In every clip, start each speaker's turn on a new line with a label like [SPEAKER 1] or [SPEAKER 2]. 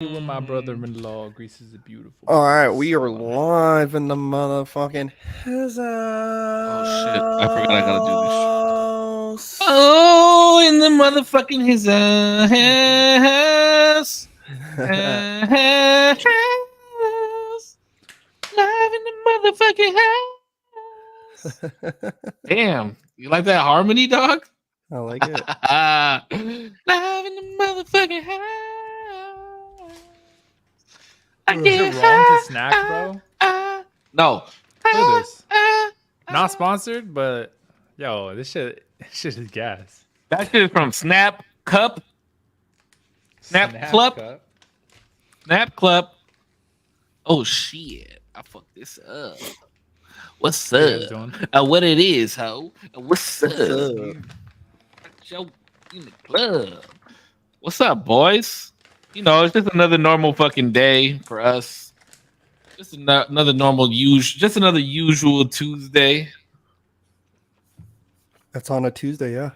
[SPEAKER 1] With my brother-in-law, Greece is a beautiful
[SPEAKER 2] All right,
[SPEAKER 1] place.
[SPEAKER 2] we are live in the motherfucking his
[SPEAKER 3] Oh shit! I forgot I gotta do this shit.
[SPEAKER 2] house.
[SPEAKER 3] Oh, in the motherfucking his house, house, live in the motherfucking house. Damn, you like that harmony, dog?
[SPEAKER 2] I like it.
[SPEAKER 3] Live in the motherfucking house. I
[SPEAKER 1] Is it
[SPEAKER 3] get
[SPEAKER 1] wrong to
[SPEAKER 3] high,
[SPEAKER 1] snack, bro?
[SPEAKER 3] No.
[SPEAKER 1] Look at this. Not sponsored, but yo, this shit is gas.
[SPEAKER 3] That shit is from Snap Cup. Snap Club.
[SPEAKER 1] Cup.
[SPEAKER 3] Snap Club. Oh shit! I fucked this up. What's
[SPEAKER 1] What you guys
[SPEAKER 3] up?
[SPEAKER 1] doing?
[SPEAKER 3] What it is, ho? What's up?
[SPEAKER 2] What's up?
[SPEAKER 3] Show in the club. What's up, boys? You know, it's just another normal fucking day for us. Just another normal just another usual Tuesday.
[SPEAKER 2] That's on a Tuesday, yeah.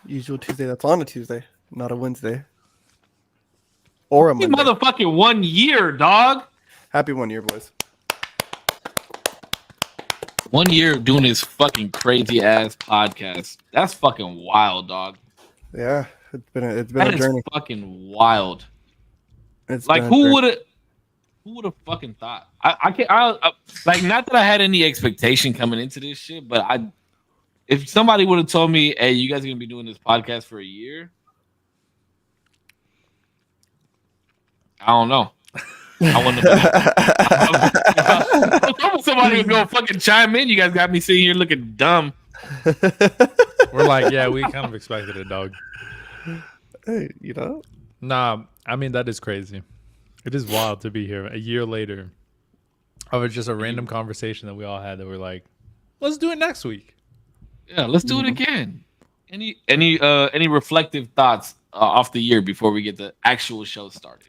[SPEAKER 2] Usual Tuesday. That's on a Tuesday, not a Wednesday or a
[SPEAKER 3] You
[SPEAKER 2] Monday.
[SPEAKER 3] motherfucking 1 year, dog.
[SPEAKER 2] Happy 1 year, boys.
[SPEAKER 3] 1 year of doing this fucking crazy ass podcast. That's fucking wild, dog.
[SPEAKER 2] Yeah, it's been a
[SPEAKER 3] That is
[SPEAKER 2] journey.
[SPEAKER 3] fucking wild.
[SPEAKER 2] It's
[SPEAKER 3] Like
[SPEAKER 2] been a journey.
[SPEAKER 3] who would have fucking thought? I can't. Like, not that I had any expectation coming into this shit, but if somebody would have told me, "Hey, you guys are gonna be doing this podcast for a year," I don't know. I wouldn't have. Somebody would go fucking chime in. You guys got me sitting here looking dumb.
[SPEAKER 1] We're like, yeah, we kind of expected it, dog.
[SPEAKER 2] Hey, you know,
[SPEAKER 1] Nah, I mean that is crazy. It is wild to be here a year later of just a random conversation that we all had that we're like, let's do it next week.
[SPEAKER 3] Yeah, let's do it again. Any reflective thoughts off the year before we get the actual show started?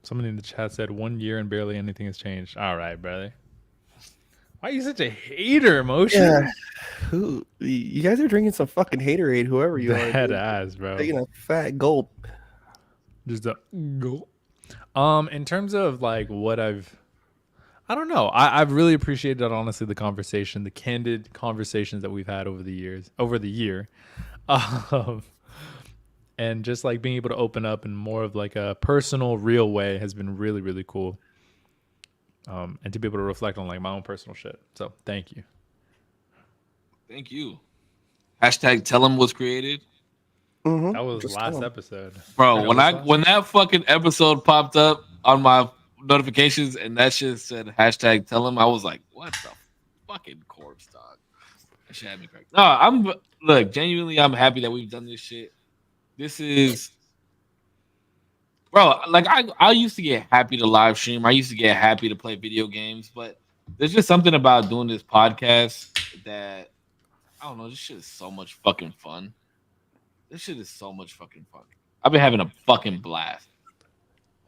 [SPEAKER 1] Somebody in the chat said 1 year and barely anything has changed. All right, brother. Why are you such a hater, Emotion?
[SPEAKER 2] yeah. Who you guys are drinking some fucking haterade, whoever you are.
[SPEAKER 1] Dead
[SPEAKER 2] dude.
[SPEAKER 1] ass, bro.
[SPEAKER 2] Taking a fat gulp.
[SPEAKER 1] Just a go. In terms of like what I don't know. I've really appreciated, honestly, the conversation, the candid conversations that we've had over the year, um, and just like being able to open up in more of like a personal, real way has been really, really cool. And to be able to reflect on like my own personal shit. So thank you.
[SPEAKER 3] Thank you. Hashtag tell him was created.
[SPEAKER 2] Mm-hmm.
[SPEAKER 1] That was
[SPEAKER 2] Just
[SPEAKER 1] last
[SPEAKER 2] tell 'em.
[SPEAKER 1] episode,
[SPEAKER 3] Bro, when that fucking episode popped up on my notifications and that shit said hashtag tell him, I was like, what the fucking corpse, dog? That shit had me cracked. No, look, genuinely, I'm happy that we've done this shit. This is, bro, like I used to get happy to live stream. I used to get happy to play video games, but there's just something about doing this podcast that I don't know. This shit is so much fucking fun. This shit is so much fucking fun. I've been having a fucking blast.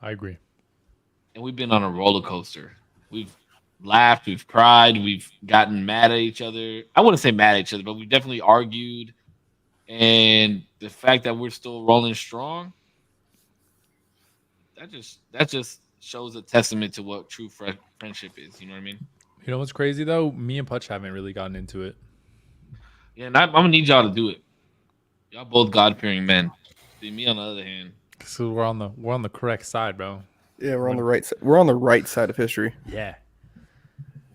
[SPEAKER 1] I agree.
[SPEAKER 3] And we've been on a roller coaster. We've laughed, we've cried, we've gotten mad at each other. I wouldn't say mad at each other, but we've definitely argued. And the fact that we're still rolling strong, that just shows a testament to what true friendship is. You know what I mean?
[SPEAKER 1] You know what's crazy though? Me and Putch haven't really gotten into it.
[SPEAKER 3] Yeah, and I'm gonna need y'all to do it. Y'all both God fearing men. See, me on the other hand,
[SPEAKER 1] So we're on the correct side, bro.
[SPEAKER 2] Yeah, we're on the right side. We're on the right side of history.
[SPEAKER 1] Yeah.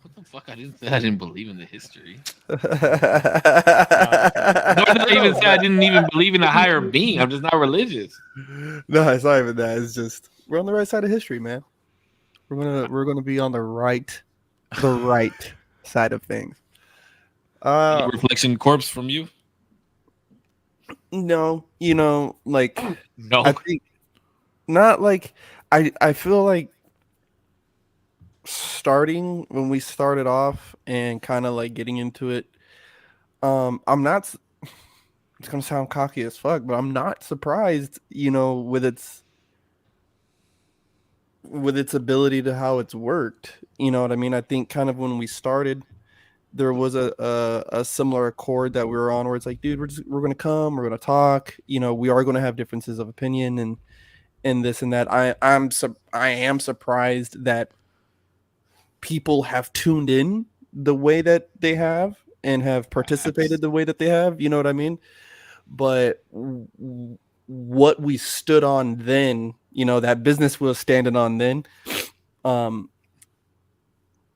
[SPEAKER 3] what the fuck? I didn't believe in the history.
[SPEAKER 2] no,
[SPEAKER 3] Nor did I even say I didn't even believe in a higher being. I'm just not religious.
[SPEAKER 2] it's not even that. It's just we're on the right side of history, man. We're gonna be on the right side of things.
[SPEAKER 3] Any reflection corpse from you?
[SPEAKER 2] No, you know, like
[SPEAKER 3] No.
[SPEAKER 2] I think not like I feel like starting when we started off and kind of like getting into it. I'm not. It's gonna sound cocky as fuck, but I'm not surprised. You know, with its ability to how it's worked. You know what I mean? I think kind of when we started, there was a similar accord that we were on, where it's like, dude, we're gonna come, we're gonna talk. You know, we are gonna have differences of opinion and this and that. I am surprised that people have tuned in the way that they have and have participated the way that they have. You know what I mean? But what we stood on then, you know, that business we was standing on then,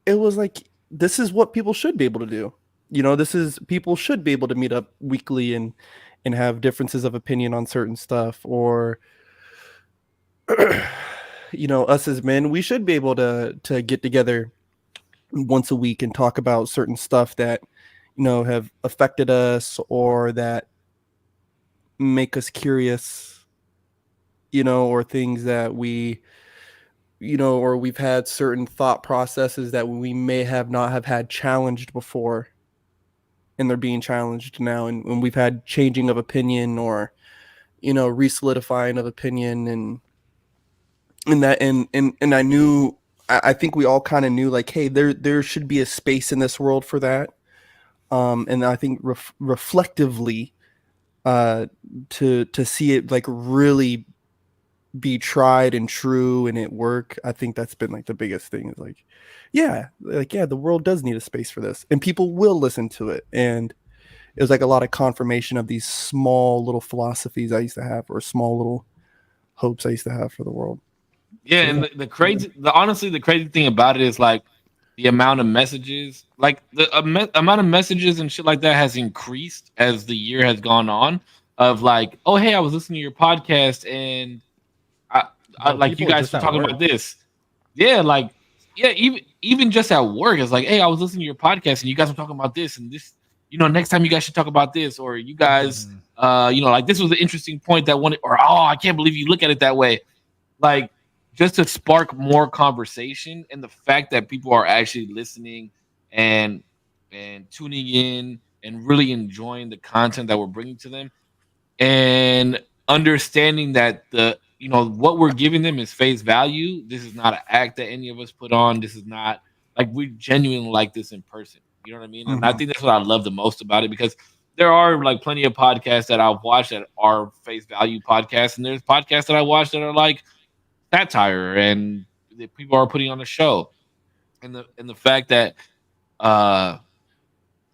[SPEAKER 2] it was like, this is what people should be able to do. You know, people should be able to meet up weekly and have differences of opinion on certain stuff, or you know, us as men, we should be able to get together once a week and talk about certain stuff that, you know, have affected us or that make us curious, you know, or things that we, you know, or we've had certain thought processes that we may have not have had challenged before, and they're being challenged now, and when we've had changing of opinion, or, you know, re-solidifying of opinion, and that, and I knew, I think we all kind of knew, like, hey, there should be a space in this world for that, and I think reflectively, to see it like really be tried and true and it work, I think that's been like the biggest thing, is like, yeah, the world does need a space for this, and people will listen to it. And it was like a lot of confirmation of these small little philosophies I used to have, or small little hopes I used to have for the world.
[SPEAKER 3] Yeah, and honestly, the crazy thing about it is, like, the amount of messages, like the amount of messages and shit like that has increased as the year has gone on. Of like, oh, hey, I was listening to your podcast, and I like, you guys were talking about this. Yeah, like, yeah, even just at work, it's like, hey, I was listening to your podcast and you guys were talking about this and this. You know, next time you guys should talk about this, or you guys, you know, like, this was an interesting point that one, or, oh, I can't believe you look at it that way. Like, just to spark more conversation, and the fact that people are actually listening and tuning in and really enjoying the content that we're bringing to them, and understanding that you know, what we're giving them is face value. This is not an act that any of us put on. This is not, like, we genuinely like this in person. You know what I mean? And I think that's what I love the most about it, because there are, like, plenty of podcasts that I've watched that are face value podcasts, and there's podcasts that I watch that are like satire and that people are putting on a show. And the fact that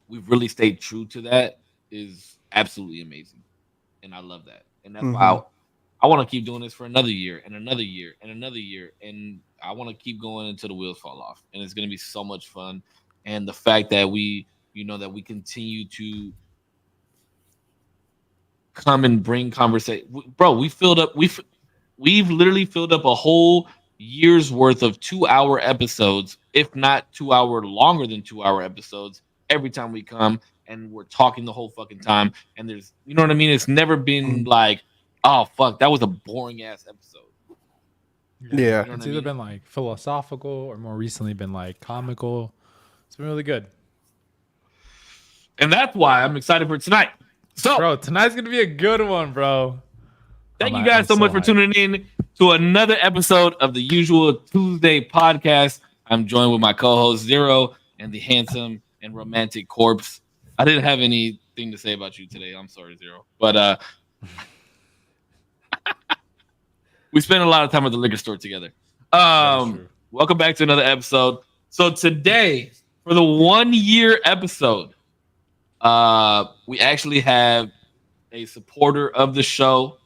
[SPEAKER 3] we've really stayed true to that is absolutely amazing, and I love that. And that's why I want to keep doing this for another year and another year and another year, and I want to keep going until the wheels fall off. And it's going to be so much fun. And the fact that we, you know, that we continue to come and bring conversation, bro. We've literally filled up a whole year's worth of 2-hour episodes, if not 2 hour longer than 2 hour episodes, every time we come, and we're talking the whole fucking time. And there's, you know what I mean? It's never been like, oh fuck, that was a boring ass episode.
[SPEAKER 2] Yeah.
[SPEAKER 1] You know, it's either been like philosophical, or more recently been like comical. It's been really good.
[SPEAKER 3] And that's why I'm excited for tonight. So,
[SPEAKER 1] bro, tonight's gonna be a good one, bro.
[SPEAKER 3] Thank you guys so much for tuning in to another episode of the Usual Tuesday podcast. I'm joined with my co-host Zero and the handsome and romantic Corpse. I didn't have anything to say about you today. I'm sorry, Zero. But we spent a lot of time at the liquor store together. Welcome back to another episode. So today, for the 1 year episode, we actually have a supporter of the show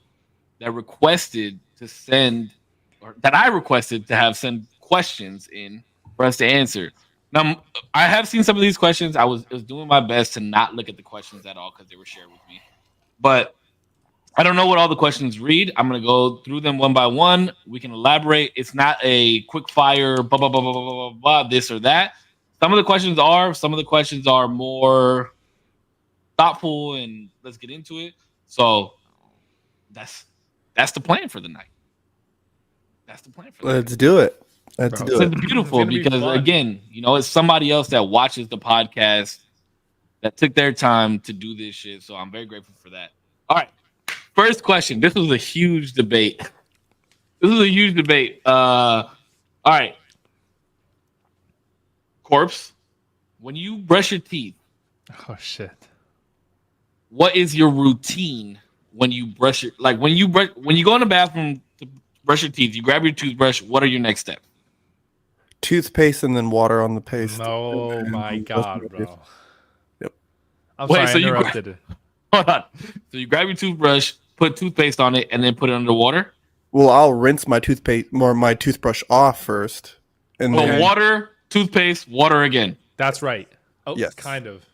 [SPEAKER 3] that requested to send, or that I requested to have send questions in for us to answer. Now, I have seen some of these questions. I was doing my best to not look at the questions at all because they were shared with me. But I don't know what all the questions read. I'm going to go through them one by one. We can elaborate. It's not a quick fire, blah, blah, blah, blah, blah, blah, blah, this or that. Some of the questions are more thoughtful, and let's get into it. So that's the plan for the night.
[SPEAKER 2] Let's do it. Let's do it.
[SPEAKER 3] It's beautiful because, again, you know, it's somebody else that watches the podcast that took their time to do this shit. So I'm very grateful for that. All right. First question. This was a huge debate. All right. Corpse, when you brush your teeth,
[SPEAKER 1] Oh shit.
[SPEAKER 3] what is your routine when you brush your when you go in the bathroom to brush your teeth? You grab your toothbrush. What are your next steps?
[SPEAKER 2] Toothpaste and then water on the paste.
[SPEAKER 1] No,
[SPEAKER 2] And
[SPEAKER 1] my
[SPEAKER 2] then
[SPEAKER 1] God,
[SPEAKER 2] brush my teeth.
[SPEAKER 1] bro.
[SPEAKER 2] Yep.
[SPEAKER 1] I'm
[SPEAKER 3] Wait,
[SPEAKER 1] sorry,
[SPEAKER 3] so
[SPEAKER 1] I
[SPEAKER 3] you
[SPEAKER 1] interrupted.
[SPEAKER 3] Hold on. So you grab your toothbrush, put toothpaste on it, and then put it under water.
[SPEAKER 2] Well, I'll rinse my toothbrush off first, and
[SPEAKER 3] Well,
[SPEAKER 2] then
[SPEAKER 3] water, toothpaste, water again.
[SPEAKER 1] That's right. Oh,
[SPEAKER 2] Yes.
[SPEAKER 1] kind of.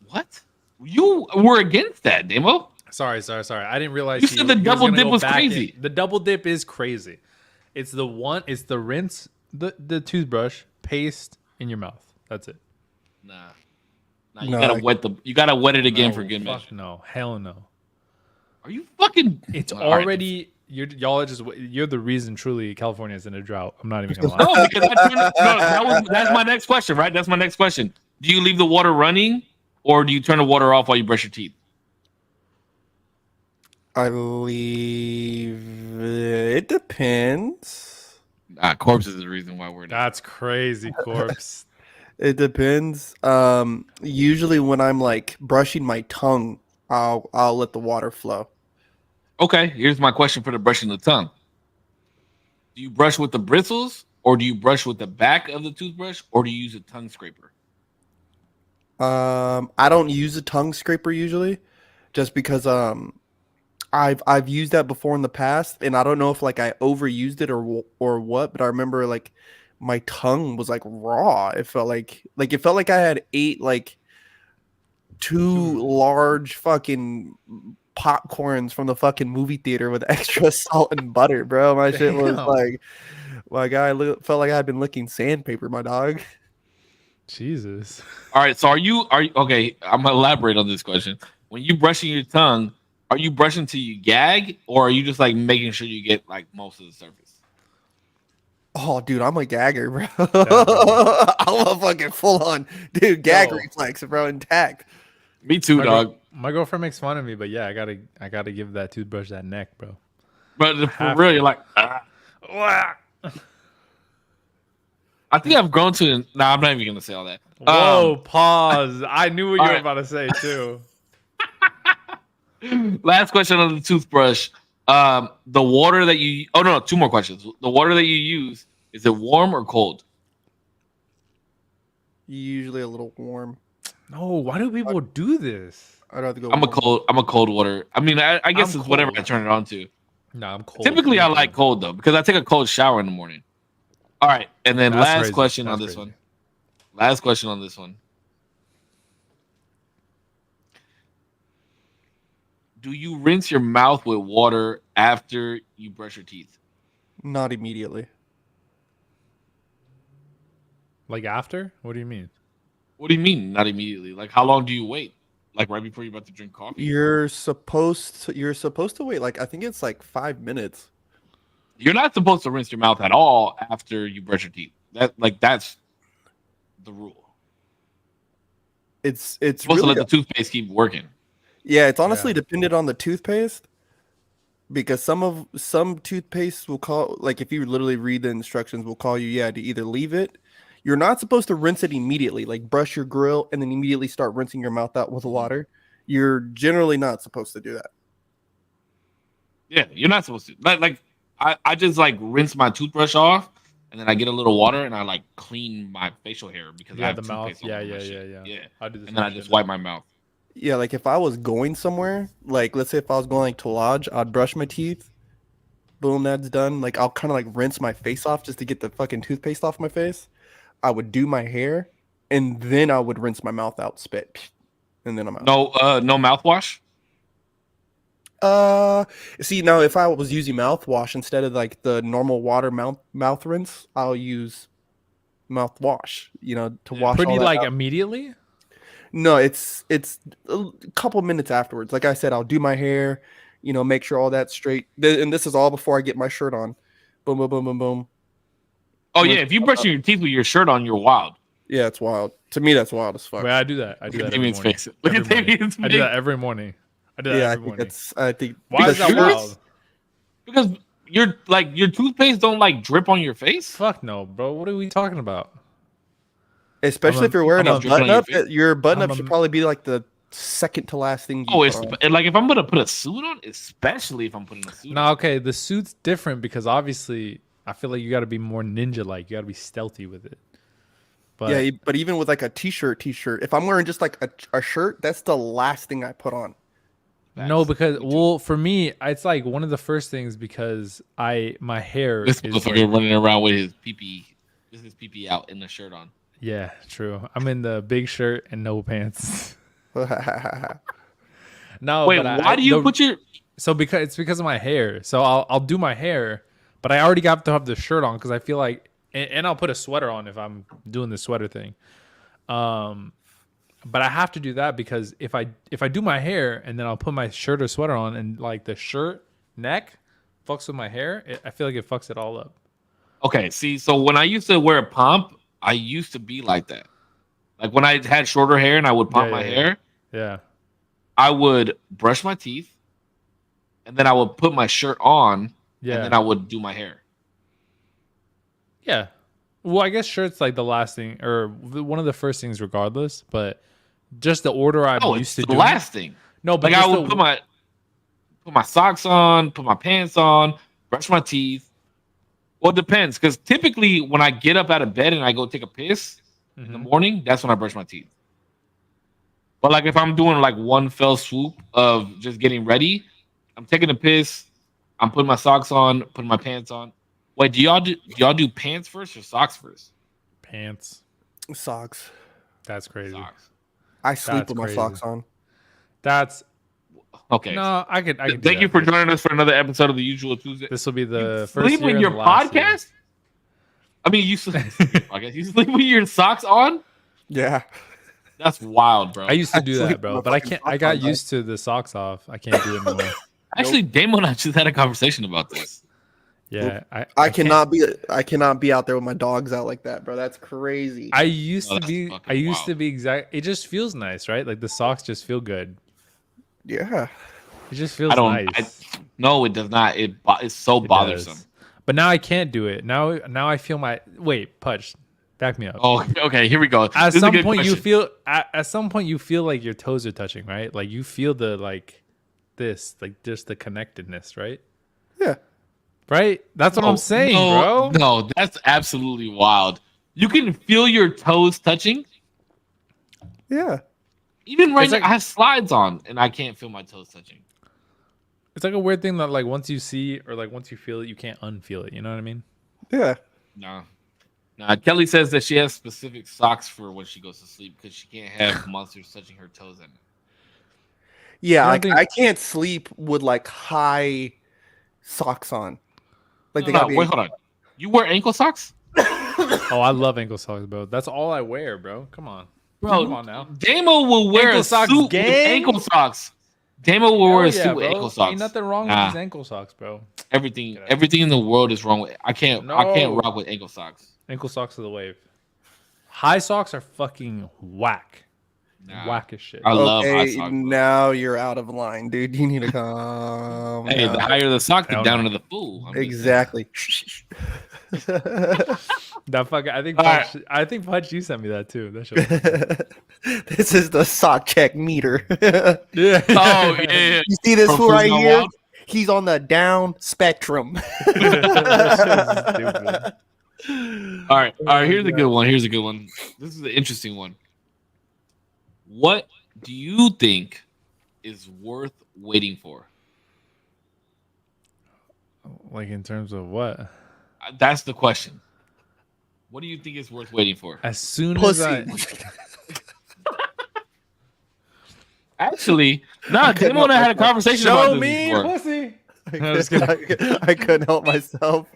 [SPEAKER 3] What? You were against that, Demo?
[SPEAKER 1] Sorry. I didn't realize
[SPEAKER 3] You said the
[SPEAKER 1] he was
[SPEAKER 3] double
[SPEAKER 1] gonna
[SPEAKER 3] dip
[SPEAKER 1] go
[SPEAKER 3] was
[SPEAKER 1] back in.
[SPEAKER 3] crazy.
[SPEAKER 1] The double dip is crazy. It's the rinse, the toothbrush, paste in your mouth. That's it.
[SPEAKER 3] Nah. You
[SPEAKER 2] No,
[SPEAKER 3] gotta wet it again
[SPEAKER 1] No,
[SPEAKER 3] for good
[SPEAKER 1] fuck
[SPEAKER 3] measure.
[SPEAKER 1] no. Hell no.
[SPEAKER 3] Are you fucking?
[SPEAKER 1] It's
[SPEAKER 3] All right.
[SPEAKER 1] already you're the reason truly California is in a drought. I'm not even gonna lie.
[SPEAKER 3] No, because that's my next question, right? That's my next question. Do you leave the water running, or do you turn the water off while you brush your teeth?
[SPEAKER 2] I leave. It depends.
[SPEAKER 3] Corpse is the reason why we're not.
[SPEAKER 1] That's crazy, corpse.
[SPEAKER 2] It depends. Usually when I'm like brushing my tongue, I'll let the water flow.
[SPEAKER 3] Okay, here's my question for the brushing the tongue. Do you brush with the bristles, or do you brush with the back of the toothbrush, or do you use a tongue scraper?
[SPEAKER 2] I don't use a tongue scraper usually, just because I've used that before in the past, and I don't know if like I overused it or what, but I remember like my tongue was like raw. It felt like I had ate like two large fucking popcorns from the fucking movie theater with extra salt and butter, bro. My shit was
[SPEAKER 1] Damn.
[SPEAKER 2] like, my guy felt like I had been licking sandpaper, my dog.
[SPEAKER 1] Jesus.
[SPEAKER 3] All right, so are you okay? I'm gonna elaborate on this question. When you brushing your tongue, are you brushing till you gag, or are you just like making sure you get like most of the surface?
[SPEAKER 2] Oh, dude, I'm a gagger, bro.
[SPEAKER 1] bro.
[SPEAKER 2] I'm a fucking full on dude. Gag
[SPEAKER 1] Yo.
[SPEAKER 2] reflex, bro, intact.
[SPEAKER 3] Me too,
[SPEAKER 1] My
[SPEAKER 3] dog.
[SPEAKER 1] My girlfriend makes fun of me, but yeah, I gotta give that toothbrush that neck, bro.
[SPEAKER 3] But for
[SPEAKER 1] Half-
[SPEAKER 3] real, you're like, ah. I think I've grown to. Nah, I'm not even gonna say all that.
[SPEAKER 1] Whoa, pause. I knew what you were
[SPEAKER 3] alright.
[SPEAKER 1] about to say too.
[SPEAKER 3] Last question on the toothbrush. The water that you. Oh no, two more questions. The water that you use, is it warm or cold?
[SPEAKER 2] Usually a little warm.
[SPEAKER 1] No, why do people do this?
[SPEAKER 2] I'd rather go.
[SPEAKER 3] I'm a
[SPEAKER 2] warm.
[SPEAKER 3] cold water. I mean, I guess
[SPEAKER 1] I'm
[SPEAKER 3] it's whatever
[SPEAKER 1] cold.
[SPEAKER 3] I turn it on to.
[SPEAKER 1] Nah, I'm cold.
[SPEAKER 3] Typically, I like cold though because I take a cold shower in the morning. All right, and then
[SPEAKER 1] That's
[SPEAKER 3] last
[SPEAKER 1] crazy.
[SPEAKER 3] question on
[SPEAKER 1] That's
[SPEAKER 3] this
[SPEAKER 1] crazy.
[SPEAKER 3] one. Last question on this one. Do you rinse your mouth with water after you brush your teeth?
[SPEAKER 2] Not immediately.
[SPEAKER 1] Like after? What do you mean?
[SPEAKER 3] What do you mean? Not immediately. Like, how long do you wait? Like right before you're about to drink coffee?
[SPEAKER 2] You're supposed to wait like I think it's like 5 minutes.
[SPEAKER 3] You're not supposed to rinse your mouth at all after you brush your teeth. That's the rule.
[SPEAKER 2] It's
[SPEAKER 3] You're supposed
[SPEAKER 2] really
[SPEAKER 3] to let the toothpaste keep working.
[SPEAKER 2] yeah. It's honestly
[SPEAKER 1] Yeah.
[SPEAKER 2] dependent on the toothpaste because some toothpaste will call like if you literally read the instructions will call you to either leave it. You're not supposed to rinse it immediately, like brush your grill and then immediately start rinsing your mouth out with water. You're generally not supposed to do that.
[SPEAKER 3] Yeah, you're not supposed to. I just like rinse my toothbrush off, and then I get a little water and I like clean my facial hair because I
[SPEAKER 1] Yeah,
[SPEAKER 3] have
[SPEAKER 1] the mouth.
[SPEAKER 3] toothpaste all
[SPEAKER 1] Yeah,
[SPEAKER 3] over
[SPEAKER 1] yeah,
[SPEAKER 3] my
[SPEAKER 1] yeah,
[SPEAKER 3] shit.
[SPEAKER 1] yeah.
[SPEAKER 3] Yeah,
[SPEAKER 1] I do the
[SPEAKER 3] and then I
[SPEAKER 1] same
[SPEAKER 3] just
[SPEAKER 1] shit.
[SPEAKER 3] wipe my mouth.
[SPEAKER 2] Yeah, like if I was going somewhere, like let's say if I was going like to lodge, I'd brush my teeth. Boom, that's done. Like I'll kind of like rinse my face off just to get the fucking toothpaste off my face. I would do my hair, and then I would rinse my mouth out, spit, and then I'm out.
[SPEAKER 3] No mouthwash.
[SPEAKER 2] See now if I was using mouthwash instead of like the normal water mouth rinse, I'll use mouthwash. You know, to wash.
[SPEAKER 1] Pretty
[SPEAKER 2] all that
[SPEAKER 1] like
[SPEAKER 2] out.
[SPEAKER 1] immediately?
[SPEAKER 2] No, it's a couple minutes afterwards. Like I said, I'll do my hair, you know, make sure all that's straight. And this is all before I get my shirt on. Boom, boom, boom, boom, boom.
[SPEAKER 3] Oh yeah, if you're brushing your teeth with your shirt on, you're wild.
[SPEAKER 2] Yeah, it's wild. To me, that's wild as fuck.
[SPEAKER 1] Wait, I do that. I do
[SPEAKER 3] Look at
[SPEAKER 1] that every
[SPEAKER 3] Damien's
[SPEAKER 1] morning.
[SPEAKER 3] face. Look at
[SPEAKER 1] Every morning.
[SPEAKER 3] Damien's
[SPEAKER 1] I do
[SPEAKER 3] face.
[SPEAKER 1] that every morning. I do that
[SPEAKER 2] Yeah, I
[SPEAKER 1] every
[SPEAKER 2] think
[SPEAKER 1] morning.
[SPEAKER 2] that's. I think.
[SPEAKER 1] Why is that
[SPEAKER 3] Because yours-
[SPEAKER 1] wild?
[SPEAKER 3] Because your toothpaste don't like drip on your face.
[SPEAKER 1] Fuck no, bro. What are we talking about?
[SPEAKER 2] Especially
[SPEAKER 1] a-
[SPEAKER 2] if you're wearing
[SPEAKER 3] I'm
[SPEAKER 2] a
[SPEAKER 3] a- dripping on
[SPEAKER 2] button
[SPEAKER 3] your
[SPEAKER 2] up. Your button
[SPEAKER 1] I'm
[SPEAKER 2] up
[SPEAKER 1] a-
[SPEAKER 2] should probably be like the second to last thing.
[SPEAKER 3] Oh,
[SPEAKER 2] You
[SPEAKER 3] it's
[SPEAKER 2] put on.
[SPEAKER 3] like if I'm gonna put a suit on, especially if I'm putting a suit
[SPEAKER 1] No,
[SPEAKER 3] on.
[SPEAKER 1] okay, the suit's different because obviously I feel like you got to be more ninja-like. You got to be stealthy with it. But
[SPEAKER 2] Yeah, but even with like a t-shirt, if I'm wearing just like a shirt, that's the last thing I put on.
[SPEAKER 1] no,
[SPEAKER 3] Facts.
[SPEAKER 1] because
[SPEAKER 3] Me too.
[SPEAKER 1] well, for me, it's like one of the first things because my hair
[SPEAKER 3] This
[SPEAKER 1] is
[SPEAKER 3] motherfucker
[SPEAKER 1] like,
[SPEAKER 3] running around with his pee. This is pee out and the shirt on.
[SPEAKER 1] yeah, true. I'm in the big shirt and no pants. No,
[SPEAKER 3] Wait,
[SPEAKER 1] but
[SPEAKER 3] why do you
[SPEAKER 1] the-
[SPEAKER 3] put your?
[SPEAKER 1] So because it's because of my hair. So I'll do my hair, but I already got to have the shirt on because I feel like, and I'll put a sweater on if I'm doing the sweater thing. But I have to do that because if I do my hair and then I'll put my shirt or sweater on and like the shirt neck fucks with my hair, I feel like it fucks it all up.
[SPEAKER 3] Okay, see, so when I used to wear a pump, I used to be like that. Like when I had shorter hair and I would pump
[SPEAKER 1] Yeah,
[SPEAKER 3] my
[SPEAKER 1] yeah,
[SPEAKER 3] hair,
[SPEAKER 1] Yeah.
[SPEAKER 3] I would brush my teeth, and then I would put my shirt on,
[SPEAKER 1] Yeah.
[SPEAKER 3] and then I would do my hair.
[SPEAKER 1] Yeah. Well, I guess shirt's like the last thing or one of the first things regardless, but just the order I'm
[SPEAKER 3] Oh,
[SPEAKER 1] used
[SPEAKER 3] it's
[SPEAKER 1] to
[SPEAKER 3] the
[SPEAKER 1] do.
[SPEAKER 3] last thing.
[SPEAKER 1] No, but
[SPEAKER 3] Like I
[SPEAKER 1] just
[SPEAKER 3] would put my socks on, put my pants on, brush my teeth. Well, it depends, because typically when I get up out of bed and I go take a piss in the
[SPEAKER 1] Mhm.
[SPEAKER 3] morning, that's when I brush my teeth. But like if I'm doing like one fell swoop of just getting ready, I'm taking a piss, I'm putting my socks on, putting my pants on. Wait, do y'all do pants first or socks first?
[SPEAKER 1] pants.
[SPEAKER 2] Socks.
[SPEAKER 1] That's crazy.
[SPEAKER 3] Socks.
[SPEAKER 2] I sleep
[SPEAKER 1] That's
[SPEAKER 2] with my
[SPEAKER 1] crazy.
[SPEAKER 2] socks on.
[SPEAKER 1] That's
[SPEAKER 3] Okay.
[SPEAKER 1] no, I could.
[SPEAKER 3] Thank you for joining us for another episode of the Usual Tuesday.
[SPEAKER 1] This will be the
[SPEAKER 3] You
[SPEAKER 1] first
[SPEAKER 3] sleep
[SPEAKER 1] year
[SPEAKER 3] with
[SPEAKER 1] and
[SPEAKER 3] your
[SPEAKER 1] the last year.
[SPEAKER 3] podcast? I mean, you sleep, podcast. You sleep with your socks on?
[SPEAKER 2] Yeah.
[SPEAKER 3] That's wild, bro.
[SPEAKER 1] I used to do
[SPEAKER 2] sleep
[SPEAKER 1] that,
[SPEAKER 2] with
[SPEAKER 1] bro,
[SPEAKER 2] my
[SPEAKER 1] but I
[SPEAKER 2] fucking
[SPEAKER 1] can't. I
[SPEAKER 2] socks
[SPEAKER 1] got
[SPEAKER 2] on, bro.
[SPEAKER 1] used to the socks off. I can't do it anymore.
[SPEAKER 3] Actually, Damon and I just had a conversation about this.
[SPEAKER 1] Yeah,
[SPEAKER 2] I
[SPEAKER 1] can't-
[SPEAKER 2] cannot be out there with my dogs out like that, bro. That's crazy.
[SPEAKER 1] I used
[SPEAKER 3] Oh,
[SPEAKER 1] to
[SPEAKER 3] that's
[SPEAKER 1] be.
[SPEAKER 3] fucking
[SPEAKER 1] I used
[SPEAKER 3] wild.
[SPEAKER 1] to be exact. It just feels nice, right? Like the socks just feel good.
[SPEAKER 2] Yeah.
[SPEAKER 1] It just feels
[SPEAKER 3] I don't.
[SPEAKER 1] nice.
[SPEAKER 3] No, it does not. It's so
[SPEAKER 1] It
[SPEAKER 3] bothersome.
[SPEAKER 1] does. But now I can't do it. Now I feel my wait. Pudge, back me up.
[SPEAKER 3] Oh, okay. Here we go.
[SPEAKER 1] At
[SPEAKER 3] This is a
[SPEAKER 1] some
[SPEAKER 3] good
[SPEAKER 1] point, you
[SPEAKER 3] question.
[SPEAKER 1] feel at some point you feel like your toes are touching, right? Like you feel the like just the connectedness, right?
[SPEAKER 2] Yeah.
[SPEAKER 1] Right. That's what I'm saying,
[SPEAKER 3] no,
[SPEAKER 1] bro.
[SPEAKER 3] No, that's absolutely wild. You can feel your toes touching.
[SPEAKER 2] Yeah.
[SPEAKER 3] Even right
[SPEAKER 1] It's
[SPEAKER 3] now,
[SPEAKER 1] like-
[SPEAKER 3] I have slides on and I can't feel my toes touching.
[SPEAKER 1] It's like a weird thing that like once you see or like once you feel it, you can't unfeel it. You know what I mean?
[SPEAKER 2] Yeah.
[SPEAKER 3] No. Nah, Kelly says that she has specific socks for when she goes to sleep because she can't have monsters touching her toes in it.
[SPEAKER 2] Yeah.
[SPEAKER 1] I
[SPEAKER 2] Like
[SPEAKER 1] don't
[SPEAKER 2] I
[SPEAKER 1] think-
[SPEAKER 2] can't sleep with like high socks on. Like they
[SPEAKER 3] No,
[SPEAKER 2] gotta be
[SPEAKER 3] wait, hold on. You wear ankle socks?
[SPEAKER 1] Oh, I love ankle socks, bro. That's all I wear, bro. Come on,
[SPEAKER 3] Bro,
[SPEAKER 1] Come on now.
[SPEAKER 3] Damo will wear
[SPEAKER 1] Ankle
[SPEAKER 3] a
[SPEAKER 1] socks
[SPEAKER 3] suit with
[SPEAKER 1] gang?
[SPEAKER 3] ankle socks. Damo will wear a
[SPEAKER 1] Hell yeah,
[SPEAKER 3] suit with
[SPEAKER 1] bro.
[SPEAKER 3] ankle socks.
[SPEAKER 1] Ain't nothing wrong
[SPEAKER 3] Nah.
[SPEAKER 1] with these ankle socks, bro.
[SPEAKER 3] Everything,
[SPEAKER 1] Get out.
[SPEAKER 3] everything in the world is wrong with. I can't
[SPEAKER 1] No.
[SPEAKER 3] rock with ankle socks.
[SPEAKER 1] Ankle socks are the wave. High socks are fucking whack.
[SPEAKER 3] Nah.
[SPEAKER 1] Whack as shit.
[SPEAKER 3] I love high
[SPEAKER 2] okay,
[SPEAKER 3] socks. bro.
[SPEAKER 2] now you're out of line, dude. You need to come.
[SPEAKER 3] Hey,
[SPEAKER 2] down.
[SPEAKER 3] the higher the sock, the
[SPEAKER 1] Hell
[SPEAKER 3] downer
[SPEAKER 1] no.
[SPEAKER 3] the fool. I'm just
[SPEAKER 2] Exactly.
[SPEAKER 1] That fucking. I think.
[SPEAKER 3] All right.
[SPEAKER 1] Pudge, I think Pudge, you sent me that too. That shit.
[SPEAKER 2] This is the sock check meter.
[SPEAKER 1] Yeah.
[SPEAKER 3] saying. Oh yeah.
[SPEAKER 2] You see this
[SPEAKER 3] From
[SPEAKER 2] fool right
[SPEAKER 3] Food Gone
[SPEAKER 2] here?
[SPEAKER 3] Wild?
[SPEAKER 2] He's on the down spectrum.
[SPEAKER 1] That shit is stupid.
[SPEAKER 3] All right. Here's a good one. Here's a good one. This is an interesting one. What do you think is worth waiting for?
[SPEAKER 1] Like in terms of what?
[SPEAKER 3] That's the question. What do you think is worth waiting for?
[SPEAKER 1] As soon as
[SPEAKER 2] Pussy.
[SPEAKER 1] I.
[SPEAKER 3] Actually, no.
[SPEAKER 2] couldn't
[SPEAKER 3] Damo and I
[SPEAKER 2] help
[SPEAKER 3] had a
[SPEAKER 2] myself.
[SPEAKER 3] conversation about
[SPEAKER 1] Show
[SPEAKER 3] this
[SPEAKER 1] me
[SPEAKER 3] before.
[SPEAKER 1] pussy.
[SPEAKER 2] I
[SPEAKER 1] just kidding.
[SPEAKER 2] I couldn't help myself.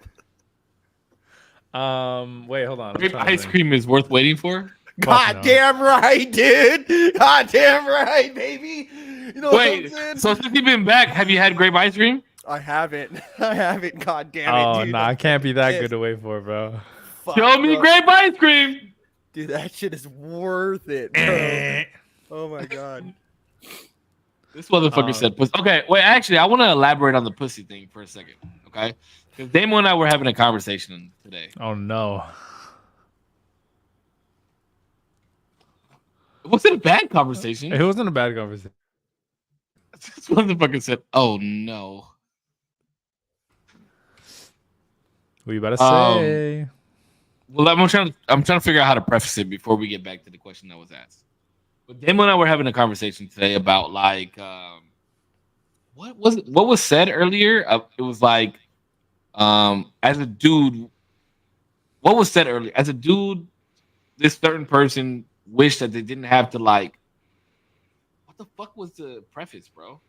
[SPEAKER 1] Wait, hold on. I'm
[SPEAKER 3] Grape
[SPEAKER 1] trying to
[SPEAKER 3] ice
[SPEAKER 1] think.
[SPEAKER 3] cream is worth waiting for.
[SPEAKER 2] God
[SPEAKER 1] no.
[SPEAKER 2] damn right, dude. God damn right, baby. You know
[SPEAKER 3] Wait,
[SPEAKER 2] what I'm saying?
[SPEAKER 3] so since you've been back, have you had grape ice cream?
[SPEAKER 2] I haven't. I haven't. God damn it,
[SPEAKER 1] Oh
[SPEAKER 2] dude.
[SPEAKER 1] no, I can't be that
[SPEAKER 2] pissed.
[SPEAKER 1] good to wait for, bro.
[SPEAKER 2] Fuck,
[SPEAKER 3] Show me
[SPEAKER 2] bro.
[SPEAKER 3] grape ice cream.
[SPEAKER 2] Dude, that shit is worth it, bro. Oh my god.
[SPEAKER 3] This motherfucker
[SPEAKER 1] Um,
[SPEAKER 3] said pussy. Okay, wait. Actually, I want to elaborate on the pussy thing for a second. Okay, because Damo and I were having a conversation today.
[SPEAKER 1] Oh no.
[SPEAKER 3] It wasn't a bad conversation.
[SPEAKER 1] It wasn't a bad conversation.
[SPEAKER 3] This motherfucker said, "Oh no."
[SPEAKER 1] What you about to say?
[SPEAKER 3] Well, I'm trying to figure out how to preface it before we get back to the question that was asked. But Damo and I were having a conversation today about like what was said earlier. It was like as a dude, what was said earlier? As a dude, this certain person wished that they didn't have to like. What the fuck was the preface, bro?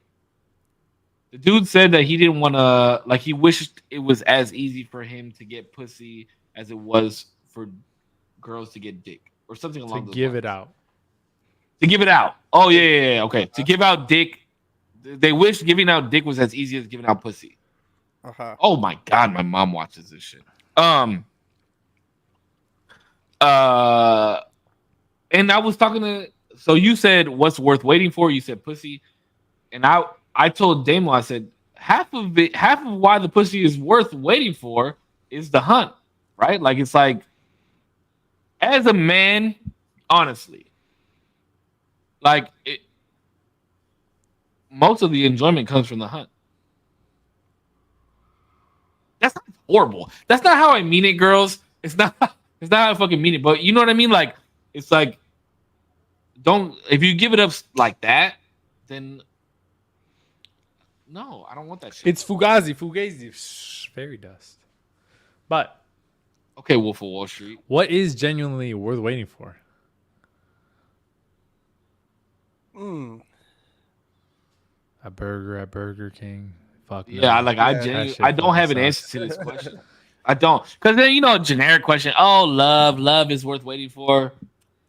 [SPEAKER 3] The dude said that he didn't want to, like, he wished it was as easy for him to get pussy as it was for girls to get dick, or something along those
[SPEAKER 1] Give
[SPEAKER 3] lines.
[SPEAKER 1] it out.
[SPEAKER 3] To give it out. Oh yeah. Okay. To give out dick, they wish giving out dick was as easy as giving out pussy.
[SPEAKER 2] Uh-huh.
[SPEAKER 3] Oh my god, my mom watches this shit. And I was talking to. So you said what's worth waiting for? You said pussy, and I told Damo, I said half of why the pussy is worth waiting for is the hunt, right? Like it's like, as a man, honestly, like most of the enjoyment comes from the hunt. That's not horrible. That's not how I mean it, girls. It's not how I fucking mean it. But you know what I mean? Like it's like, if you give it up like that, then no, I don't want that shit.
[SPEAKER 1] It's Fugazi, fairy dust. But
[SPEAKER 3] Okay, Wolf of Wall Street.
[SPEAKER 1] what is genuinely worth waiting for? A burger at Burger King. Fuck no.
[SPEAKER 3] Yeah, like I
[SPEAKER 1] shit
[SPEAKER 3] don't have an
[SPEAKER 1] fucking
[SPEAKER 3] answer
[SPEAKER 1] sucks.
[SPEAKER 3] to this question. I don't, because then a generic question. Oh, love is worth waiting for.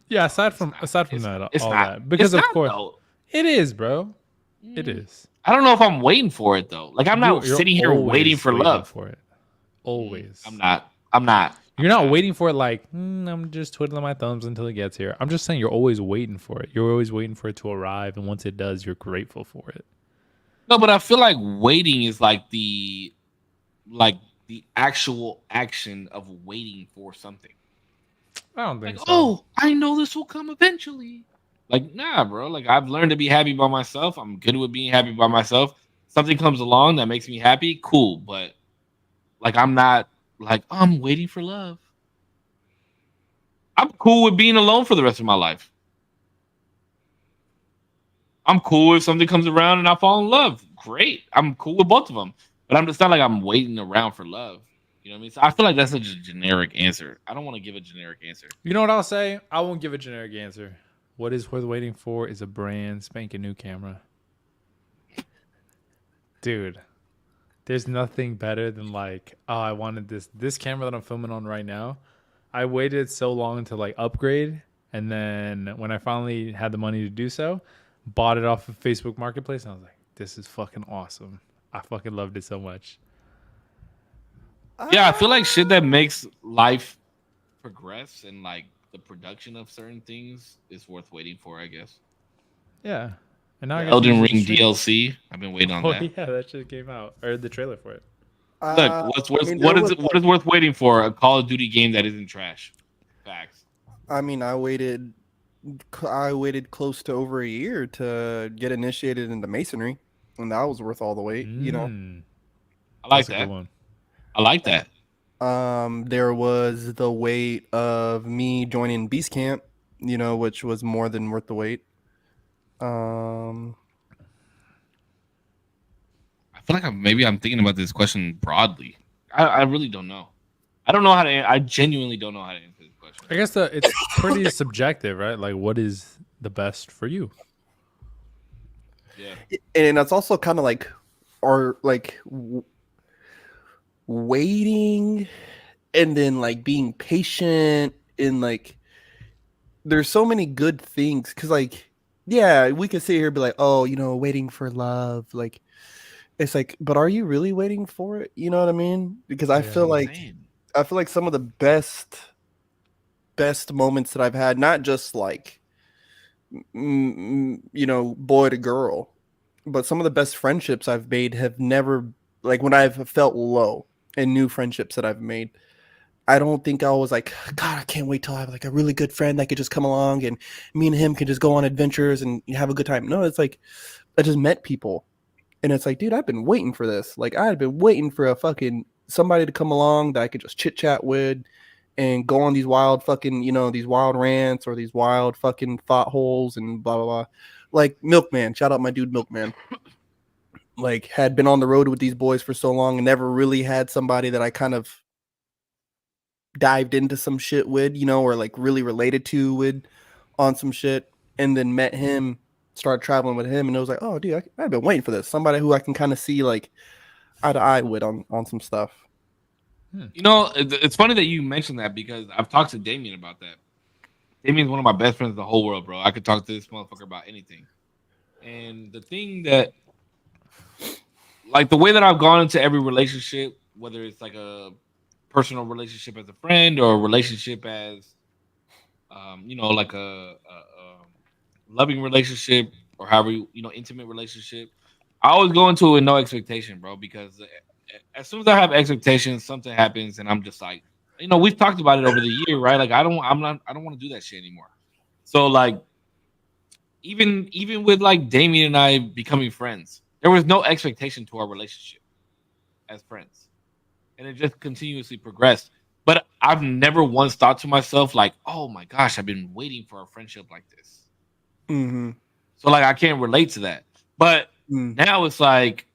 [SPEAKER 1] Yeah, aside from
[SPEAKER 3] It's
[SPEAKER 1] that,
[SPEAKER 3] not.
[SPEAKER 1] that, because
[SPEAKER 3] It's
[SPEAKER 1] of
[SPEAKER 3] not,
[SPEAKER 1] course
[SPEAKER 3] though.
[SPEAKER 1] it is, bro. It is.
[SPEAKER 3] I don't know if I'm waiting for it though. Like I'm not
[SPEAKER 1] You're
[SPEAKER 3] sitting here
[SPEAKER 1] always
[SPEAKER 3] waiting for love.
[SPEAKER 1] for it. Always.
[SPEAKER 3] I'm not.
[SPEAKER 1] You're not waiting for it like, I'm just twiddling my thumbs until it gets here. I'm just saying you're always waiting for it. You're always waiting for it to arrive. And once it does, you're grateful for it.
[SPEAKER 3] No, but I feel like waiting is like the actual action of waiting for something.
[SPEAKER 1] I don't think
[SPEAKER 3] Like,
[SPEAKER 1] so.
[SPEAKER 3] oh, I know this will come eventually. Like, nah, bro. Like, I've learned to be happy by myself. I'm good with being happy by myself. Something comes along that makes me happy, cool. But like, I'm not like, oh, I'm waiting for love. I'm cool with being alone for the rest of my life. I'm cool if something comes around and I fall in love. Great. I'm cool with both of them. But I'm just not like I'm waiting around for love. You know what I mean? So I feel like that's such a generic answer. I don't want to give a generic answer.
[SPEAKER 1] You know what I'll say? I won't give a generic answer. What is worth waiting for is a brand spanking new camera. Dude, there's nothing better than like, oh, I wanted this camera that I'm filming on right now. I waited so long to like upgrade, and then when I finally had the money to do so, bought it off of Facebook Marketplace, and I was like, this is fucking awesome. I fucking loved it so much.
[SPEAKER 3] Yeah, I feel like shit that makes life progress and like the production of certain things is worth waiting for, I guess.
[SPEAKER 1] Yeah. And now I
[SPEAKER 3] Elden Ring
[SPEAKER 1] stream.
[SPEAKER 3] DLC. I've been waiting on
[SPEAKER 1] Oh
[SPEAKER 3] that.
[SPEAKER 1] yeah, that shit came out, or the trailer for it.
[SPEAKER 3] Look, what is worth waiting for? A Call of Duty game that isn't trash. Facts.
[SPEAKER 2] I mean, I waited close to over a year to get initiated into masonry, and that was worth all the wait. You know,
[SPEAKER 3] I like
[SPEAKER 1] That's a good
[SPEAKER 3] that.
[SPEAKER 1] one.
[SPEAKER 3] I like that.
[SPEAKER 2] there was the wait of me joining Beast Camp, you know, which was more than worth the wait.
[SPEAKER 3] I feel like maybe I'm thinking about this question broadly. I really don't know. I don't know how to. I genuinely don't know how to answer this question.
[SPEAKER 1] I guess it's pretty subjective, right? Like, what is the best for you?
[SPEAKER 3] Yeah.
[SPEAKER 2] And that's also kind of like, waiting, and then like being patient, and like there's so many good things, because like, yeah, we can sit here and be like, oh, you know, waiting for love, like it's like, but are you really waiting for it? You know what I mean? Because I feel like some of the best moments that I've had, not just like you know, boy to girl, but some of the best friendships I've made have never, like when I've felt low, and new friendships that I've made I don't think I was like, God, I can't wait till I have like a really good friend that could just come along and me and him can just go on adventures and have a good time. No, it's like I just met people. And it's like, dude, I've been waiting for this. Like I had been waiting for a fucking somebody to come along that I could just chit chat with and go on these wild fucking, these wild rants or these wild fucking thought holes and blah blah blah. Like Milkman, shout out my dude Milkman. Like had been on the road with these boys for so long and never really had somebody that I kind of dived into some shit with, or like really related to with on some shit, and then met him, started traveling with him, and it was like, oh, dude, I've been waiting for this. Somebody who I can kind of see like eye to eye with on some stuff.
[SPEAKER 3] It's funny that you mentioned that because I've talked to Damien about that. Damien's one of my best friends in the whole world, bro. I could talk to this motherfucker about anything. And the thing that, like, the way that I've gone into every relationship, whether it's like a personal relationship as a friend or a relationship as, like a loving relationship or however intimate relationship, I always go into it with no expectation, bro. Because as soon as I have expectations, something happens, and I'm just like, we've talked about it over the year, right? Like I don't want to do that shit anymore. So like, even with like Damien and I becoming friends, there was no expectation to our relationship as friends. And it just continuously progressed. But I've never once thought to myself, like, oh my gosh, I've been waiting for a friendship like this.
[SPEAKER 2] Mm-hmm.
[SPEAKER 3] So like I can't relate to that. But now it's like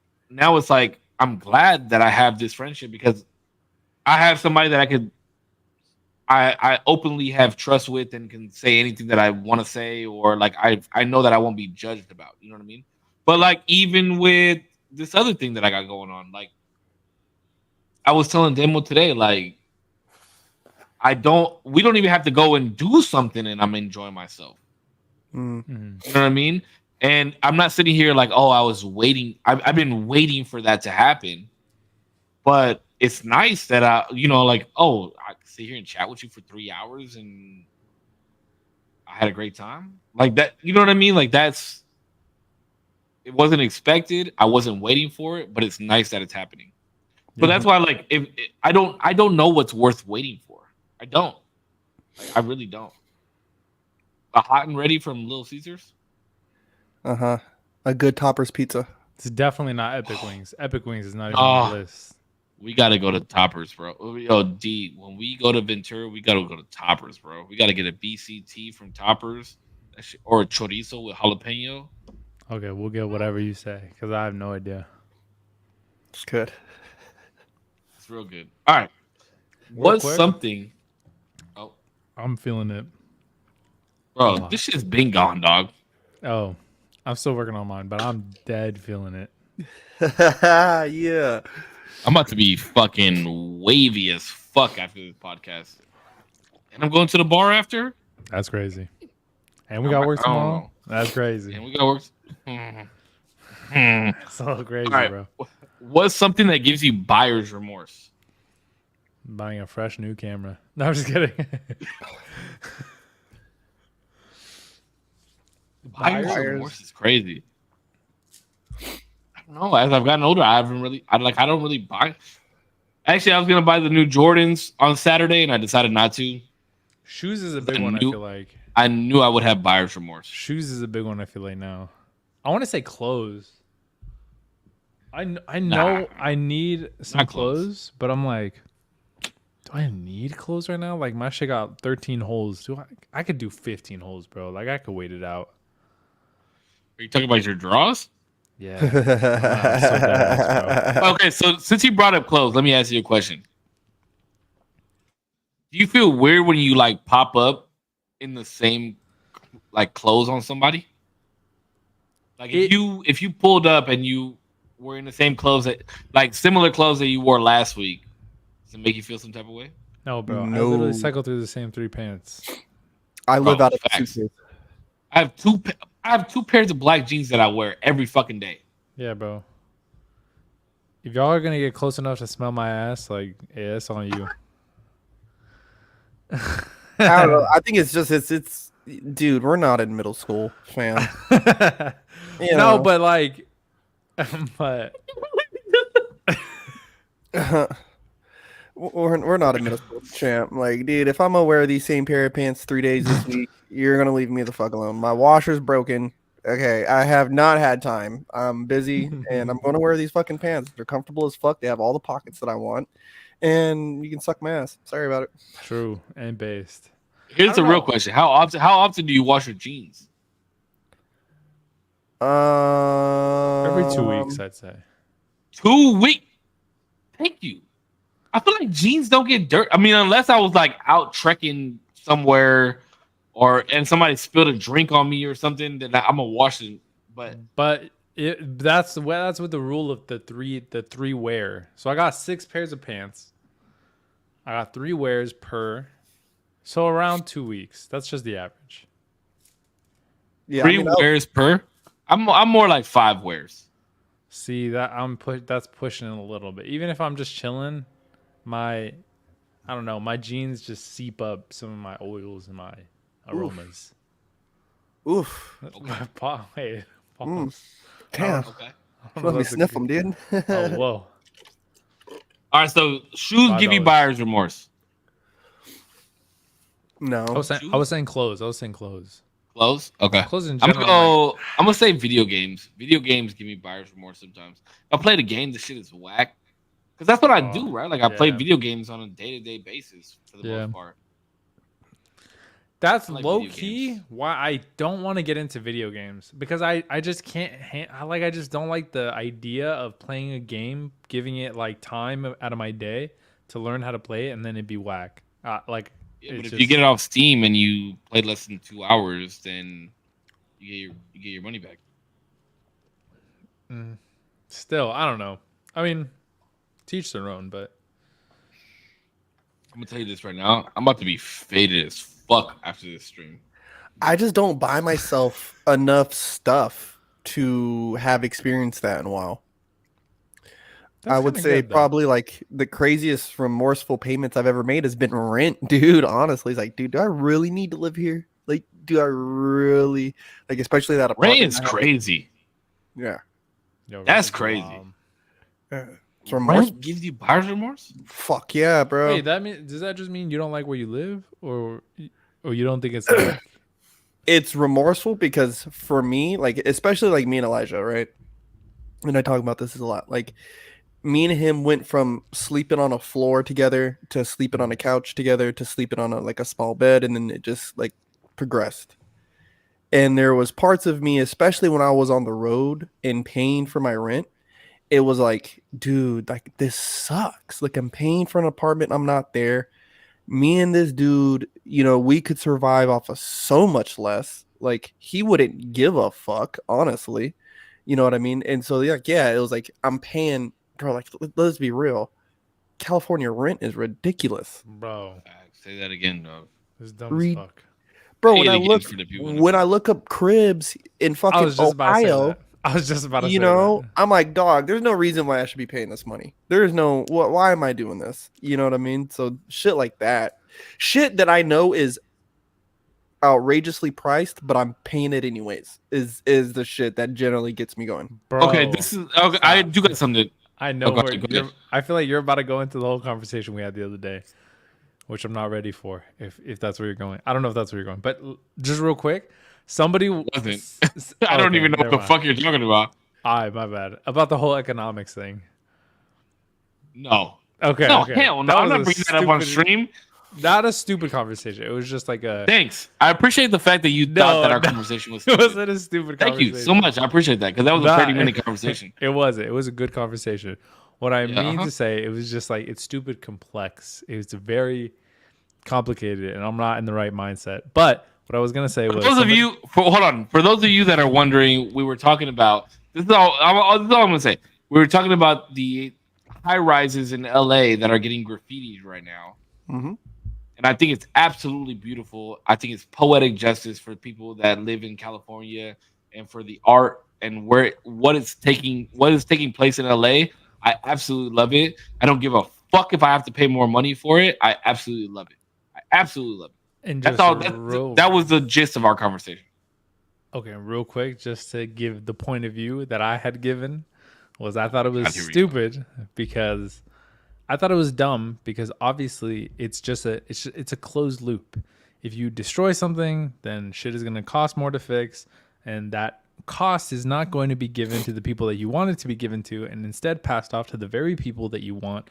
[SPEAKER 3] I'm glad that I have this friendship because I have somebody that I openly have trust with and can say anything that I want to say, or like I know that I won't be judged about. You know what I mean? But like even with this other thing that I got going on, like I was telling Demo today, like we don't even have to go and do something and I'm enjoying myself.
[SPEAKER 2] Mm-hmm.
[SPEAKER 3] You know what I mean? And I'm not sitting here like, oh, I was waiting. I've been waiting for that to happen. But it's nice that I can sit here and chat with you for 3 hours and I had a great time. Like that, you know what I mean? Like it wasn't expected. I wasn't waiting for it, but it's nice that it's happening. So that's why, like, I don't know what's worth waiting for. I don't. I really don't. A hot and ready from Little Caesars.
[SPEAKER 2] A good Toppers pizza.
[SPEAKER 1] It's definitely not Epic Wings. Epic Wings is not even on the list.
[SPEAKER 3] We gotta go to Toppers, bro. Yo, D, when we go to Ventura, we gotta go to Toppers, bro. We gotta get a BCT from Toppers, or a chorizo with jalapeno.
[SPEAKER 1] Okay, we'll get whatever you say because I have no idea.
[SPEAKER 2] It's good.
[SPEAKER 3] It's real good. All right. What's something? Oh,
[SPEAKER 1] I'm feeling it,
[SPEAKER 3] bro. This shit's been gone, dog.
[SPEAKER 1] Oh, I'm still working on mine, but I'm dead feeling it.
[SPEAKER 2] Yeah.
[SPEAKER 3] I'm about to be fucking wavy as fuck after this podcast. And I'm going to the bar after?
[SPEAKER 1] That's crazy. And we got work tomorrow? That's crazy.
[SPEAKER 3] And we got work.
[SPEAKER 1] That's so crazy,
[SPEAKER 3] right,
[SPEAKER 1] bro.
[SPEAKER 3] What's something that gives you buyer's remorse?
[SPEAKER 1] Buying a fresh new camera. No, I'm just kidding.
[SPEAKER 3] Buyer's remorse is crazy. I don't know. As I've gotten older, I don't really buy. Actually, I was gonna buy the new Jordans on Saturday, and I decided not to.
[SPEAKER 1] Shoes is a big one. I feel like
[SPEAKER 3] I knew I would have buyer's remorse.
[SPEAKER 1] Shoes is a big one. I feel like now. I want to say clothes. I know I need some clothes, but I'm like, do I need clothes right now? Like my shit got 13 holes. I could do 15 holes, bro. Like I could wait it out.
[SPEAKER 3] Are you talking about your draws?
[SPEAKER 1] Yeah. I'm so dead, bro.
[SPEAKER 3] Okay, so since you brought up clothes, let me ask you a question. Do you feel weird when you like pop up in the same like clothes on somebody? Like if you pulled up and you were in the same clothes like similar clothes that you wore last week, does it make you feel some type of way?
[SPEAKER 1] No, bro. No. I literally cycle through the same 3 pants.
[SPEAKER 2] I live out of suitcase.
[SPEAKER 3] I have two pairs of black jeans that I wear every fucking day.
[SPEAKER 1] Yeah, bro. If y'all are gonna get close enough to smell my ass, like, yeah, it's on you.
[SPEAKER 2] I don't know. I think it's dude, we're not in middle school, fam.
[SPEAKER 1] No, but like, but
[SPEAKER 2] we're not a middle school champ. Like, dude, if I'm gonna wear these same pair of pants 3 days this week, you're gonna leave me the fuck alone. My washer's broken. Okay, I have not had time. I'm busy, and I'm gonna wear these fucking pants. They're comfortable as fuck. They have all the pockets that I want, and you can suck my ass. Sorry about it.
[SPEAKER 1] True and based.
[SPEAKER 3] Here's
[SPEAKER 1] I
[SPEAKER 3] the
[SPEAKER 1] don't
[SPEAKER 3] real
[SPEAKER 1] know.
[SPEAKER 3] question: How often do you wash your jeans?
[SPEAKER 1] Every 2 weeks,
[SPEAKER 2] Um,
[SPEAKER 1] I'd say.
[SPEAKER 3] 2 weeks. Thank you. I feel like jeans don't get dirt. I mean, unless I was like out trekking somewhere, and somebody spilled a drink on me or something, then I'm gonna wash it. But
[SPEAKER 1] But that's what the rule of the three wear. So I got 6 pairs of pants. I got 3 wears per. So around 2 weeks. That's just the average.
[SPEAKER 2] yeah, I
[SPEAKER 3] three
[SPEAKER 2] mean,
[SPEAKER 3] wears per. I'm more like 5 wears.
[SPEAKER 1] See that that's pushing it a little bit. Even if I'm just chilling, I don't know, my jeans just seep up some of my oils and my aromas.
[SPEAKER 2] oof,
[SPEAKER 1] Hey,
[SPEAKER 2] mm,
[SPEAKER 1] pause.
[SPEAKER 2] damn.
[SPEAKER 3] Okay.
[SPEAKER 1] I don't know
[SPEAKER 2] Let me
[SPEAKER 1] if that's a
[SPEAKER 2] sniff
[SPEAKER 1] good-
[SPEAKER 2] them, dude.
[SPEAKER 1] Oh whoa.
[SPEAKER 3] All right. So shoes give you
[SPEAKER 1] $5.
[SPEAKER 3] buyer's remorse.
[SPEAKER 2] No.
[SPEAKER 1] I was saying clothes.
[SPEAKER 3] Clothes. Okay.
[SPEAKER 1] Clothes in
[SPEAKER 3] I'm
[SPEAKER 1] general.
[SPEAKER 3] gonna go. I'm gonna say video games. Video games give me buyer's remorse sometimes. If I play the game, the shit is whack. Because that's what I do, right? Like I play
[SPEAKER 1] yeah.
[SPEAKER 3] video games on a day-to-day basis for the
[SPEAKER 1] Yeah.
[SPEAKER 3] most part.
[SPEAKER 1] That's
[SPEAKER 3] I like
[SPEAKER 1] low
[SPEAKER 3] video
[SPEAKER 1] key
[SPEAKER 3] games.
[SPEAKER 1] why I don't want to get into video games because I just can't I just don't like the idea of playing a game, giving it like time out of my day to learn how to play it, and then it'd be whack. Like
[SPEAKER 3] Yeah, but
[SPEAKER 1] it's
[SPEAKER 3] if you get it off Steam and you play less than 2 hours, then you get your money back.
[SPEAKER 1] still, I don't know. I mean, teach their own, but
[SPEAKER 3] I'm gonna tell you this right now. I'm about to be faded as fuck after this stream.
[SPEAKER 2] I just don't buy myself enough stuff to have experienced that in a while.
[SPEAKER 1] that's
[SPEAKER 2] I would
[SPEAKER 1] kinda
[SPEAKER 2] say
[SPEAKER 1] good, though.
[SPEAKER 2] probably like the craziest remorseful payments I've ever made has been rent, dude. Honestly, it's like, dude, do I really need to live here? Like, do I really like, especially that apartment?
[SPEAKER 3] Rent is
[SPEAKER 2] I have-
[SPEAKER 3] crazy.
[SPEAKER 2] Yeah,
[SPEAKER 1] Yo,
[SPEAKER 3] That's
[SPEAKER 1] it's
[SPEAKER 3] crazy.
[SPEAKER 1] wild.
[SPEAKER 2] it's remorse.
[SPEAKER 3] Rent gives you buyer's remorse?
[SPEAKER 2] Fuck yeah, bro.
[SPEAKER 1] Wait, does that just mean you don't like where you live, or you don't think it's like
[SPEAKER 2] It's remorseful because for me, like especially like me and Elijah, right? And I talk about this a lot. Like me and him went from sleeping on a floor together to sleeping on a couch together to sleeping on a small bed, and then it just like progressed. And there was parts of me, especially when I was on the road and paying for my rent, it was like, dude, like this sucks. Like I'm paying for an apartment, I'm not there. Me and this dude, we could survive off of so much less. Like he wouldn't give a fuck, honestly. You know what I mean? And so like, yeah, it was like I'm paying, bro. Like let's be real, California rent is ridiculous,
[SPEAKER 1] bro?
[SPEAKER 3] Say that again, dog.
[SPEAKER 1] It's dumb as
[SPEAKER 2] Read-
[SPEAKER 1] fuck.
[SPEAKER 2] bro.
[SPEAKER 3] Say
[SPEAKER 2] When
[SPEAKER 3] it
[SPEAKER 2] I
[SPEAKER 3] again
[SPEAKER 2] look
[SPEAKER 3] for the people in the
[SPEAKER 2] when I look up cribs in fucking
[SPEAKER 1] I was just about to say
[SPEAKER 2] Ohio,
[SPEAKER 1] that. I was just about to
[SPEAKER 2] you
[SPEAKER 1] say
[SPEAKER 2] know,
[SPEAKER 1] that.
[SPEAKER 2] I'm like, dog. There's no reason why I should be paying this money. There's no why am I doing this? You know what I mean? So shit like that, shit that I know is outrageously priced, but I'm paying it anyways. Is the shit that generally gets me going.
[SPEAKER 1] Bro,
[SPEAKER 3] Okay, this is okay. I
[SPEAKER 1] stop.
[SPEAKER 3] do got something.
[SPEAKER 1] I know
[SPEAKER 3] go
[SPEAKER 1] where
[SPEAKER 3] ahead, go
[SPEAKER 1] you're.
[SPEAKER 3] ahead.
[SPEAKER 1] I feel like you're about to go into the whole conversation we had the other day, which I'm not ready for. If that's where you're going, I don't know if that's where you're going. But just real quick, somebody
[SPEAKER 3] Wasn't. I don't even know what the fuck you're talking about.
[SPEAKER 1] my bad. About the whole economics thing.
[SPEAKER 3] No.
[SPEAKER 1] Okay.
[SPEAKER 3] No,
[SPEAKER 1] okay.
[SPEAKER 3] hell no.
[SPEAKER 1] That
[SPEAKER 3] I'm
[SPEAKER 1] was
[SPEAKER 3] not
[SPEAKER 1] a
[SPEAKER 3] bringing that up on
[SPEAKER 1] stupid-
[SPEAKER 3] stream.
[SPEAKER 1] Not a stupid conversation. It was just like a.
[SPEAKER 3] Thanks. I appreciate the fact that you thought that our
[SPEAKER 1] no.
[SPEAKER 3] conversation was
[SPEAKER 1] It
[SPEAKER 3] stupid.
[SPEAKER 1] wasn't a stupid
[SPEAKER 3] Thank
[SPEAKER 1] conversation.
[SPEAKER 3] you so much. I appreciate that because that was a
[SPEAKER 1] Nah,
[SPEAKER 3] 30-minute conversation.
[SPEAKER 1] It wasn't. It was a good conversation. What I
[SPEAKER 3] Yeah,
[SPEAKER 1] mean
[SPEAKER 3] uh-huh.
[SPEAKER 1] to say, it was just like it's stupid complex. It was very complicated, and I'm not in the right mindset. But what I was gonna say
[SPEAKER 3] For
[SPEAKER 1] was
[SPEAKER 3] those of you, hold on. For those of you that are wondering, we were talking about this is all. This is all I'm gonna say. We were talking about the high rises in LA that are getting graffitied right now,
[SPEAKER 2] Mm-hmm.
[SPEAKER 3] and I think it's absolutely beautiful. I think it's poetic justice for people that live in California and for the art and what is taking place in LA. I absolutely love it. I don't give a fuck if I have to pay more money for it. I absolutely love it. I absolutely love it.
[SPEAKER 1] and
[SPEAKER 3] That's
[SPEAKER 1] just
[SPEAKER 3] all.
[SPEAKER 1] real,
[SPEAKER 3] That was the gist of our conversation.
[SPEAKER 1] okay. Real quick, just to give the point of view that I had given was I thought it was
[SPEAKER 3] God, here we go.
[SPEAKER 1] stupid because I thought it was dumb because obviously it's a closed loop. If you destroy something, then shit is going to cost more to fix, and that cost is not going to be given to the people that you want it to be given to, and instead passed off to the very people that you want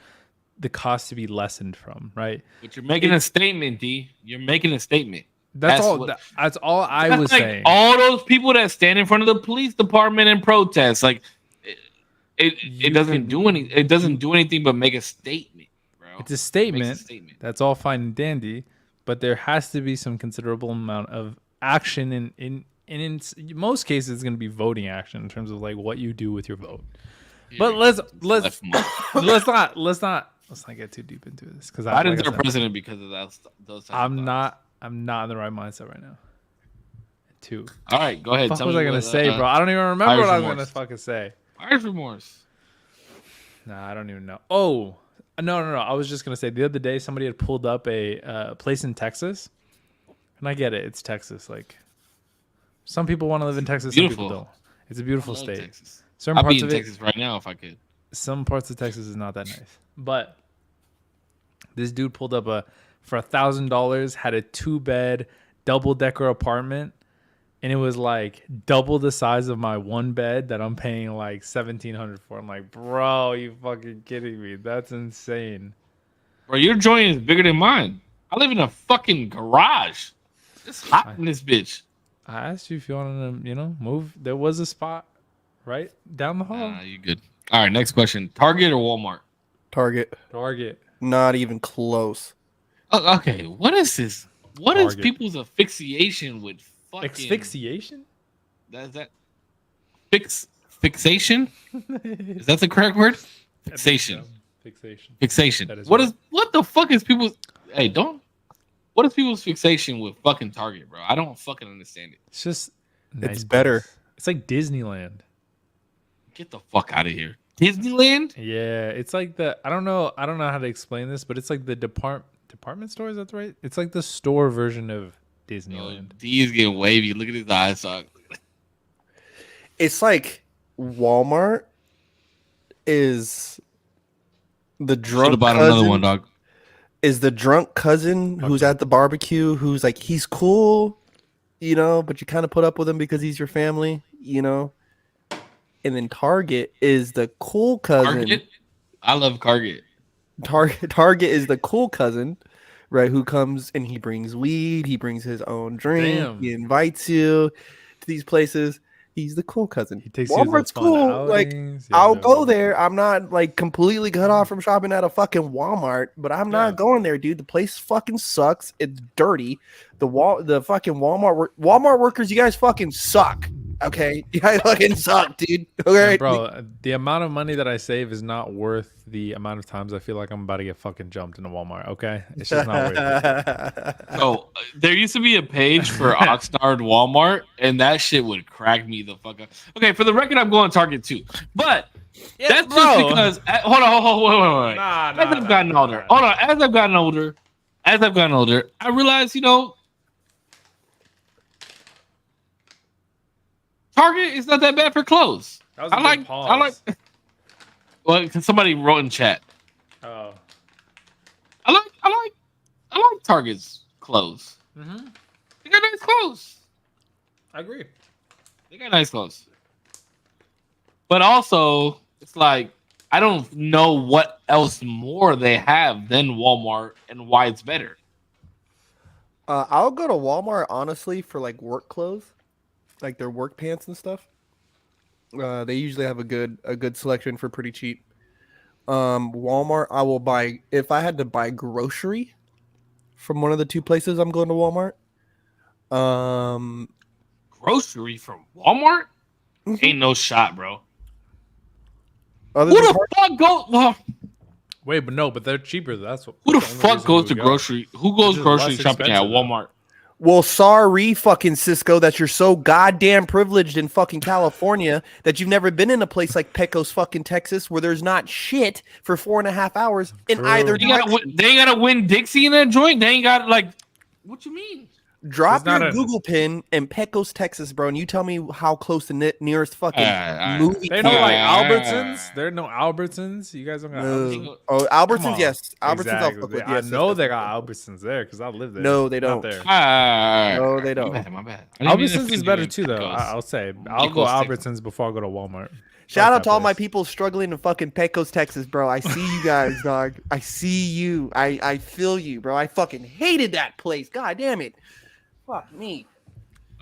[SPEAKER 1] the cost to be lessened from, right?
[SPEAKER 3] But you're making a statement, D. You're making a statement.
[SPEAKER 1] That's all.
[SPEAKER 3] what-
[SPEAKER 1] That's all I
[SPEAKER 3] That's
[SPEAKER 1] was
[SPEAKER 3] like
[SPEAKER 1] saying.
[SPEAKER 3] all those people that stand in front of the police department and protest, like it
[SPEAKER 1] You
[SPEAKER 3] doesn't
[SPEAKER 1] can-
[SPEAKER 3] do any. It doesn't do anything but make a statement, bro.
[SPEAKER 1] It's a
[SPEAKER 3] It makes
[SPEAKER 1] statement.
[SPEAKER 3] a statement.
[SPEAKER 1] That's all fine and dandy, but there has to be some considerable amount of action in most cases it's going to be voting action in terms of like what you do with your vote. But let's
[SPEAKER 3] Left move.
[SPEAKER 1] let's not get too deep into this because
[SPEAKER 3] Biden's our president because of that. Those. Types of
[SPEAKER 1] I'm
[SPEAKER 3] thoughts.
[SPEAKER 1] not in the right mindset right now. Two.
[SPEAKER 3] All right, go ahead.
[SPEAKER 1] What
[SPEAKER 3] Tell
[SPEAKER 1] was
[SPEAKER 3] me
[SPEAKER 1] I gonna
[SPEAKER 3] what,
[SPEAKER 1] say, bro? I don't even remember
[SPEAKER 3] buyer's
[SPEAKER 1] what I was
[SPEAKER 3] remorse.
[SPEAKER 1] gonna fucking say.
[SPEAKER 3] Buyer's remorse.
[SPEAKER 1] Nah, I don't even know. Oh, no. I was just gonna say the other day somebody had pulled up a place in Texas, and I get it. It's Texas. Like some people want to live in Texas, some people
[SPEAKER 3] Beautiful.
[SPEAKER 1] don't. It's a beautiful
[SPEAKER 3] I love
[SPEAKER 1] state.
[SPEAKER 3] Texas.
[SPEAKER 1] Certain
[SPEAKER 3] I'd
[SPEAKER 1] parts
[SPEAKER 3] be in
[SPEAKER 1] of it,
[SPEAKER 3] Texas right now if I could.
[SPEAKER 1] some parts of Texas is not that nice. But this dude pulled up for $1,000 had a 2-bed double-decker apartment, and it was like double the size of my 1 bed that I'm paying like $1,700 for. I'm like, bro, you fucking kidding me? That's insane.
[SPEAKER 3] Bro, your joint is bigger than mine. I live in a fucking garage. It's hot in this bitch.
[SPEAKER 1] I asked you if you wanted to, move. There was a spot right down the hall.
[SPEAKER 3] Nah, you good. All right, next question. Target or Walmart?
[SPEAKER 2] Target.
[SPEAKER 1] Target.
[SPEAKER 2] Not even close.
[SPEAKER 3] Oh, okay, what is this? What is
[SPEAKER 1] Target.
[SPEAKER 3] people's asphyxiation with fucking
[SPEAKER 1] Asphyxiation?
[SPEAKER 3] That fixation? Is that the correct word? Fixation.
[SPEAKER 1] Fixation.
[SPEAKER 3] Fixation.
[SPEAKER 1] That is
[SPEAKER 3] What
[SPEAKER 1] right.
[SPEAKER 3] is what the fuck is people's hey, don't what is people's fixation with fucking Target, bro? I don't fucking understand it.
[SPEAKER 1] It's just
[SPEAKER 2] It's better.
[SPEAKER 1] place. It's like Disneyland.
[SPEAKER 3] Get the fuck out of here. Disneyland?
[SPEAKER 1] Yeah, it's like I don't know how to explain this, but it's like the department store, is that right? It's like the store version of
[SPEAKER 3] Yo,
[SPEAKER 1] Disneyland.
[SPEAKER 3] D is getting wavy. Look at his eyes, dog.
[SPEAKER 2] It's like Walmart is the
[SPEAKER 3] Should
[SPEAKER 2] drunk
[SPEAKER 3] have bought
[SPEAKER 2] cousin,
[SPEAKER 3] another one, dog.
[SPEAKER 2] is the drunk cousin who's
[SPEAKER 1] Okay.
[SPEAKER 2] at the barbecue who's like he's cool, but you kind of put up with him because he's your family, And then Target is the cool cousin.
[SPEAKER 3] Target? I love Target.
[SPEAKER 2] Target is the cool cousin, right? Who comes and he brings weed, he brings his own drink,
[SPEAKER 1] Damn.
[SPEAKER 2] he invites you to these places. He's the cool cousin.
[SPEAKER 1] He takes you to
[SPEAKER 2] Walmart's
[SPEAKER 1] fun
[SPEAKER 2] cool. Like
[SPEAKER 1] outings. Yeah,
[SPEAKER 2] I'll
[SPEAKER 1] no.
[SPEAKER 2] go there. I'm not like completely cut off from shopping at a fucking Walmart, but I'm not
[SPEAKER 1] Yeah.
[SPEAKER 2] going there, dude. The place fucking sucks. It's dirty. The fucking Walmart workers, you guys fucking suck. Okay, you guys fucking suck, dude. Okay,
[SPEAKER 1] And bro, the amount of money that I save is not worth the amount of times I feel like I'm about to get fucking jumped in a Walmart. Okay, it's just not worth it.
[SPEAKER 3] So there used to be a page for Oxnard Walmart, and that shit would crack me the fuck up. Okay, for the record, I'm going Target too, but that's just because. Hold on, wait.
[SPEAKER 1] Nah,
[SPEAKER 3] As I've gotten older, hold on. As I've gotten older, I realized, Target is not that bad for clothes.
[SPEAKER 1] That was a
[SPEAKER 3] I
[SPEAKER 1] good
[SPEAKER 3] like.
[SPEAKER 1] pause.
[SPEAKER 3] Well, 'cause somebody wrote in chat.
[SPEAKER 1] Oh.
[SPEAKER 3] I like Target's clothes.
[SPEAKER 1] Mm-hmm.
[SPEAKER 3] They got nice clothes.
[SPEAKER 1] I agree.
[SPEAKER 3] They got nice clothes. But also, it's like I don't know what else more they have than Walmart and why it's better.
[SPEAKER 2] I'll go to Walmart honestly for like work clothes, like their work pants and stuff. They usually have a good selection for pretty cheap. Walmart, I will buy if I had to buy grocery from one of the two places I'm going to Walmart.
[SPEAKER 3] Grocery from Walmart?
[SPEAKER 2] Mhm.
[SPEAKER 3] Ain't no shot, bro.
[SPEAKER 2] Other
[SPEAKER 3] Who
[SPEAKER 2] than
[SPEAKER 3] the fuck goes?
[SPEAKER 1] Wait, but they're cheaper. That's what.
[SPEAKER 3] Who the
[SPEAKER 1] that's only
[SPEAKER 3] fuck
[SPEAKER 1] reason
[SPEAKER 3] goes
[SPEAKER 1] we
[SPEAKER 3] to
[SPEAKER 1] would go.
[SPEAKER 3] grocery? Who
[SPEAKER 1] It's
[SPEAKER 3] goes
[SPEAKER 1] just
[SPEAKER 3] grocery
[SPEAKER 1] less
[SPEAKER 3] shopping at
[SPEAKER 1] expensive, though.
[SPEAKER 3] Walmart?
[SPEAKER 2] Well, sorry, fucking Cisco, that you're so goddamn privileged in fucking California that you've never been in a place like Pecos, fucking Texas, where there's not shit for 4.5 hours in
[SPEAKER 1] True.
[SPEAKER 2] either
[SPEAKER 3] They ain't
[SPEAKER 2] direction.
[SPEAKER 3] gotta win Dixie in that joint. They ain't got like. What you mean?
[SPEAKER 2] Drop
[SPEAKER 1] It's not
[SPEAKER 2] your
[SPEAKER 1] a-
[SPEAKER 2] Google pin in Pecos, Texas, bro, and you tell me how close the nearest fucking
[SPEAKER 3] Alright.
[SPEAKER 2] movie
[SPEAKER 1] They know
[SPEAKER 2] theater
[SPEAKER 1] like
[SPEAKER 3] Yeah.
[SPEAKER 1] Albertsons. There are no Albertsons. You guys don't got Albertsons.
[SPEAKER 2] No. Oh, Albertsons,
[SPEAKER 1] Come on.
[SPEAKER 2] yes. Albertsons, I'll
[SPEAKER 1] Exactly.
[SPEAKER 2] fuck with.
[SPEAKER 1] I
[SPEAKER 2] Yes,
[SPEAKER 1] know
[SPEAKER 2] yes,
[SPEAKER 1] they
[SPEAKER 2] yes,
[SPEAKER 1] got
[SPEAKER 2] yes.
[SPEAKER 1] Albertsons there because I live there.
[SPEAKER 2] No, they
[SPEAKER 1] Not
[SPEAKER 2] don't.
[SPEAKER 1] there.
[SPEAKER 2] No, they don't.
[SPEAKER 3] My bad. I didn't mean to
[SPEAKER 1] Albertsons is
[SPEAKER 3] offend
[SPEAKER 1] better
[SPEAKER 3] you,
[SPEAKER 1] too, though.
[SPEAKER 3] Pecos.
[SPEAKER 1] I'll say. I'll go
[SPEAKER 3] Pecos, Texas.
[SPEAKER 1] Albertsons before I go to Walmart.
[SPEAKER 2] Shout
[SPEAKER 1] Fuck
[SPEAKER 2] out
[SPEAKER 1] that
[SPEAKER 2] to all my
[SPEAKER 1] place.
[SPEAKER 2] people struggling in fucking Pecos, Texas, bro. I see you guys, dog. I see you. I feel you, bro. I fucking hated that place. God damn it. Fuck me.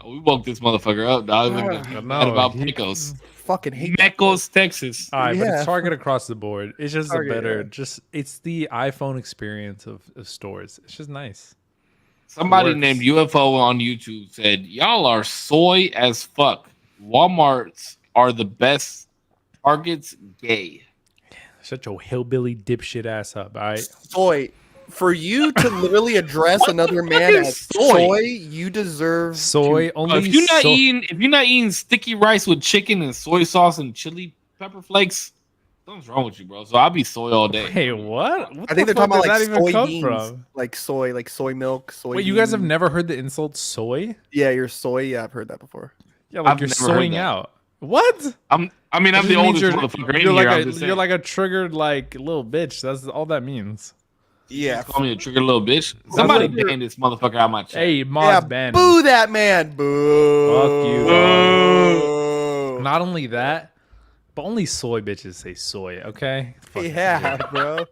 [SPEAKER 3] We woke this motherfucker up, dog.
[SPEAKER 2] Ah,
[SPEAKER 3] Look
[SPEAKER 1] no,
[SPEAKER 3] mad about
[SPEAKER 1] he-
[SPEAKER 3] Pecos.
[SPEAKER 2] Fucking hate that
[SPEAKER 3] Pecos, Texas.
[SPEAKER 1] All right, but
[SPEAKER 2] Yeah.
[SPEAKER 1] it's Target across the board. It's just
[SPEAKER 2] Target,
[SPEAKER 1] a better,
[SPEAKER 2] yeah.
[SPEAKER 1] just it's the iPhone experience of stores. It's just nice.
[SPEAKER 3] Somebody
[SPEAKER 1] Works.
[SPEAKER 3] named UFO on YouTube said, "Y'all are soy as fuck. Walmarts are the best. Target's gay."
[SPEAKER 1] Shut your hillbilly dipshit ass up, all right?
[SPEAKER 2] soy. For you to literally address
[SPEAKER 3] What the
[SPEAKER 2] another
[SPEAKER 3] fuck
[SPEAKER 2] man
[SPEAKER 3] is
[SPEAKER 2] as
[SPEAKER 3] soy?
[SPEAKER 2] soy, you deserve
[SPEAKER 1] Soy
[SPEAKER 2] to-
[SPEAKER 1] only.
[SPEAKER 3] If you're not
[SPEAKER 1] so-
[SPEAKER 3] eating sticky rice with chicken and soy sauce and chili pepper flakes, something's wrong with you, bro. So I'll be soy all day.
[SPEAKER 1] Hey, what?
[SPEAKER 2] I
[SPEAKER 1] What
[SPEAKER 2] think
[SPEAKER 1] the
[SPEAKER 2] they're talking
[SPEAKER 1] fuck
[SPEAKER 2] about
[SPEAKER 1] does
[SPEAKER 2] like
[SPEAKER 1] that even come
[SPEAKER 2] soybeans,
[SPEAKER 1] from?
[SPEAKER 2] like soy milk, soy.
[SPEAKER 1] Wait, you guys have never heard the insult soy?
[SPEAKER 2] Yeah, you're soy. Yeah, I've heard that before.
[SPEAKER 1] Yeah, like
[SPEAKER 3] I've
[SPEAKER 1] you're
[SPEAKER 3] never heard
[SPEAKER 1] soying
[SPEAKER 3] that.
[SPEAKER 1] out. What?
[SPEAKER 3] I'm the
[SPEAKER 1] That just means
[SPEAKER 3] oldest motherfucker in
[SPEAKER 1] you're
[SPEAKER 3] here.
[SPEAKER 1] like
[SPEAKER 3] I'm
[SPEAKER 1] a,
[SPEAKER 3] just saying.
[SPEAKER 1] you're like a triggered like little bitch. That's all that means.
[SPEAKER 2] Yeah.
[SPEAKER 3] Call me a trigger little bitch. Somebody
[SPEAKER 2] like you're-
[SPEAKER 3] ban this motherfucker out my chat.
[SPEAKER 1] Hey, mods
[SPEAKER 2] Yeah,
[SPEAKER 1] ban him.
[SPEAKER 2] boo that man. Boo.
[SPEAKER 1] Fuck you,
[SPEAKER 2] Boo.
[SPEAKER 1] Not only that, but only soy bitches say soy. Okay. Fuck
[SPEAKER 2] Yeah,
[SPEAKER 1] you.
[SPEAKER 2] bro.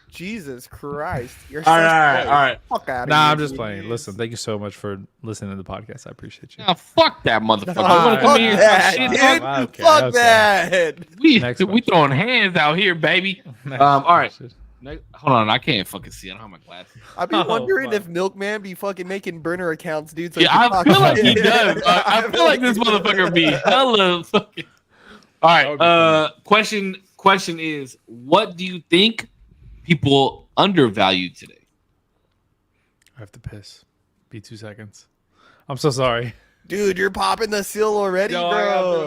[SPEAKER 2] Jesus Christ. You're
[SPEAKER 3] All right.
[SPEAKER 2] Fuck out of
[SPEAKER 1] Nah,
[SPEAKER 2] here.
[SPEAKER 1] I'm just
[SPEAKER 2] dude.
[SPEAKER 1] playing. Listen, thank you so much for listening to the podcast. I appreciate you.
[SPEAKER 3] Now fuck that motherfucker.
[SPEAKER 2] Nah,
[SPEAKER 3] You wanna come
[SPEAKER 2] fuck
[SPEAKER 3] here and
[SPEAKER 2] that,
[SPEAKER 3] talk shit,
[SPEAKER 2] dude.
[SPEAKER 3] dog?
[SPEAKER 1] Okay,
[SPEAKER 2] Fuck
[SPEAKER 1] okay.
[SPEAKER 2] that.
[SPEAKER 3] We
[SPEAKER 1] Next
[SPEAKER 3] we
[SPEAKER 1] question.
[SPEAKER 3] throwing hands out here, baby. All right. Hold on, I can't fucking see. I don't have my glasses.
[SPEAKER 2] I've been
[SPEAKER 1] Oh,
[SPEAKER 2] wondering
[SPEAKER 1] fuck.
[SPEAKER 2] if Milkman be fucking making burner accounts, dude. So
[SPEAKER 3] Yeah,
[SPEAKER 2] he can
[SPEAKER 3] I
[SPEAKER 2] talk
[SPEAKER 3] feel like he
[SPEAKER 2] shit.
[SPEAKER 3] does. I feel like this
[SPEAKER 2] he does.
[SPEAKER 3] motherfucker be hella fucking. All
[SPEAKER 1] That would be
[SPEAKER 3] right. Question is, what do you think people undervalue today?
[SPEAKER 1] I have to piss. Be 2 seconds. I'm so sorry.
[SPEAKER 2] Dude, you're popping the seal already,
[SPEAKER 1] Yo, I gotta go to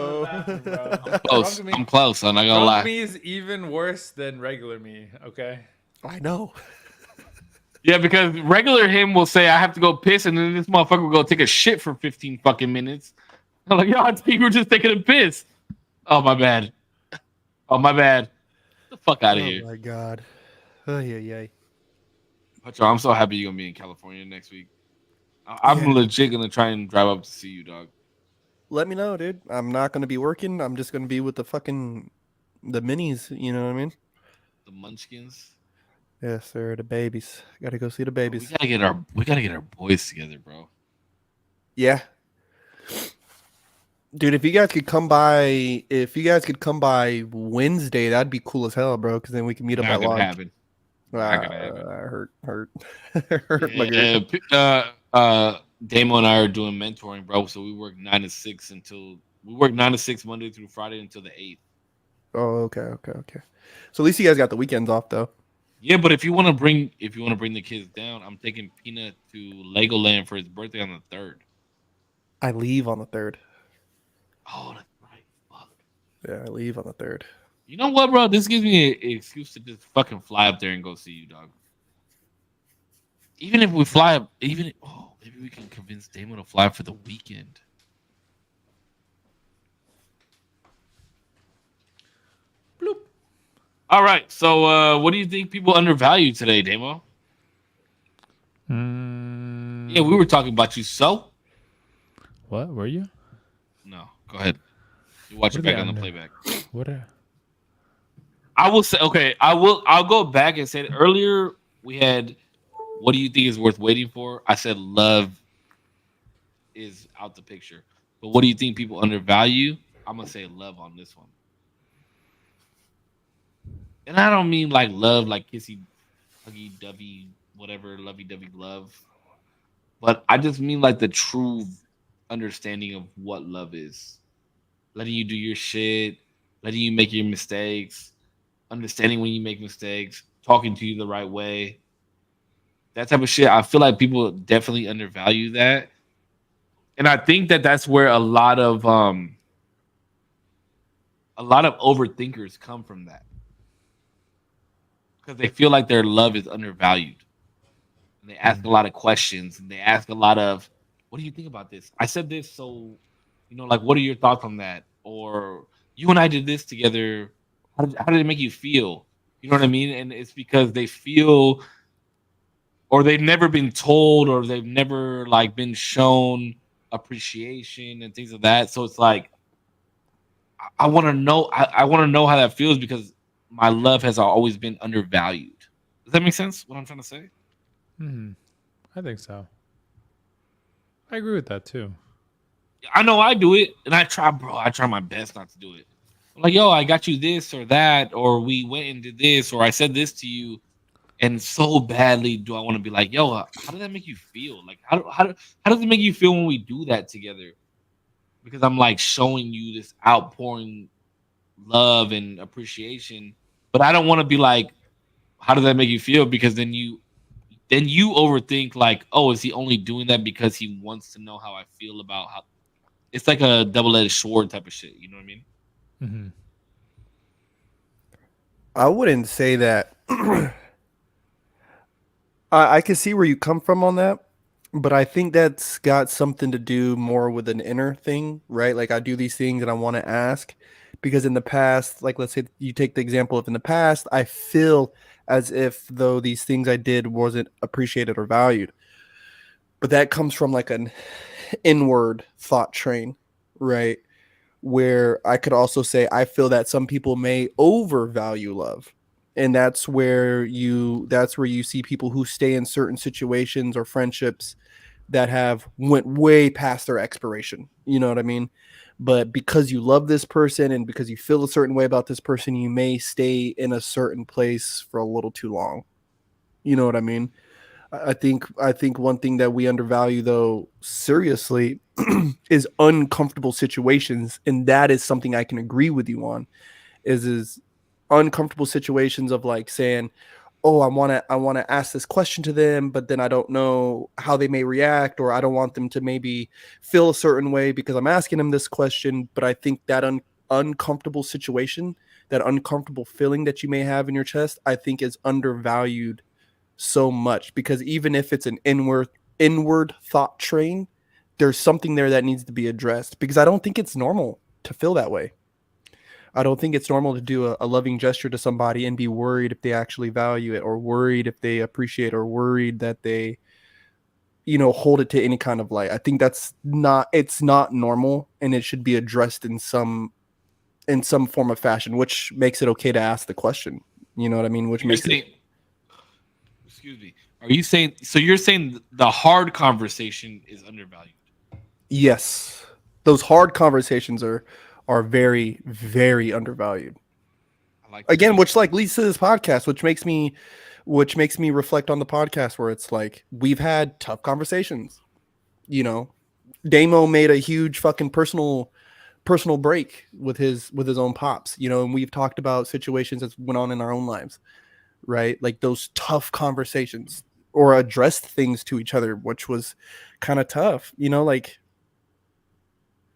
[SPEAKER 1] the
[SPEAKER 2] bro.
[SPEAKER 1] bathroom, bro.
[SPEAKER 3] Close.
[SPEAKER 1] Drunk me-
[SPEAKER 3] I'm close. I'm not gonna
[SPEAKER 1] drunk
[SPEAKER 3] lie.
[SPEAKER 1] me is even worse than regular me. Okay.
[SPEAKER 2] I know.
[SPEAKER 3] Yeah, because regular him will say I have to go piss, and then this motherfucker will go take a shit for 15 fucking minutes. I'm like, yo, I think we're just taking a piss. Oh my bad. Oh my bad. Get the fuck out of here.
[SPEAKER 2] Oh my god. Oh yeah.
[SPEAKER 3] Pacho, I'm so happy you're gonna be in California next week. I'm
[SPEAKER 2] Yeah.
[SPEAKER 3] legit gonna try and drive up to see you, dog.
[SPEAKER 2] Let me know, dude. I'm not gonna be working. I'm just gonna be with the minis. You know what I mean?
[SPEAKER 3] The Munchkins.
[SPEAKER 2] Yes, sir. The babies. Gotta go see the
[SPEAKER 3] We
[SPEAKER 2] babies.
[SPEAKER 3] gotta get our boys together, bro.
[SPEAKER 2] Yeah. Dude, if you guys could come by Wednesday, that'd be cool as hell, bro. Because then we can meet up
[SPEAKER 3] Not
[SPEAKER 2] at
[SPEAKER 3] gonna
[SPEAKER 2] lodge.
[SPEAKER 3] happen. Not gonna happen.
[SPEAKER 2] Hurt. Hurt my
[SPEAKER 3] Yeah,
[SPEAKER 2] girl.
[SPEAKER 3] Damo and I are doing mentoring, bro. So we work 9 to 6 Monday through Friday until the 8th.
[SPEAKER 2] Oh, okay. So at least you guys got the weekends off, though.
[SPEAKER 3] Yeah, but if you want to bring the kids down, I'm taking Peanut to Legoland for his birthday on the 3rd.
[SPEAKER 2] I leave on the 3rd.
[SPEAKER 3] Oh, that's right. Fuck.
[SPEAKER 2] Yeah, I leave on the 3rd.
[SPEAKER 3] You know what, bro? This gives me an excuse to just fucking fly up there and go see you, dog. Even if we fly up, maybe we can convince Damon to fly for the weekend.
[SPEAKER 1] Bloop.
[SPEAKER 3] All right. So, what do you think people undervalue today, Damo? Yeah, we were talking about you. So,
[SPEAKER 1] What were you?
[SPEAKER 3] no, go ahead. You watch it
[SPEAKER 1] What
[SPEAKER 3] back
[SPEAKER 1] are
[SPEAKER 3] on
[SPEAKER 1] they
[SPEAKER 3] the
[SPEAKER 1] under?
[SPEAKER 3] playback.
[SPEAKER 1] What?
[SPEAKER 3] I will say, okay, I'll go back and say earlier we had, what do you think is worth waiting for? I said love is out the picture. But what do you think people undervalue? I'm going to say love on this one. And I don't mean like love, like kissy, huggy, dovey, whatever, lovey dovey love. But I just mean like the true understanding of what love is. Letting you do your shit, letting you make your mistakes, understanding when you make mistakes, talking to you the right way. That type of shit. I feel like people definitely undervalue that. And I think that that's where a lot of overthinkers come from that. Because they feel like their love is undervalued. And they ask a lot of questions and they ask a lot of what do you think about this? I said this, so like, what are your thoughts on that? Or you and I did this together. How did it make you feel? You know what I mean? And it's because they feel, or they've never been told, or they've never like been shown appreciation and things of that. So it's like I want to know. I want to know how that feels because my love has always been undervalued. Does that make sense? What I'm trying to say?
[SPEAKER 1] I think so. I agree with that too.
[SPEAKER 3] I know I do it, and I try, bro. I try my best not to do it. I'm like, yo, I got you this or that, or we went and did this, or I said this to you, and so badly do I want to be like, yo, how does that make you feel? Like, how does it make you feel when we do that together? Because I'm like showing you this outpouring love and appreciation, but I don't want to be like, how does that make you feel? Because then you overthink like, oh, is he only doing that because he wants to know how I feel about how? It's like a double-edged sword type of shit. You know what I mean?
[SPEAKER 1] Mm-hmm.
[SPEAKER 2] I wouldn't say that. I can see where you come from on that, but I think that's got something to do more with an inner thing, right? Like I do these things and I want to ask because in the past, like let's say you take the example of in the past, I feel as if though these things I did wasn't appreciated or valued. But that comes from like an inward thought train, right? Where I could also say I feel that some people may overvalue love. And that's where you see people who stay in certain situations or friendships that have went way past their expiration. You know what I mean? But because you love this person and because you feel a certain way about this person, you may stay in a certain place for a little too long. You know what I mean? I think one thing that we undervalue though seriously is uncomfortable situations, and that is something I can agree with you on. Is uncomfortable situations of like saying, "Oh, I want to ask this question to them, but then I don't know how they may react, or I don't want them to maybe feel a certain way because I'm asking them this question." But I think that uncomfortable situation, that uncomfortable feeling that you may have in your chest, I think is undervalued so much because even if it's an inward thought train, there's something there that needs to be addressed because I don't think it's normal to feel that way. I don't think it's normal to do a loving gesture to somebody and be worried if they actually value it or worried if they appreciate or worried that they hold it to any kind of light. I think it's not normal and it should be addressed in some form of fashion, which makes it okay to ask the question. You know what I mean? Which
[SPEAKER 3] You're
[SPEAKER 2] makes
[SPEAKER 3] saying, excuse me. Are you saying so? You're saying the hard conversation is undervalued.
[SPEAKER 2] yes, those hard conversations are very, very undervalued.
[SPEAKER 3] I like that.
[SPEAKER 2] Again, which like leads to this podcast, which makes me reflect on the podcast where it's like we've had tough conversations. Damo made a huge fucking personal break with his own pops, and we've talked about situations that went on in our own lives, right? Like those tough conversations or addressed things to each other, which was kind of tough,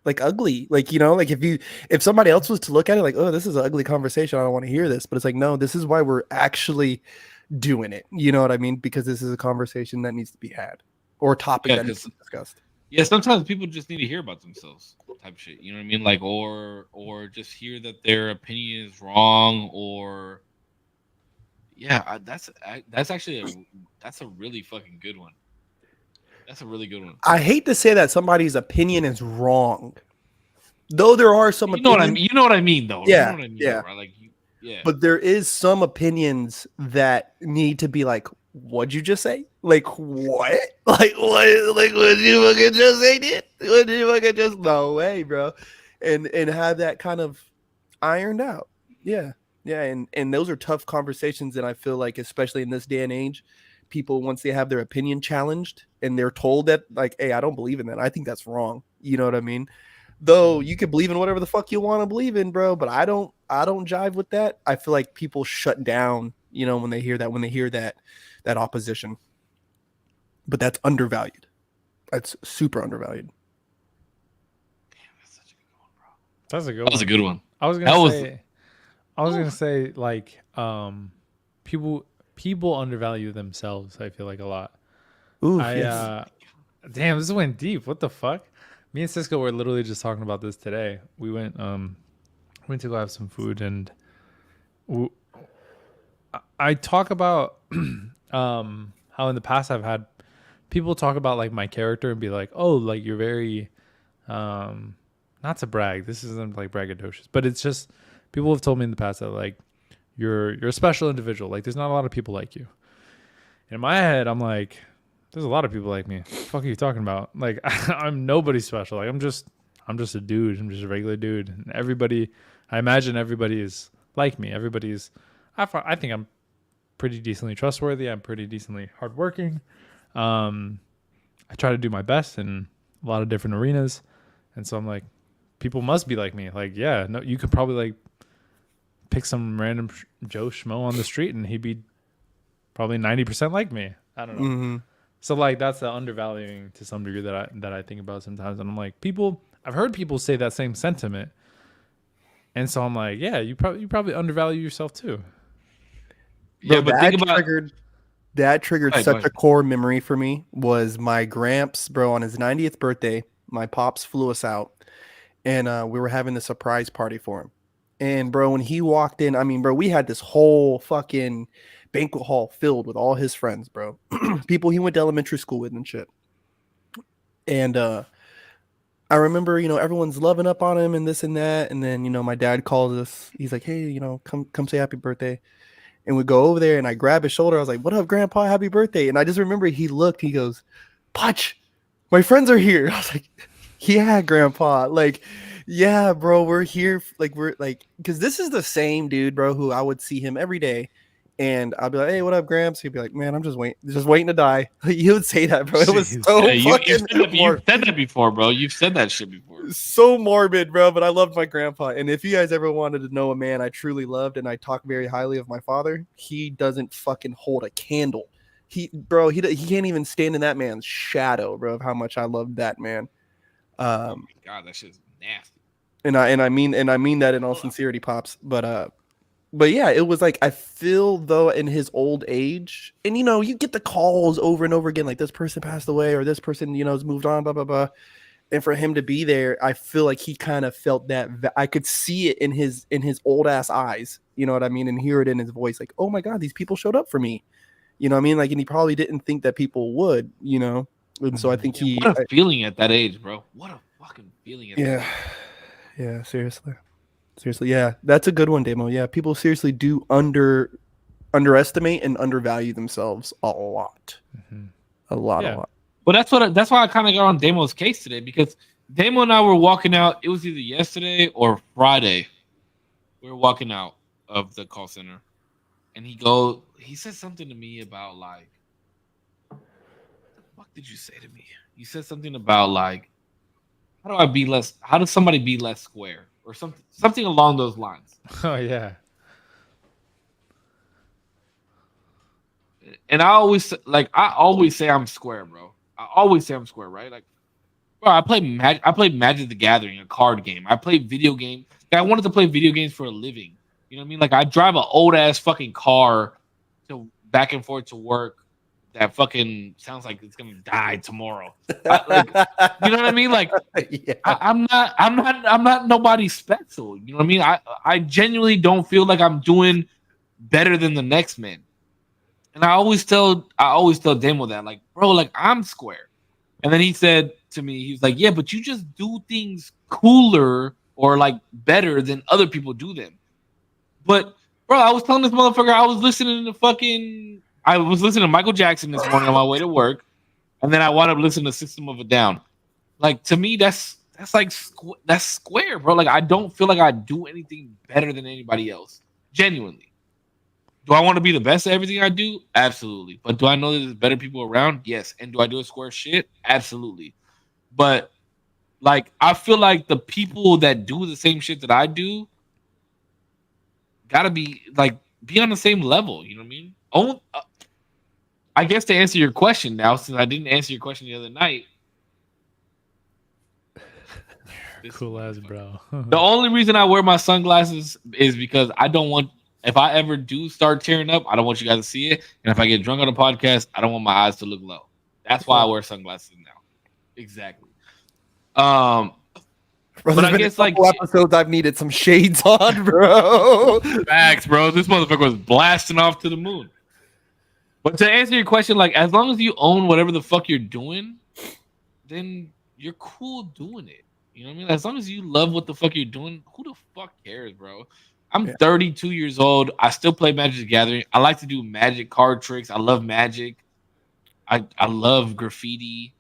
[SPEAKER 2] like ugly, like like if somebody else was to look at it like, oh, this is an ugly conversation, I don't want to hear this, but it's like, no, this is why we're actually doing it. You know what I mean? Because this is a conversation that needs to be had or a topic that needs to be discussed.
[SPEAKER 3] Yeah, sometimes people just need to hear about themselves, type of shit. You know what I mean? Like, or just hear that their opinion is wrong, or yeah, that's actually that's a really fucking good one. That's a really good one.
[SPEAKER 2] I hate to say that somebody's opinion is wrong, though there are some.
[SPEAKER 3] You know what I mean? You know what I mean, though.
[SPEAKER 2] Yeah,
[SPEAKER 3] you know what I mean,
[SPEAKER 2] yeah.
[SPEAKER 3] right? Like, yeah.
[SPEAKER 2] But there is some opinions that need to be like, what'd you just say? Like what? Like what? Like what you fucking just say? Did what you fucking just? No way, bro. And have that kind of ironed out. Yeah, yeah. And those are tough conversations, and I feel like especially in this day and age, people once they have their opinion challenged and they're told that like, hey, I don't believe in that. I think that's wrong. You know what I mean? Though you could believe in whatever the fuck you want to believe in, bro, but I don't jive with that. I feel like people shut down, when they hear that opposition. But that's undervalued. That's super undervalued.
[SPEAKER 3] Damn, that's such a good one, bro.
[SPEAKER 1] That's a good one.
[SPEAKER 3] That was a good one.
[SPEAKER 1] I was gonna say like people undervalue themselves, I feel like a lot.
[SPEAKER 2] Ooh,
[SPEAKER 1] I
[SPEAKER 2] yes.
[SPEAKER 1] Damn, this went deep. What the fuck? Me and Cisco were literally just talking about this today. We went to go have some food, and w- I talk about how in the past I've had people talk about like my character and be like, oh, like you're very not to brag. This isn't like braggadocious, but it's just people have told me in the past that like you're a special individual. Like there's not a lot of people like you. In my head, I'm like, there's a lot of people like me. What the fuck are you talking about? Like I'm nobody special. Like I'm just a dude. I'm just a regular dude. And everybody, I imagine everybody is like me. Everybody's. I think I'm pretty decently trustworthy. I'm pretty decently hardworking. I try to do my best in a lot of different arenas, and so I'm like, people must be like me. Like, yeah, no, you could probably like pick some random Joe Schmo on the street, and he'd be probably 90% like me. I don't know.
[SPEAKER 2] Mm-hmm.
[SPEAKER 1] So like that's the undervaluing to some degree that I think about sometimes, and I'm like, I've heard people say that same sentiment, and so I'm like, yeah, you probably undervalue yourself too.
[SPEAKER 3] Yeah,
[SPEAKER 2] Bro,
[SPEAKER 3] but think about
[SPEAKER 2] that triggered
[SPEAKER 3] Go
[SPEAKER 2] such
[SPEAKER 3] ahead.
[SPEAKER 2] a core memory for me. Was my Gramps, bro, on his 90th birthday. My pops flew us out, and we were having a surprise party for him. And bro, when he walked in, I mean, bro, we had this whole fucking banquet hall filled with all his friends, bro. People he went to elementary school with and shit. And I remember, everyone's loving up on him and this and that. And then, my dad calls us. He's like, hey, come say happy birthday. And we go over there and I grab his shoulder. I was like, what up, Grandpa? Happy birthday. And I just remember he looked, he goes, Putch, my friends are here. I was like, yeah, Grandpa. Like, yeah, bro, we're here. Like, we're like, because this is the same dude, bro, who I would see him every day. And I'll be like, hey, what up, Gramps? He'd be like, man, I'm just waiting to die. He would say that, bro. It was
[SPEAKER 1] Jeez.
[SPEAKER 2] so
[SPEAKER 3] you've
[SPEAKER 2] fucking
[SPEAKER 3] said that before, bro. You've said that shit before.
[SPEAKER 2] so morbid, bro. But I loved my grandpa. And if you guys ever wanted to know a man I truly loved and I talk very highly of my father, he doesn't fucking hold a candle. He can't even stand in that man's shadow, bro, of how much I loved that man.
[SPEAKER 3] Oh my god, that shit's nasty.
[SPEAKER 2] And I mean that in all sincerity, Pops. But yeah, it was like I feel though in his old age, and you get the calls over and over again, like this person passed away or this person has moved on, blah blah blah. And for him to be there, I feel like he kind of felt that. I could see it in his old ass eyes, you know what I mean, and hear it in his voice, like, oh my god, these people showed up for me, you know what I mean, like, and he probably didn't think that people would, and so I think
[SPEAKER 3] What a feeling at that age, bro. What a fucking feeling at that age.
[SPEAKER 2] Yeah, seriously, yeah, that's a good one, Demo. Yeah, people seriously do underestimate and undervalue themselves a lot, a lot.
[SPEAKER 3] But that's why I kind of got on Damo's case today, because Damo and I were walking out. It was either yesterday or Friday. We were walking out of the call center, and he said something to me about like, what the fuck did you say to me? You said something about like, how does somebody be less square or something along those lines.
[SPEAKER 1] Oh yeah.
[SPEAKER 3] And I always say I'm square, bro. I always say I'm square, right? Like, bro, I played Magic the Gathering, a card game. I played video games. I wanted to play video games for a living. You know what I mean? Like, I drive an old ass fucking car to back and forth to work that fucking sounds like it's gonna die tomorrow. You know what I mean? Like,
[SPEAKER 2] Yeah.
[SPEAKER 3] I'm not nobody special. You know what I mean? I genuinely don't feel like I'm doing better than the next man. And I always tell Damo that, like, bro, like, I'm square. And then he said to me, he was like, yeah, but you just do things cooler or like better than other people do them. But bro, I was telling this motherfucker I was listening to Michael Jackson this morning on my way to work, and then I wound up listening to System of a Down. Like, to me, that's square, bro. Like, I don't feel like I do anything better than anybody else. Genuinely. Do I want to be the best at everything I do? Absolutely. But do I know that there's better people around? Yes. And do I do a square shit? Absolutely. But like, I feel like the people that do the same shit that I do gotta be on the same level. You know what I mean? I guess to answer your question now, since I didn't answer your question the other night.
[SPEAKER 1] Cool ass, bro.
[SPEAKER 3] The only reason I wear my sunglasses is because I don't want, if I ever do start tearing up, I don't want you guys to see it. And if I get drunk on a podcast, I don't want my eyes to look low. That's why I wear sunglasses now. Exactly.
[SPEAKER 2] Bro,
[SPEAKER 3] But
[SPEAKER 2] there's
[SPEAKER 3] I
[SPEAKER 2] been
[SPEAKER 3] guess
[SPEAKER 2] a
[SPEAKER 3] like
[SPEAKER 2] couple episodes I've needed some shades on, bro.
[SPEAKER 3] facts, bro. This motherfucker was blasting off to the moon. But to answer your question, like as long as you own whatever the fuck you're doing, then you're cool doing it. You know what I mean? As long as you love what the fuck you're doing, who the fuck cares, bro? I'm
[SPEAKER 2] Yeah.
[SPEAKER 3] 32 years old. I still play Magic the Gathering. I like to do magic card tricks. I love magic. I love graffiti.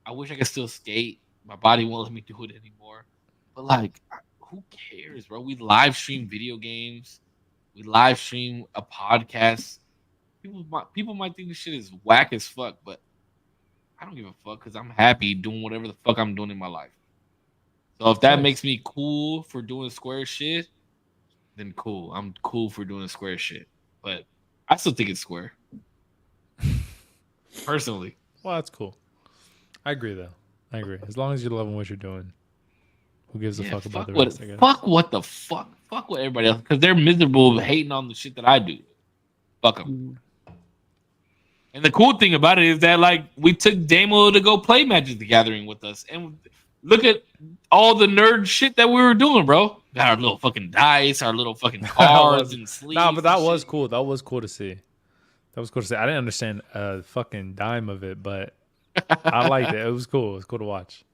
[SPEAKER 3] I wish I could still skate. My body won't let me do it anymore. But like, who cares, bro? We live stream video games. We live stream a podcast. People might think this shit is whack as fuck, but I don't give a fuck because I'm happy doing whatever the fuck I'm doing in my life. So if that
[SPEAKER 1] Nice.
[SPEAKER 3] makes me cool for doing square shit, then cool. I'm cool for doing square shit. But I still think it's square. Personally.
[SPEAKER 1] Well, that's cool. I agree, though. I agree. As long as you're loving what you're doing, who gives a
[SPEAKER 3] Yeah,
[SPEAKER 1] fuck about the
[SPEAKER 3] what,
[SPEAKER 1] rest? I guess.
[SPEAKER 3] fuck what the fuck. Fuck what everybody else. Because they're miserable hating on the shit that I do. Fuck them. And the cool thing about it is that like we took Damo to go play Magic the Gathering with us, and look at all the nerd shit that we were doing, bro. Got our little fucking dice, our little fucking cards and sleeves.
[SPEAKER 1] Nah, but that
[SPEAKER 3] and
[SPEAKER 1] was
[SPEAKER 3] shit.
[SPEAKER 1] cool. That was cool to see. That was cool to see. I didn't understand a fucking dime of it, but I liked it. It was cool. It was cool to watch.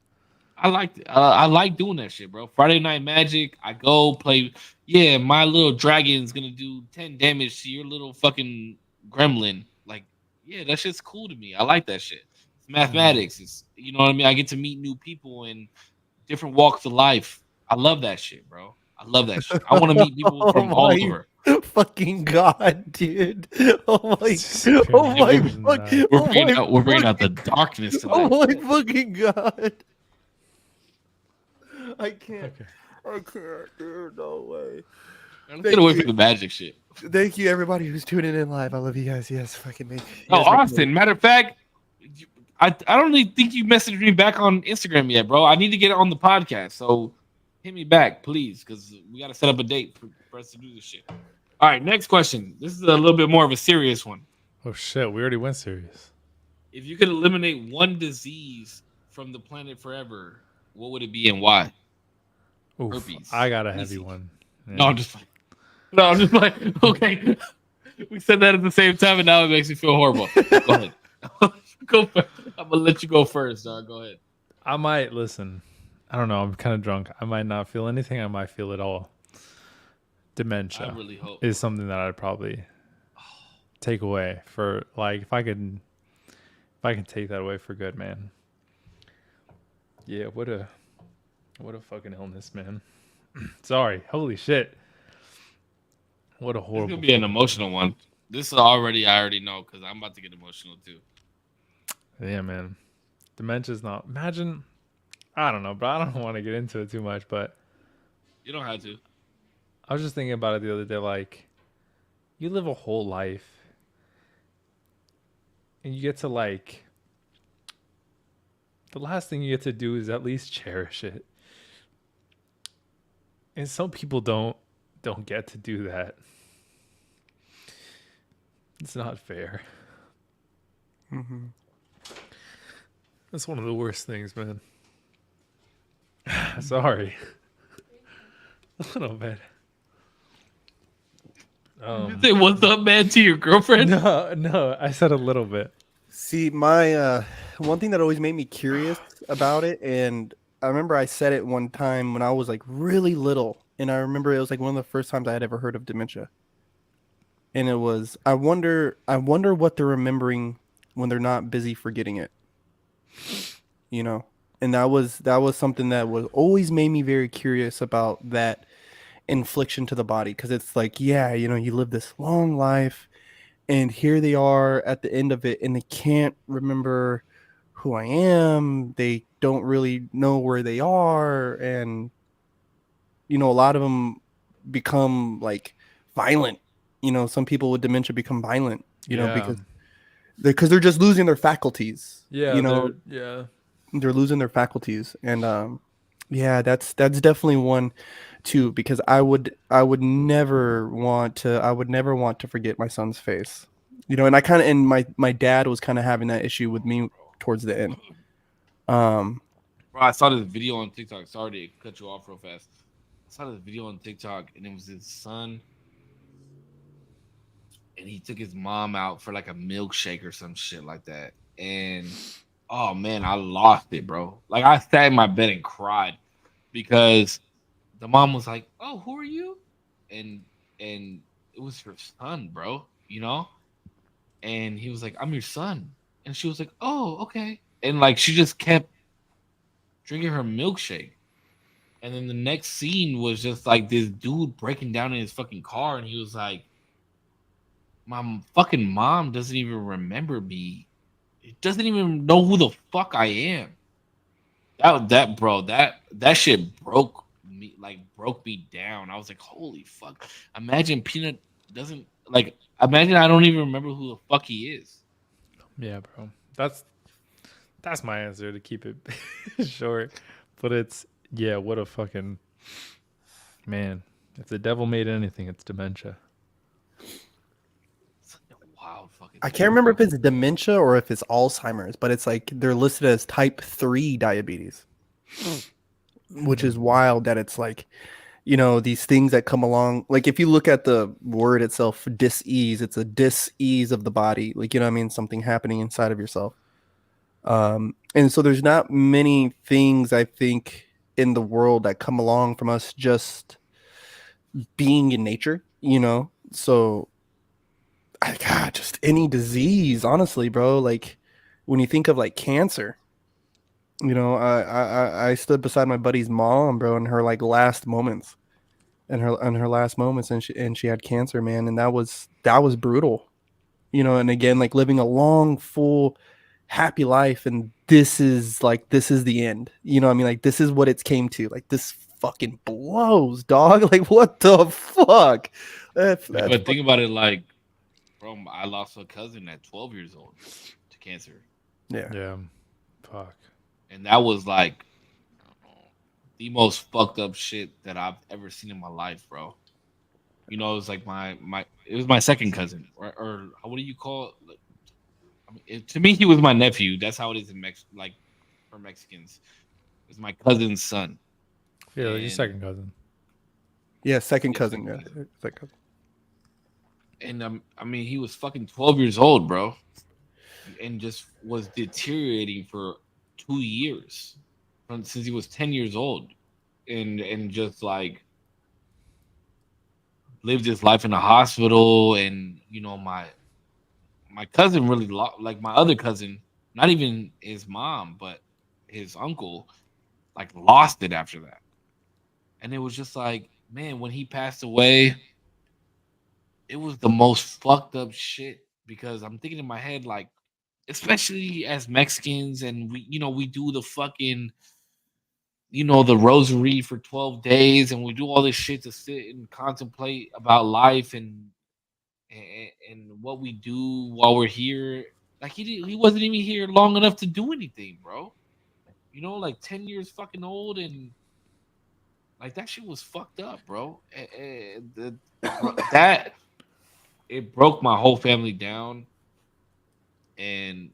[SPEAKER 3] I liked it. I like doing that shit, bro. Friday Night Magic. I go play. Yeah, my little dragon's gonna do 10 damage to your little fucking gremlin. Like, yeah, that shit's cool to me. I like that shit. It's mathematics. It's you know what I mean. I get to meet new people in different walks of life. I love that shit, bro. I love that shit. I want to meet people from all
[SPEAKER 2] my
[SPEAKER 3] over.
[SPEAKER 2] fucking god, dude! Oh my,
[SPEAKER 1] Super
[SPEAKER 2] oh my,
[SPEAKER 1] amazing,
[SPEAKER 2] fuck,
[SPEAKER 1] man.
[SPEAKER 3] We're
[SPEAKER 2] oh
[SPEAKER 3] bringing
[SPEAKER 2] my
[SPEAKER 3] out. We're bringing out the
[SPEAKER 2] fucking-
[SPEAKER 3] darkness
[SPEAKER 2] Oh
[SPEAKER 3] tonight.
[SPEAKER 2] my fucking god! I can't.
[SPEAKER 1] Okay.
[SPEAKER 2] I can't, dude. No way.
[SPEAKER 3] Let's get away from the magic shit.
[SPEAKER 2] Thank you, everybody who's tuning in live. I love you guys. Yes, fucking me.
[SPEAKER 3] Oh, Austin. Matter of fact, I don't really think you messaged me back on Instagram yet, bro. I need to get it on the podcast. So hit me back, please, because we got to set up a date for us to do this shit. All right, next question. This is a little bit more of a serious one.
[SPEAKER 1] Oh shit, we already went serious.
[SPEAKER 3] If you could eliminate one disease from the planet forever, what would it be and why?
[SPEAKER 1] Oof,
[SPEAKER 3] Herpes.
[SPEAKER 1] I got a heavy
[SPEAKER 3] Easy.
[SPEAKER 1] one. Yeah.
[SPEAKER 3] No, I'm just like, no, I'm just like, okay. We said that at the same time, and now it makes me feel horrible. Go ahead. Go first. I'm gonna let you go first, dog. Go ahead.
[SPEAKER 1] I might listen. I don't know. I'm kind of drunk. I might not feel anything. I might feel it all. Dementia
[SPEAKER 3] I really hope.
[SPEAKER 1] is something that I'd probably take away for like if I can take that away for good, man. Yeah, what a fucking illness, man. Sorry. Holy shit. What a
[SPEAKER 3] It's
[SPEAKER 1] horrible.
[SPEAKER 3] gonna be an emotional one. This is I already know because I'm about to get emotional too.
[SPEAKER 1] Yeah, man. Dementia's not. Imagine. I don't know, bro. I don't want to get into it too much, but
[SPEAKER 3] You don't have to.
[SPEAKER 1] I was just thinking about it the other day. Like, you live a whole life, and you get to like. The last thing you get to do is at least cherish it, and some people don't get to do that. It's not fair.
[SPEAKER 2] Mhm.
[SPEAKER 1] That's one of the worst things, man. Sorry. A little bit.
[SPEAKER 3] You say what's up, man, to your girlfriend?
[SPEAKER 1] No, I said a little bit.
[SPEAKER 2] See, my one thing that always made me curious about it, and I remember I said it one time when I was like really little, and I remember it was like one of the first times I had ever heard of dementia. And it was, I wonder what they're remembering when they're not busy forgetting it. You know, and that was something that was always made me very curious about that infliction to the body, because it's like, yeah, you know, you live this long life, and here they are at the end of it, and they can't remember who I am. They don't really know where they are, and you know, a lot of them become like violent. You know, some people with dementia become violent. You know, because they're just losing their faculties.
[SPEAKER 1] Yeah,
[SPEAKER 2] you know, they're losing their faculties, and yeah, that's definitely one too, because I would never want to forget my son's face. You know, and I kind of, and my dad was kind of having that issue with me towards the end. Um,
[SPEAKER 3] Bro, I saw this video on TikTok. Sorry to cut you off real fast. I saw this video on TikTok, and it was his son, and he took his mom out for like a milkshake or some shit like that. And oh man, I lost it, bro. Like I sat in my bed and cried because the mom was like, "Oh, who are you?" And it was her son, bro. You know, and he was like, "I'm your son," and she was like, "Oh, okay." And like she just kept drinking her milkshake. And then the next scene was just like this dude breaking down in his fucking car, and he was like, "My fucking mom doesn't even remember me. It doesn't even know who the fuck I am." That bro, that shit broke me down. I was like, "Holy fuck!" Imagine Peanut doesn't like. Imagine I don't even remember who the fuck he is.
[SPEAKER 1] Yeah, bro. That's my answer to keep it short. But it's yeah, what a fucking man. If the devil made anything, it's dementia.
[SPEAKER 3] Such a wild fucking.
[SPEAKER 2] I
[SPEAKER 3] thing.
[SPEAKER 2] can't remember if it's dementia or if it's Alzheimer's, but it's like they're listed as type 3 diabetes, which is wild that it's like, these things that come along. Like if you look at the word itself, dis-ease, it's a dis-ease of the body. Like, you know what I mean? Something happening inside of yourself. And so there's not many things I think in the world that come along from us just being in nature, So God, just any disease, honestly, bro. Like when you think of like cancer, I stood beside my buddy's mom, bro, in her like last moments, and she had cancer, man, and that was brutal, And again, like living a long, full, happy life, and this is the end. You know what I mean? Like this is what it's came to. Like this fucking blows, dog. Like what the fuck?
[SPEAKER 3] But think about it, like, bro, I lost a cousin at 12 years old to cancer,
[SPEAKER 2] Yeah.
[SPEAKER 1] Yeah. Fuck.
[SPEAKER 3] and that was like the most fucked up shit that I've ever seen in my life, bro. It was like it was my second cousin, or what do you call it? Like, to me, he was my nephew. That's how it is in like for Mexicans. It's my cousin's son.
[SPEAKER 1] Yeah, like your
[SPEAKER 3] And-
[SPEAKER 1] second cousin.
[SPEAKER 2] Yeah, second
[SPEAKER 3] Yeah,
[SPEAKER 2] cousin.
[SPEAKER 3] second
[SPEAKER 2] Yeah,
[SPEAKER 3] cousin.
[SPEAKER 2] second cousin.
[SPEAKER 3] And I mean, he was fucking 12 years old, bro, and just was deteriorating for 2 years since he was 10 years old, and just like lived his life in the hospital. And my cousin really like my other cousin, not even his mom, but his uncle, like lost it after that. And it was just like, man, when he passed away, it was the most fucked up shit because I'm thinking in my head, like, especially as Mexicans, and we do the fucking, the rosary for 12 days, and we do all this shit to sit and contemplate about life and what we do while we're here. Like he wasn't even here long enough to do anything, bro. Like 10 years fucking old, and like that shit was fucked up, bro. That it broke my whole family down. And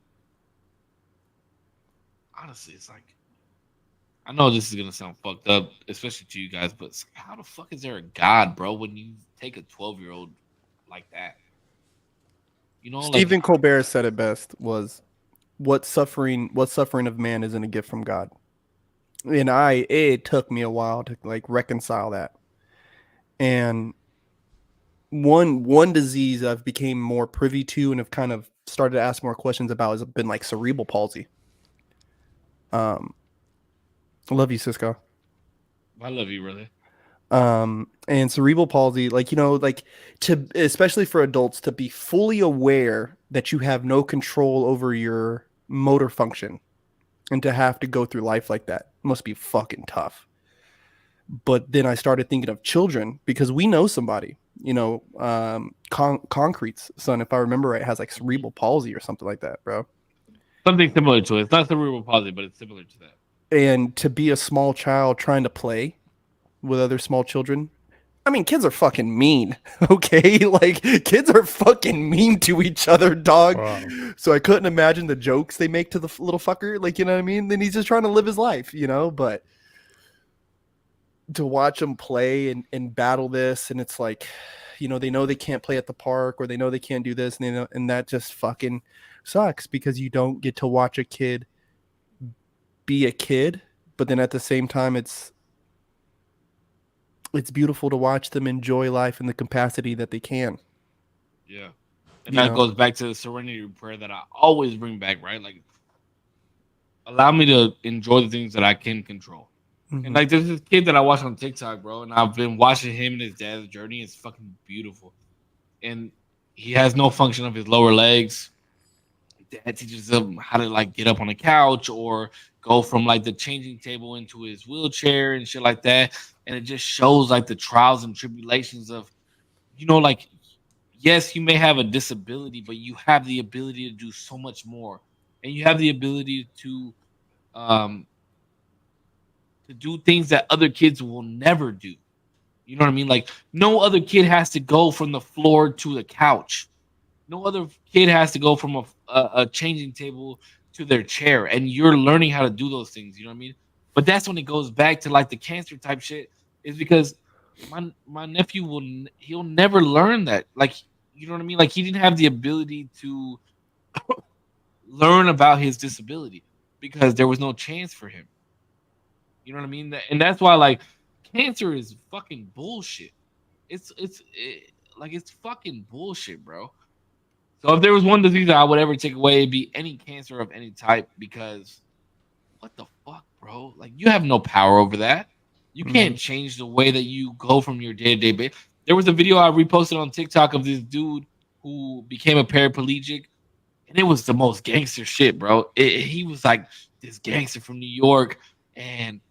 [SPEAKER 3] honestly, it's like, I know this is gonna sound fucked up, especially to you guys, but it's like, how the fuck is there a God, bro, when you take a 12-year-old like that?
[SPEAKER 2] Stephen Colbert said it best: was what suffering of man isn't a gift from God. And it took me a while to like reconcile that. And one disease I've became more privy to and have kind of started to ask more questions about has been like cerebral palsy. I love you, Cisco.
[SPEAKER 3] I love you, brother.
[SPEAKER 2] And cerebral palsy, like, like especially for adults to be fully aware that you have no control over your motor function and to have to go through life like that must be fucking tough. But then I started thinking of children because we know somebody, Concrete's son, if I remember right, has like cerebral palsy or something like that, bro.
[SPEAKER 3] Something similar to it. It's not cerebral palsy, but it's similar to that.
[SPEAKER 2] And to be a small child trying to play with other small children, I mean, kids are fucking mean, okay? Like, kids are fucking mean to each other, dog.
[SPEAKER 1] Wow.
[SPEAKER 2] So I couldn't imagine the jokes they make to the little fucker. Like, you know what I mean? Then he's just trying to live his life, you know? But to watch them play and battle this, and it's like, you know they can't play at the park, or they know they can't do this, and they know, and that just fucking sucks because you don't get to watch a kid be a kid, but then at the same time it's beautiful to watch them enjoy life in the capacity that they can.
[SPEAKER 3] Yeah. And
[SPEAKER 2] You
[SPEAKER 3] that
[SPEAKER 2] know?
[SPEAKER 3] goes back to the serenity prayer that I always bring back, right? Like, allow me to enjoy the things that I can control.
[SPEAKER 2] Mhm.
[SPEAKER 3] And like, there's this kid that I watch on TikTok, bro, and I've been watching him and his dad's journey. It's fucking beautiful. And he has no function of his lower legs. Dad teaches him how to like get up on the couch or go from like the changing table into his wheelchair and shit like that. And it just shows like the trials and tribulations of, like, yes, you may have a disability, but you have the ability to do so much more, and you have the ability um to do things that other kids will never do. You know what I mean? Like, no other kid has to go from the floor to the couch. No other kid has to go from a changing table to their chair, and you're learning how to do those things. You know what I mean? But that's when it goes back to like the cancer type shit, is because my nephew he'll never learn that. Like, you know what I mean? Like, he didn't have the ability to learn about his disability because there was no chance for him. You know what I mean? And that's why, like, cancer is fucking bullshit. It's fucking bullshit, bro. So if there was one disease that I would ever take away, it'd be any cancer of any type, because what the fuck, bro? Like, you have no power over that. You can't change the way that you go from your day-to-day basis. There was a video I reposted on TikTok of this dude who became a paraplegic, and it was the most gangster shit, bro. He was like this gangster from New York, and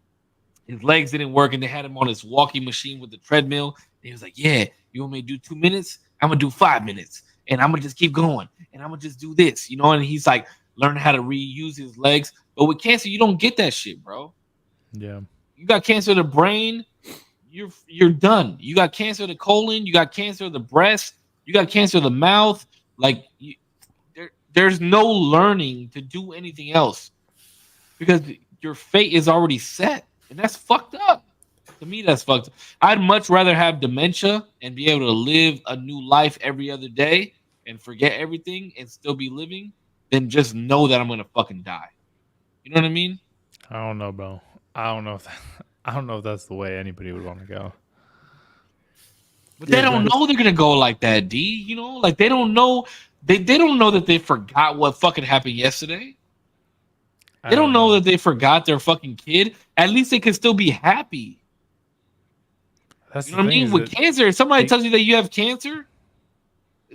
[SPEAKER 3] his legs didn't work, and they had him on his walking machine with the treadmill. And he was like, "Yeah, you want me to do 2 minutes? I'm gonna do 5 minutes, and I'm gonna just keep going, and I'm gonna just do this, you know." And he's like learning how to reuse his legs. But with cancer, you don't get that shit, bro.
[SPEAKER 1] Yeah.
[SPEAKER 3] You got cancer of the brain, you're done. You got cancer of the colon, you got cancer of the breast, you got cancer of the mouth. Like, there's no learning to do anything else because your fate is already set, and that's fucked up. To me, that's fucked up. I'd much rather have dementia and be able to live a new life every other day and forget everything and still be living than just know that I'm gonna fucking die. You know what I mean?
[SPEAKER 1] I don't know, bro. I don't know if I don't know if that's the way anybody would want to go.
[SPEAKER 3] But
[SPEAKER 2] Yeah,
[SPEAKER 3] they don't know they're gonna go like that, D. You know, like, they don't know. They don't know that they forgot what fucking happened yesterday. They don't know that they forgot their fucking kid. At least they can still be happy.
[SPEAKER 1] That's
[SPEAKER 3] You
[SPEAKER 1] the
[SPEAKER 3] know what I
[SPEAKER 1] thing.
[SPEAKER 3] mean?
[SPEAKER 1] Is
[SPEAKER 3] With
[SPEAKER 1] that
[SPEAKER 3] cancer, if somebody
[SPEAKER 1] they-
[SPEAKER 3] tells you that you have cancer,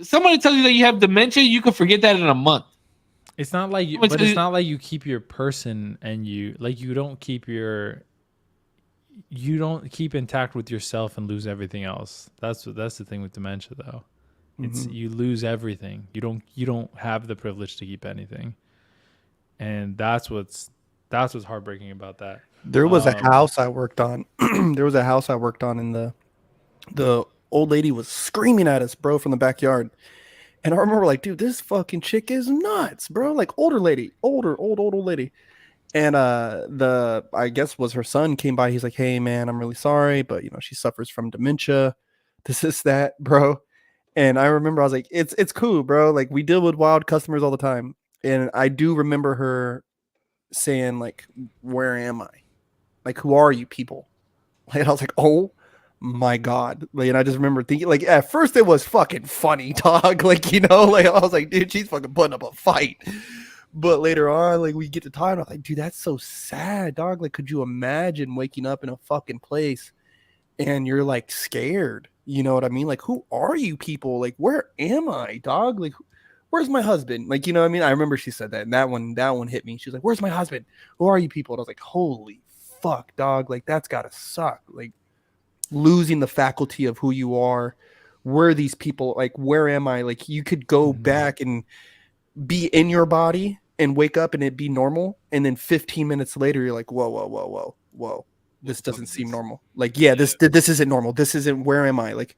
[SPEAKER 3] somebody tells you that you have dementia, you can forget that in a month.
[SPEAKER 1] It's not like you,
[SPEAKER 3] Someone
[SPEAKER 1] but
[SPEAKER 3] tells
[SPEAKER 1] it's
[SPEAKER 3] you-
[SPEAKER 1] not like you keep your person and you don't keep intact with yourself and lose everything else. That's the thing with dementia, though. It's you lose everything. You don't have the privilege to keep anything, and that's what's heartbreaking about that.
[SPEAKER 2] There was a house I worked on. There was a house I worked on, and the old lady was screaming at us, bro, from the backyard. And I remember, like, dude, this fucking chick is nuts, bro. Like, older lady, old lady. And I guess was her son came by. He's like, "Hey, man, I'm really sorry, but she suffers from dementia. This is that, bro." And I remember I was like, "It's cool, bro. Like, we deal with wild customers all the time." And I do remember her saying, like, "Where am I? Like, who are you people?" Like, I was like, "Oh my god!" Like, and I just remember thinking, like, at first it was fucking funny, dog. Like, like, I was like, "Dude, she's fucking putting up a fight." But later on, like, we get to talk, and I'm like, "Dude, that's so sad, dog. Like, could you imagine waking up in a fucking place and you're like scared? You know what I mean? Like, who are you people? Like, where am I, dog? Like, where's my husband? Like, you know what I mean?" I remember she said that, and that one hit me. She was like, "Where's my husband? Who are you people?" And I was like, "Holy fuck, dog. Like, that's gotta suck. Like, losing the faculty of who you are. Where are these people? Like, where am I?" Like, you could go back and be in your body and wake up and it be normal, and then 15 minutes later you're like, whoa, this
[SPEAKER 3] the fuck
[SPEAKER 2] doesn't
[SPEAKER 3] is
[SPEAKER 2] seem
[SPEAKER 3] this?
[SPEAKER 2] normal. Like, yeah, this isn't normal. This isn't, where am I? Like,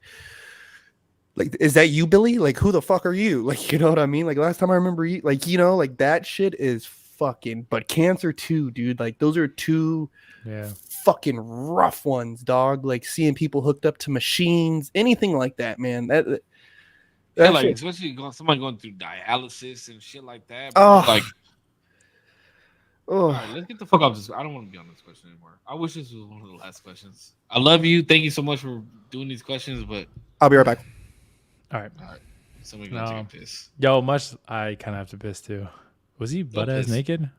[SPEAKER 2] is that you, Billy? Like, who the fuck are you? Like, you know what I mean? Like, last time I remember you, like, you know, like that shit is fucking, but cancer too, dude. Like, those are two
[SPEAKER 1] Yeah.
[SPEAKER 2] fucking rough ones, dog. Like, seeing people hooked up to machines, anything like that, man.
[SPEAKER 3] Yeah,
[SPEAKER 2] That
[SPEAKER 3] like
[SPEAKER 2] shit.
[SPEAKER 3] especially somebody going through dialysis and shit like that. Bro.
[SPEAKER 2] Oh,
[SPEAKER 3] Like, all
[SPEAKER 2] oh,
[SPEAKER 3] right, let's get the fuck off this. I don't want to be on this question anymore. I wish this was one of the last questions. I love you. Thank you so much for doing these questions, but
[SPEAKER 2] I'll be right back.
[SPEAKER 1] All right.
[SPEAKER 3] somebody gonna
[SPEAKER 1] No.
[SPEAKER 3] take a piss.
[SPEAKER 1] Yo, much. I kind of have to piss too. Was he butt ass
[SPEAKER 3] piss.
[SPEAKER 1] naked?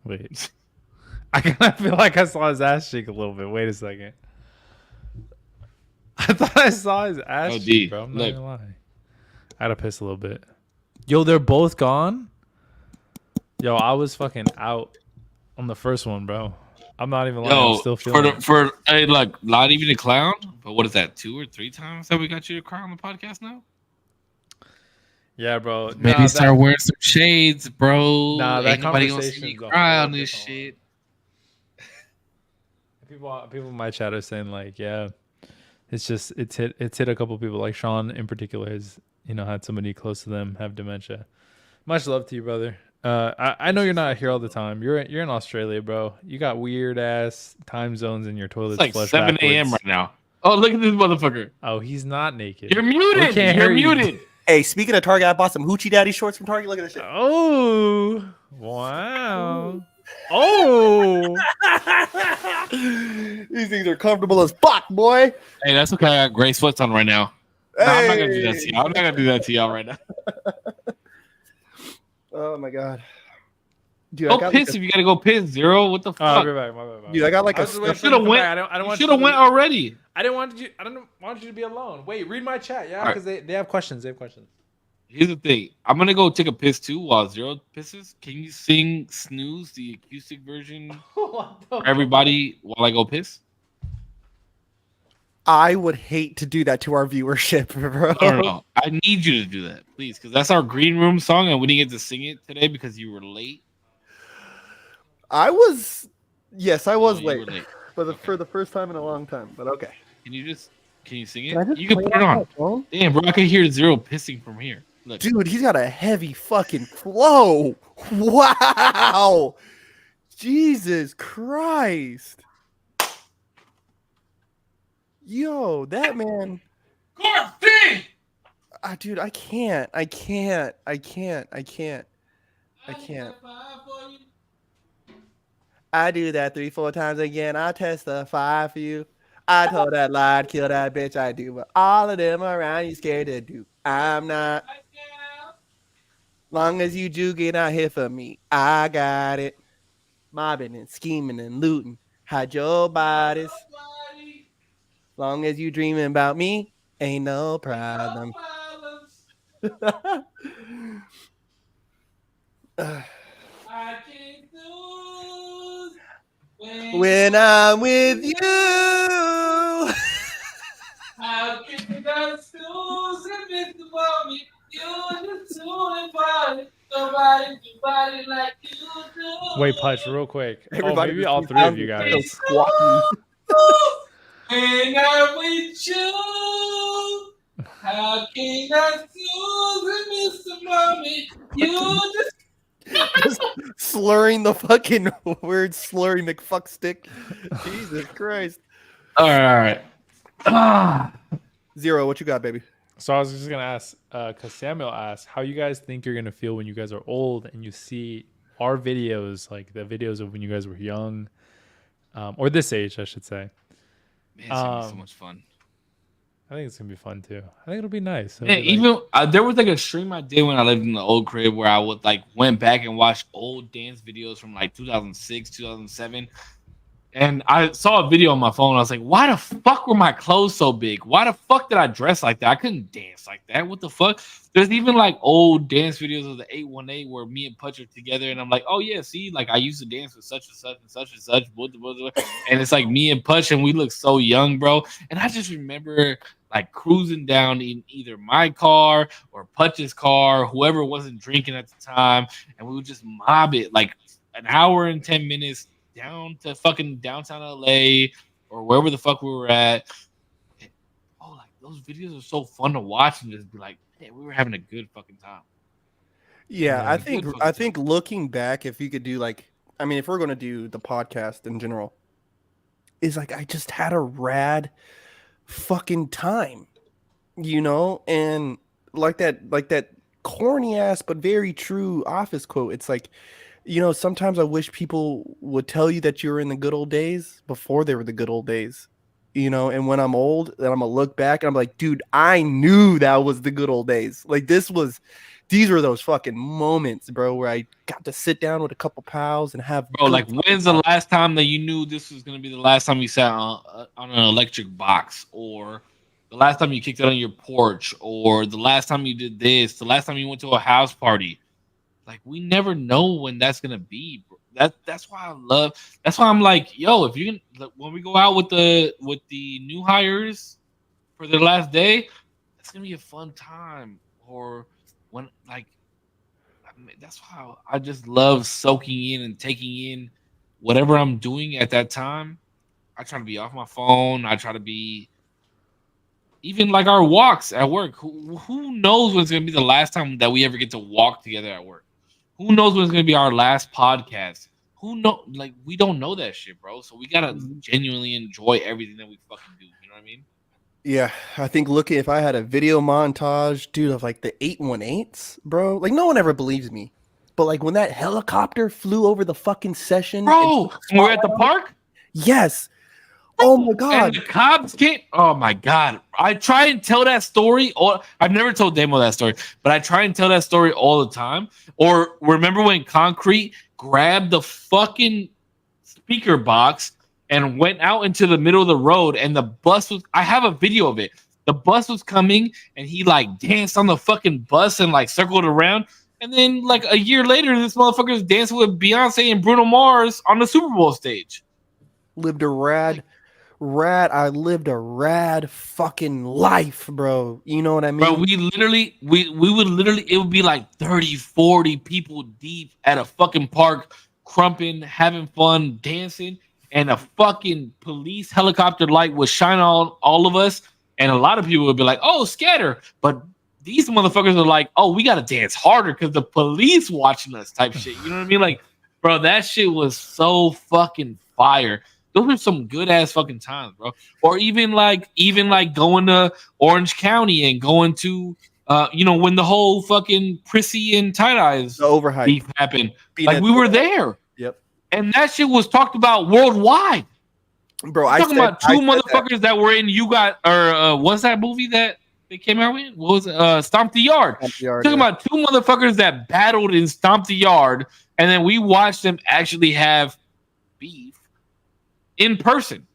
[SPEAKER 1] Wait. I kind of feel like I saw his ass cheek a little bit. Wait a second. I thought I saw his ass
[SPEAKER 3] Oh,
[SPEAKER 1] cheek,
[SPEAKER 3] D,
[SPEAKER 1] bro. I'm not
[SPEAKER 3] look.
[SPEAKER 1] gonna lie. I had to piss a little bit. Yo, they're both gone? Yo, I was fucking out on the first one, bro. I'm not even lying. I'm
[SPEAKER 3] Yo,
[SPEAKER 1] still feeling it.
[SPEAKER 3] for hey, look, not even a clown, but what is that? 2 or 3 times that we got you to cry on the podcast now?
[SPEAKER 1] Yeah, bro.
[SPEAKER 3] Maybe start wearing some shades, bro.
[SPEAKER 1] Nah, that
[SPEAKER 3] Ain't nobody gonna see
[SPEAKER 1] conversation's
[SPEAKER 3] me
[SPEAKER 1] a
[SPEAKER 3] cry
[SPEAKER 1] whole
[SPEAKER 3] on this
[SPEAKER 1] different one.
[SPEAKER 3] shit.
[SPEAKER 1] People in my chat are saying like, yeah, it's just it's hit a couple people, like Sean in particular has, you know, had somebody close to them have dementia. Much love to you, brother. I know you're not here all the time. You're in Australia, bro. You got weird ass time zones in your toilets.
[SPEAKER 3] It's like
[SPEAKER 1] flush
[SPEAKER 3] 7 a.m.
[SPEAKER 1] backwards.
[SPEAKER 3] right now. Oh, look at this motherfucker.
[SPEAKER 1] Oh, he's not naked.
[SPEAKER 3] You're muted.
[SPEAKER 1] can't
[SPEAKER 3] You're
[SPEAKER 1] hear you.
[SPEAKER 3] muted.
[SPEAKER 2] Hey, speaking of Target, I bought some Hoochie Daddy shorts from Target. Look at this shit.
[SPEAKER 1] Oh, wow. Oh,
[SPEAKER 2] These things are comfortable as fuck, boy.
[SPEAKER 3] Hey, that's okay. I got gray sweats on right now. No, I'm not gonna do that to
[SPEAKER 2] Hey.
[SPEAKER 3] y'all. I'm not gonna do that to y'all right now.
[SPEAKER 2] Oh my god, dude!
[SPEAKER 3] Go
[SPEAKER 2] I got
[SPEAKER 3] piss
[SPEAKER 2] like
[SPEAKER 3] if you gotta go piss. Zero. What the
[SPEAKER 1] oh,
[SPEAKER 3] fuck?
[SPEAKER 1] I'll be back. My bad.
[SPEAKER 2] dude, I got like
[SPEAKER 1] I
[SPEAKER 2] a.
[SPEAKER 1] was just waiting for
[SPEAKER 3] shoulda
[SPEAKER 1] you to come
[SPEAKER 3] went-
[SPEAKER 1] back. I don't
[SPEAKER 3] You
[SPEAKER 1] want
[SPEAKER 3] should have
[SPEAKER 1] you
[SPEAKER 3] went
[SPEAKER 1] to-
[SPEAKER 3] already.
[SPEAKER 1] I didn't want you to be alone. Wait, read my chat, yeah,
[SPEAKER 3] All right.
[SPEAKER 1] because they have questions. They have questions.
[SPEAKER 3] Here's the thing. I'm gonna go take a piss too while Zero pisses. Can you sing "Snooze" the acoustic version
[SPEAKER 1] What the
[SPEAKER 3] for everybody while I go piss?
[SPEAKER 2] I would hate to do that to our viewership, bro.
[SPEAKER 3] No. I need you to do that, please, because that's our green room song, and we didn't get to sing it today because you were late.
[SPEAKER 2] I was, yes, I was
[SPEAKER 3] No, you were
[SPEAKER 2] late
[SPEAKER 3] late.
[SPEAKER 2] for the first time in a long time. But okay,
[SPEAKER 3] Can you sing it?
[SPEAKER 2] Can I just
[SPEAKER 3] You can
[SPEAKER 2] play
[SPEAKER 3] put it
[SPEAKER 2] off
[SPEAKER 3] on.
[SPEAKER 2] my phone?
[SPEAKER 3] Damn, bro, I can hear Zero pissing from here. Look,
[SPEAKER 2] Dude, he's got a heavy fucking flow. Wow, Jesus Christ. Yo, that man, dude, I can't. I can't. I do that 3-4 times again. I testify for you. I told that lie, I'd kill that bitch. I do, but all of them around you scared to do. I'm not. Long as you do get out here for me, I got it. Mobbing and scheming and looting, hide your bodies. Long as you dreaming about me, ain't no problem. When I'm with you.
[SPEAKER 3] How can you not snooze and miss the moment? You're just too invited. Nobody like you do.
[SPEAKER 1] Wait, Putch, real quick.
[SPEAKER 2] Everybody
[SPEAKER 1] Maybe
[SPEAKER 2] just
[SPEAKER 1] all
[SPEAKER 2] keeps
[SPEAKER 1] three of
[SPEAKER 2] sounding
[SPEAKER 1] you
[SPEAKER 2] so
[SPEAKER 1] guys.
[SPEAKER 2] squawky.
[SPEAKER 3] When I'm with you, how can you not snooze and miss the moment? You just
[SPEAKER 2] Slurring the fucking word, slurring McFuck stick. Jesus Christ.
[SPEAKER 3] all right.
[SPEAKER 2] Zero, what you got, baby?
[SPEAKER 1] So I was just gonna ask, because Samuel asked, how you guys think you're gonna feel when you guys are old and you see our videos, like the videos of when you guys were young, or this age, I should say.
[SPEAKER 3] Man, it's gonna be so much fun.
[SPEAKER 1] I think it's gonna be fun too. I think it'll be nice. It'll
[SPEAKER 3] Yeah,
[SPEAKER 1] be like-
[SPEAKER 3] even there was like a stream I did when I lived in the old crib where I would like went back and watched old dance videos from like 2006, 2007. And I saw a video on my phone. I was like, why the fuck were my clothes so big? Why the fuck did I dress like that? I couldn't dance like that. What the fuck? There's even like old dance videos of the 818 where me and Putch are together. And I'm like, oh yeah, see, like I used to dance with such and such and such and such. And it's like me and Putch and we look so young, bro. And I just remember like cruising down in either my car or Putch's car, whoever wasn't drinking at the time. And we would just mob it like an hour and 10 minutes down to fucking downtown LA or wherever the fuck we were at. And, oh, like those videos are so fun to watch and just be like, hey, we were having a good fucking time.
[SPEAKER 2] Yeah,
[SPEAKER 1] Yeah.
[SPEAKER 2] I think looking back, if you could do like, I mean, if we're going to do the podcast in general, is like I just had a rad fucking time, you know, and like that corny ass but very true Office quote. It's like, you know, sometimes I wish people would tell you that you were in the good old days before they were the good old days, you know. And when I'm old, then I'm gonna look back and I'm like, dude, I knew that was the good old days. Like these were those fucking moments, bro, where I got to sit down with a couple pals and have.
[SPEAKER 3] Bro, like, when's the last time that you knew this was gonna be the last time you sat on an electric box, or the last time you kicked it on your porch, or the last time you did this, the last time you went to a house party? Like, we never know when that's gonna be, bro. That's why I love. That's why I'm like, yo, if you can, like, when we go out with the new hires for their last day, it's gonna be a fun time. Or when, like, I mean, that's why I just love soaking in and taking in whatever I'm doing at that time. I try to be off my phone. I try to be, even like our walks at work. Who knows when it's gonna be the last time that we ever get to walk together at work? Who knows when it's gonna be our last podcast? Who know? Like, we don't know that shit, bro. So we gotta genuinely enjoy everything that we fucking do. You know what I mean?
[SPEAKER 2] Yeah, I think looking if I had a video montage, dude, of like the 818s, bro. Like no one ever believes me. But like when that helicopter flew over the fucking session,
[SPEAKER 3] Bro, when we're at the park?
[SPEAKER 2] Yes. Oh my
[SPEAKER 3] And
[SPEAKER 2] god.
[SPEAKER 3] the cops came. Oh my god! I try and tell that story. Or I've never told Damo that story, but I try and tell that story all the time. Or remember when Concrete grabbed the fucking speaker box and went out into the middle of the road, and the bus was. I have a video of it. The bus was coming, and he like danced on the fucking bus and like circled around. And then like a year later, this motherfucker's dancing with Beyonce and Bruno Mars on the Super Bowl stage.
[SPEAKER 2] Lived a I lived a rad fucking life, bro. You know what I mean?
[SPEAKER 3] Bro, we would literally, it would be like 30, 40 people deep at a fucking park, crumping, having fun, dancing, and a fucking police helicopter light would shine on all of us. And a lot of people would be like, oh, scatter. But these motherfuckers are like, oh, we got to dance harder because the police watching us type shit. You know what I mean? Like, bro, that shit was so fucking fire. Those are some good ass fucking times, bro. Or even like going to Orange County and going to, when the whole fucking Prissy and Tight Eyes
[SPEAKER 2] the overhype
[SPEAKER 3] beef happened. Like, we were there.
[SPEAKER 2] Yep.
[SPEAKER 3] And that shit was talked about worldwide.
[SPEAKER 2] Bro,
[SPEAKER 3] We're talking about two motherfuckers that were in what's that movie that they came out with? What was it? Stomp the Yard. Talking about two motherfuckers that battled in Stomp the Yard, and then we watched them actually have beef in person.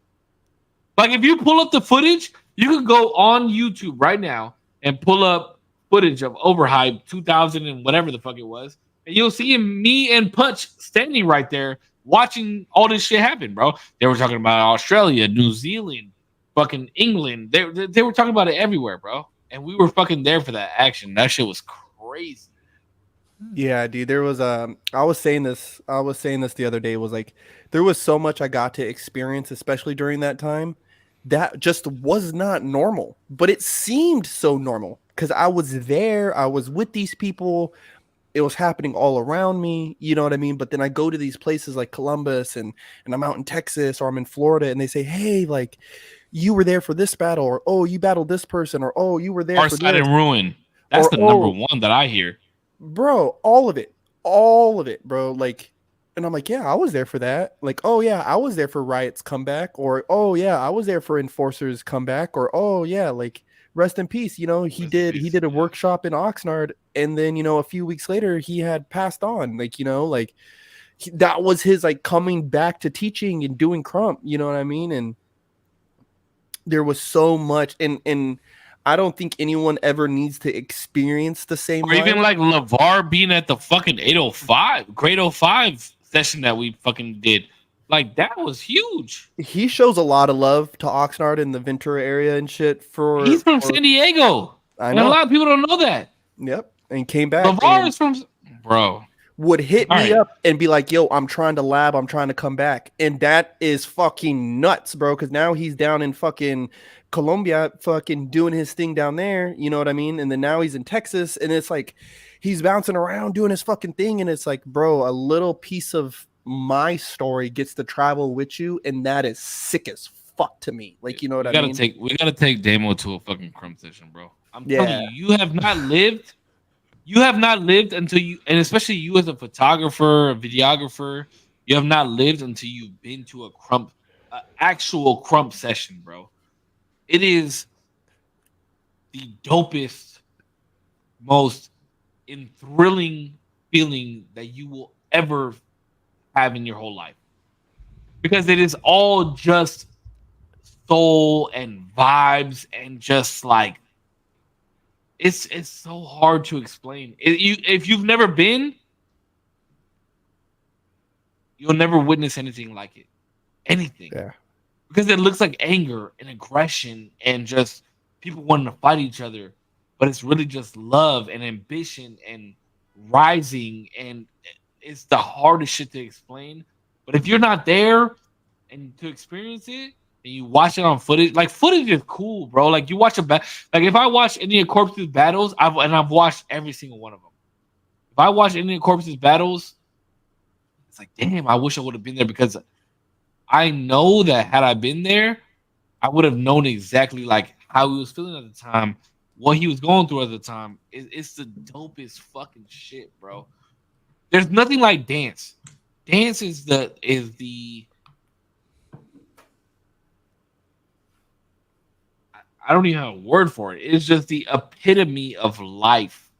[SPEAKER 3] Like, if you pull up the footage, you can go on YouTube right now and pull up footage of Overhype 2000 and whatever the fuck it was, and you'll see me and Punch standing right there watching all this shit happen, bro. They were talking about Australia, New Zealand, fucking England. They were talking about it everywhere, bro. And we were fucking there for that action. That shit was crazy.
[SPEAKER 2] Yeah, dude. There was I was saying this the other day, was like there was so much I got to experience, especially during that time, that just was not normal. But it seemed so normal because I was there, I was with these people. It was happening all around me, you know what I mean? But then I go to these places like Columbus and I'm out in Texas or I'm in Florida, and they say, hey, like, you were there for this battle, or oh, you battled this person, or oh, you were there for
[SPEAKER 3] Farsight
[SPEAKER 2] this.
[SPEAKER 3] and Ruin. That's the number one that I hear.
[SPEAKER 2] Bro, all of it, bro. Like, and I'm like, yeah, I was there for that. Like, oh yeah, I was there for Riot's comeback, or oh yeah, I was there for Enforcer's comeback, or oh yeah, like, rest in peace. You know, he did a workshop in Oxnard, and then, you know, a few weeks later he had passed on. Like, you know, like that was his like coming back to teaching and doing Crump. You know what I mean? And there was so much, and I don't think anyone ever needs to experience the same.
[SPEAKER 3] Or even like LeVar being at the fucking 805, Grade 05 session that we fucking did. Like, that was huge.
[SPEAKER 2] He shows a lot of love to Oxnard in the Ventura area and shit.
[SPEAKER 3] He's from San Diego.
[SPEAKER 2] I know.
[SPEAKER 3] And a lot of people don't know that.
[SPEAKER 2] Yep. And came back.
[SPEAKER 3] LeVar is from, bro.
[SPEAKER 2] would hit
[SPEAKER 3] All
[SPEAKER 2] me
[SPEAKER 3] right.
[SPEAKER 2] up and be like, yo, I'm trying to lab, I'm trying to come back. And that is fucking nuts, bro. Cause now he's down in fucking Colombia, fucking doing his thing down there. You know what I mean? And then now he's in Texas, and it's like he's bouncing around doing his fucking thing. And it's like, bro, a little piece of my story gets to travel with you, and that is sick as fuck to me. Like, you know what I mean?
[SPEAKER 3] We gotta take Damo to a fucking crumb session, bro. I'm
[SPEAKER 2] Yeah.
[SPEAKER 3] telling you, you have not lived. You have not lived until you, and especially you as a photographer, a videographer, you have not lived until you've been to a actual crump session, bro. It is the dopest, most enthralling feeling that you will ever have in your whole life, because it is all just soul and vibes and just like it's so hard to explain. If you've never been, you'll never witness anything like it. Anything.
[SPEAKER 2] Yeah.
[SPEAKER 3] Because it looks like anger and aggression and just people wanting to fight each other, but it's really just love and ambition and rising, and it's the hardest shit to explain. But if you're not there and to experience it, and you watch it on footage, like footage is cool, bro. Like you watch like if I watch Indian Corpse's battles, I've watched every single one of them. If I watch Indian Corpse's battles, it's like, damn, I wish I would have been there, because I know that had I been there, I would have known exactly like how he was feeling at the time, what he was going through at the time. It's the dopest fucking shit, bro. There's nothing like dance. Dance is the I don't even have a word for it. It's just the epitome of life,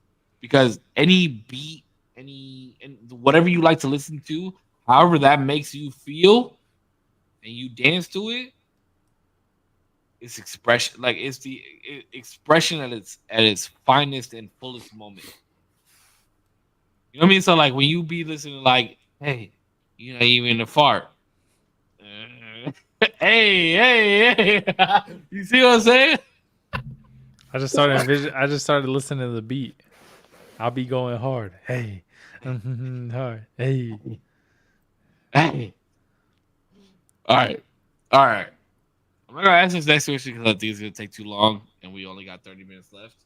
[SPEAKER 3] because any beat, and whatever you like to listen to, however that makes you feel, and you dance to it, it's expression. Like it's the expression at its finest and fullest moment. You know what I mean? So like when you be listening, like, hey, you know, even a fart. Hey. You see what I'm saying?
[SPEAKER 1] I just started listening to the beat. I'll be going hard. Hey. Hard. Hey.
[SPEAKER 3] Hey. All right. I'm not gonna ask this next question because I think it's gonna take too long, and we only got 30 minutes left.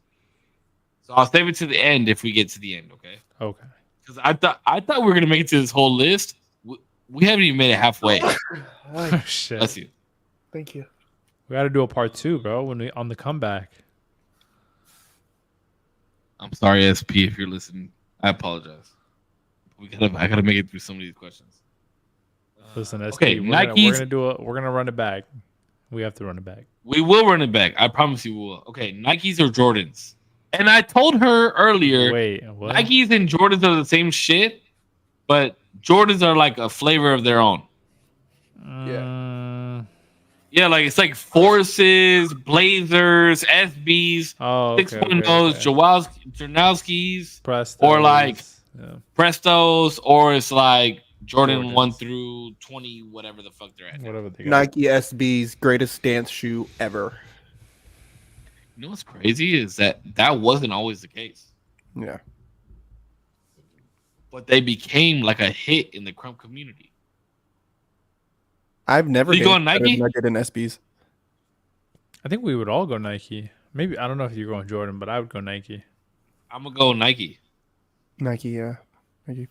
[SPEAKER 3] So I'll save it to the end if we get to the end, okay?
[SPEAKER 1] Okay.
[SPEAKER 3] Because I thought we were gonna make it to this whole list. We haven't even made it halfway.
[SPEAKER 1] Oh, shit.
[SPEAKER 3] Bless you.
[SPEAKER 2] Thank you.
[SPEAKER 1] We got to do a part 2, bro. When we on the comeback.
[SPEAKER 3] I'm sorry, SP, if you're listening. I apologize. I gotta make it through some of these questions.
[SPEAKER 1] Listen, SP,
[SPEAKER 3] Okay,
[SPEAKER 1] we're gonna run it back. We have to run it back.
[SPEAKER 3] We will run it back. I promise you we will. Okay, Nikes or Jordans? And I told her earlier,
[SPEAKER 1] Wait, what?
[SPEAKER 3] Nikes and Jordans are the same shit, but Jordans are like a flavor of their own. Yeah, like it's like Forces, Blazers, SBs,
[SPEAKER 1] Oh,
[SPEAKER 3] 6.0s, Janowskis,
[SPEAKER 1] Prestos,
[SPEAKER 3] or like
[SPEAKER 1] yeah.
[SPEAKER 3] Prestos, or it's like Jordan
[SPEAKER 1] Jordans.
[SPEAKER 3] 1 through 20, whatever the fuck they're at.
[SPEAKER 1] Whatever they got.
[SPEAKER 2] Nike SB's greatest dance shoe ever.
[SPEAKER 3] You know what's crazy is that wasn't always the case,
[SPEAKER 2] Yeah.
[SPEAKER 3] but they became like a hit in the crump community.
[SPEAKER 2] I've never
[SPEAKER 3] You going
[SPEAKER 2] danced better
[SPEAKER 3] Nike?
[SPEAKER 2] than I did in SB's.
[SPEAKER 1] I think we would all go Nike. Maybe, I don't know if you're going Jordan, but I would go Nike.
[SPEAKER 3] I'm gonna go Nike.
[SPEAKER 2] Nike, yeah.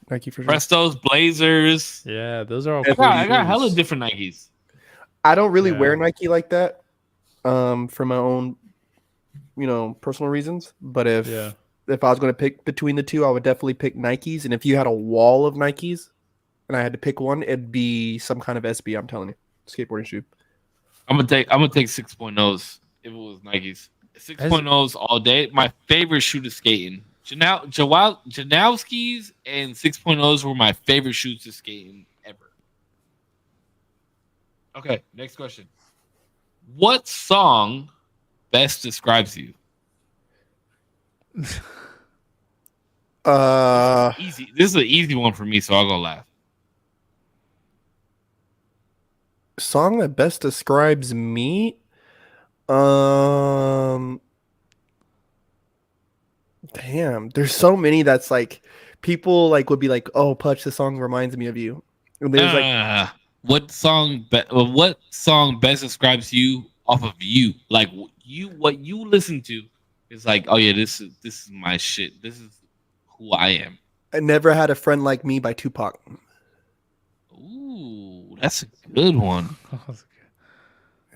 [SPEAKER 2] Nike for sure.
[SPEAKER 3] Prestos, Blazers.
[SPEAKER 1] Yeah, those are all
[SPEAKER 2] I
[SPEAKER 1] cool
[SPEAKER 3] I got
[SPEAKER 1] shoes.
[SPEAKER 3] hella different Nikes.
[SPEAKER 2] I don't really
[SPEAKER 1] Yeah.
[SPEAKER 2] wear Nike like that, for my own, personal reasons. But if I was going to pick between the two, I would definitely pick Nikes. And if you had a wall of Nikes, and I had to pick one, it'd be some kind of SB. I'm telling you, skateboarding shoe.
[SPEAKER 3] I'm gonna take 6.0s if it was Nikes. 6.0s all day. My favorite shoe to skate in. Janowski's and 6.0s were my favorite shoes to skate in ever. Okay, next question. What song best describes you? Easy. This is an easy one for me, so I'll go last.
[SPEAKER 2] Song that best describes me. Damn, there's so many that's like people like would be like, "Oh, Pudge, this song reminds me of you." And there's like,
[SPEAKER 3] what song best describes you off of you? Like what you listen to is like, oh yeah, this is my shit. This is who I am.
[SPEAKER 2] "I Never Had a Friend Like Me" by Tupac.
[SPEAKER 3] Ooh, that's a good one.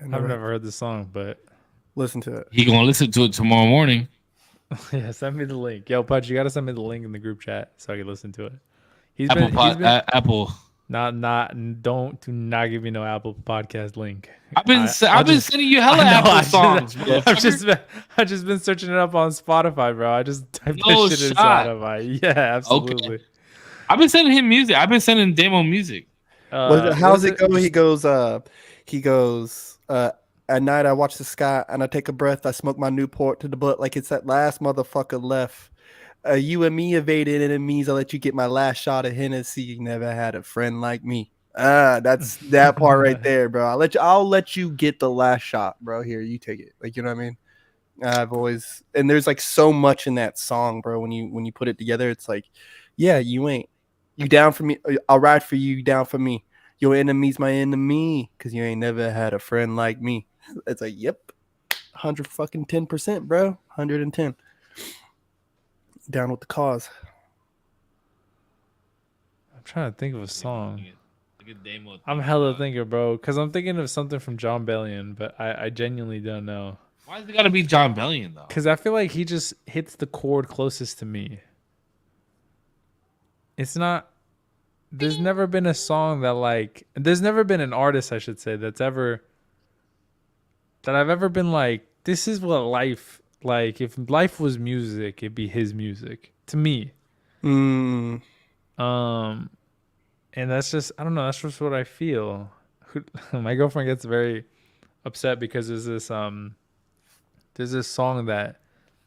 [SPEAKER 1] I've never heard the song, but
[SPEAKER 2] listen to it.
[SPEAKER 3] He gonna listen to it tomorrow morning.
[SPEAKER 1] yeah, send me the link. Yo, Pudge, you gotta send me the link in the group chat so I can listen to it.
[SPEAKER 3] Apple.
[SPEAKER 1] Do not give me no Apple Podcast link.
[SPEAKER 3] I've been sending you hella Apple songs.
[SPEAKER 1] I've just been searching it up on Spotify, bro. I just typed
[SPEAKER 3] No
[SPEAKER 1] this shit in
[SPEAKER 3] shot.
[SPEAKER 1] Spotify. Yeah, absolutely.
[SPEAKER 3] Okay. I've been sending him music. I've been sending Damo music.
[SPEAKER 2] How's it go? He goes, at night I watch the sky and I take a breath. I smoke my Newport to the butt like it's that last motherfucker left. You and me evaded enemies. I'll let you get my last shot of Hennessy. Never had a friend like me. That's that part right there, bro. I'll let you get the last shot, bro. Here, you take it. Like, you know what I mean? And there's like so much in that song, bro. When you put it together, it's like, yeah, you down for me. I'll ride for you, down for me. Your enemy's my enemy, cause you ain't never had a friend like me. It's like, yep, 110%, bro. 110. Down with the cause.
[SPEAKER 1] I'm trying to think of a song.
[SPEAKER 3] Look at Damo.
[SPEAKER 1] I'm hella thinking, bro, because I'm thinking of something from John Bellion, but I genuinely don't know.
[SPEAKER 3] Why does it gotta be John Bellion though?
[SPEAKER 1] Because I feel like he just hits the chord closest to me. It's not. There's never been a song that there's never been an artist, I should say, that I've ever been like, this is what life, like, if life was music, it'd be his music to me. And that's just, I don't know, that's just what I feel. My girlfriend gets very upset because there's this song that,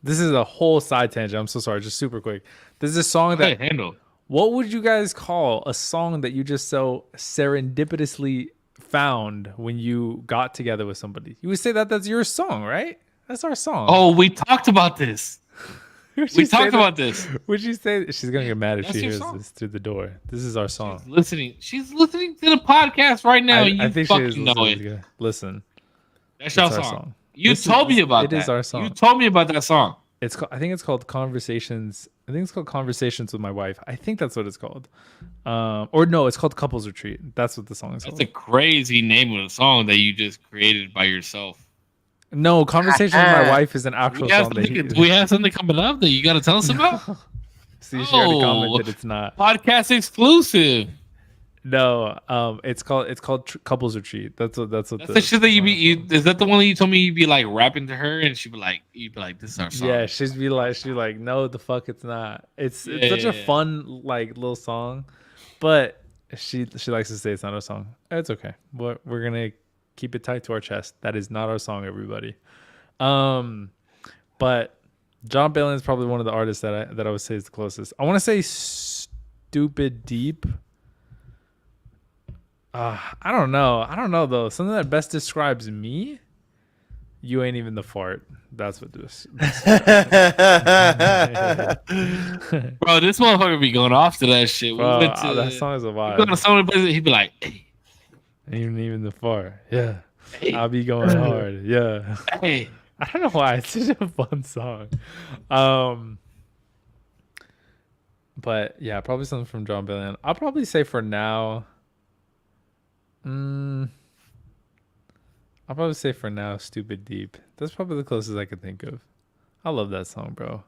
[SPEAKER 1] this is a whole side tangent. I'm so sorry, just super quick. There's this song that
[SPEAKER 3] handle.
[SPEAKER 1] What would you guys call a song that you just so serendipitously found when you got together with somebody? You would say that's your song, right? That's our song.
[SPEAKER 3] Oh, we talked about this. We talked about this.
[SPEAKER 1] Would you say she's gonna get mad if
[SPEAKER 3] That's
[SPEAKER 1] she
[SPEAKER 3] your
[SPEAKER 1] hears
[SPEAKER 3] song.
[SPEAKER 1] this through the door? This is our song.
[SPEAKER 3] She's listening to the podcast right now. And you fucking know it.
[SPEAKER 1] Listen,
[SPEAKER 3] that's your
[SPEAKER 1] our
[SPEAKER 3] song. You told me about that.
[SPEAKER 1] It is our song.
[SPEAKER 3] You told me about that song.
[SPEAKER 1] I think it's called Conversations. I think it's called Conversations with My Wife. I think that's what it's called. Or no, it's called Couples Retreat. That's what the song is called.
[SPEAKER 3] That's a crazy name of a song that you just created by yourself.
[SPEAKER 1] No, Conversations with My Wife is an actual song.
[SPEAKER 3] Do we have something coming up that you got to tell us about?
[SPEAKER 1] See, she already commented it's not.
[SPEAKER 3] Podcast exclusive.
[SPEAKER 1] No, it's called Couples Retreat. That's the
[SPEAKER 3] shit that is that the one that you told me you'd be like rapping to her and you'd be like, this is our song.
[SPEAKER 1] Yeah, she'd be like, no, the fuck, it's not. It's such a fun like little song, but she likes to say it's not our song. It's okay. We're gonna keep it tight to our chest. That is not our song, everybody. But John Bellion is probably one of the artists that I would say is the closest. I want to say Stupid Deep. I don't know though. Something that best describes me. You ain't even the fart. That's what this.
[SPEAKER 3] Bro, this motherfucker be going off to that shit.
[SPEAKER 1] Bro, that song is a vibe.
[SPEAKER 3] Go to some place, he'd be like, "Hey,
[SPEAKER 1] ain't even the fart." Yeah,
[SPEAKER 3] hey.
[SPEAKER 1] I'll be going hard. Yeah.
[SPEAKER 3] Hey,
[SPEAKER 1] I don't know why it's such a fun song. But yeah, probably something from John Bellion. I'll probably say for now. I'll probably say for now, Stupid Deep. That's probably the closest I could think of. I love that song, bro.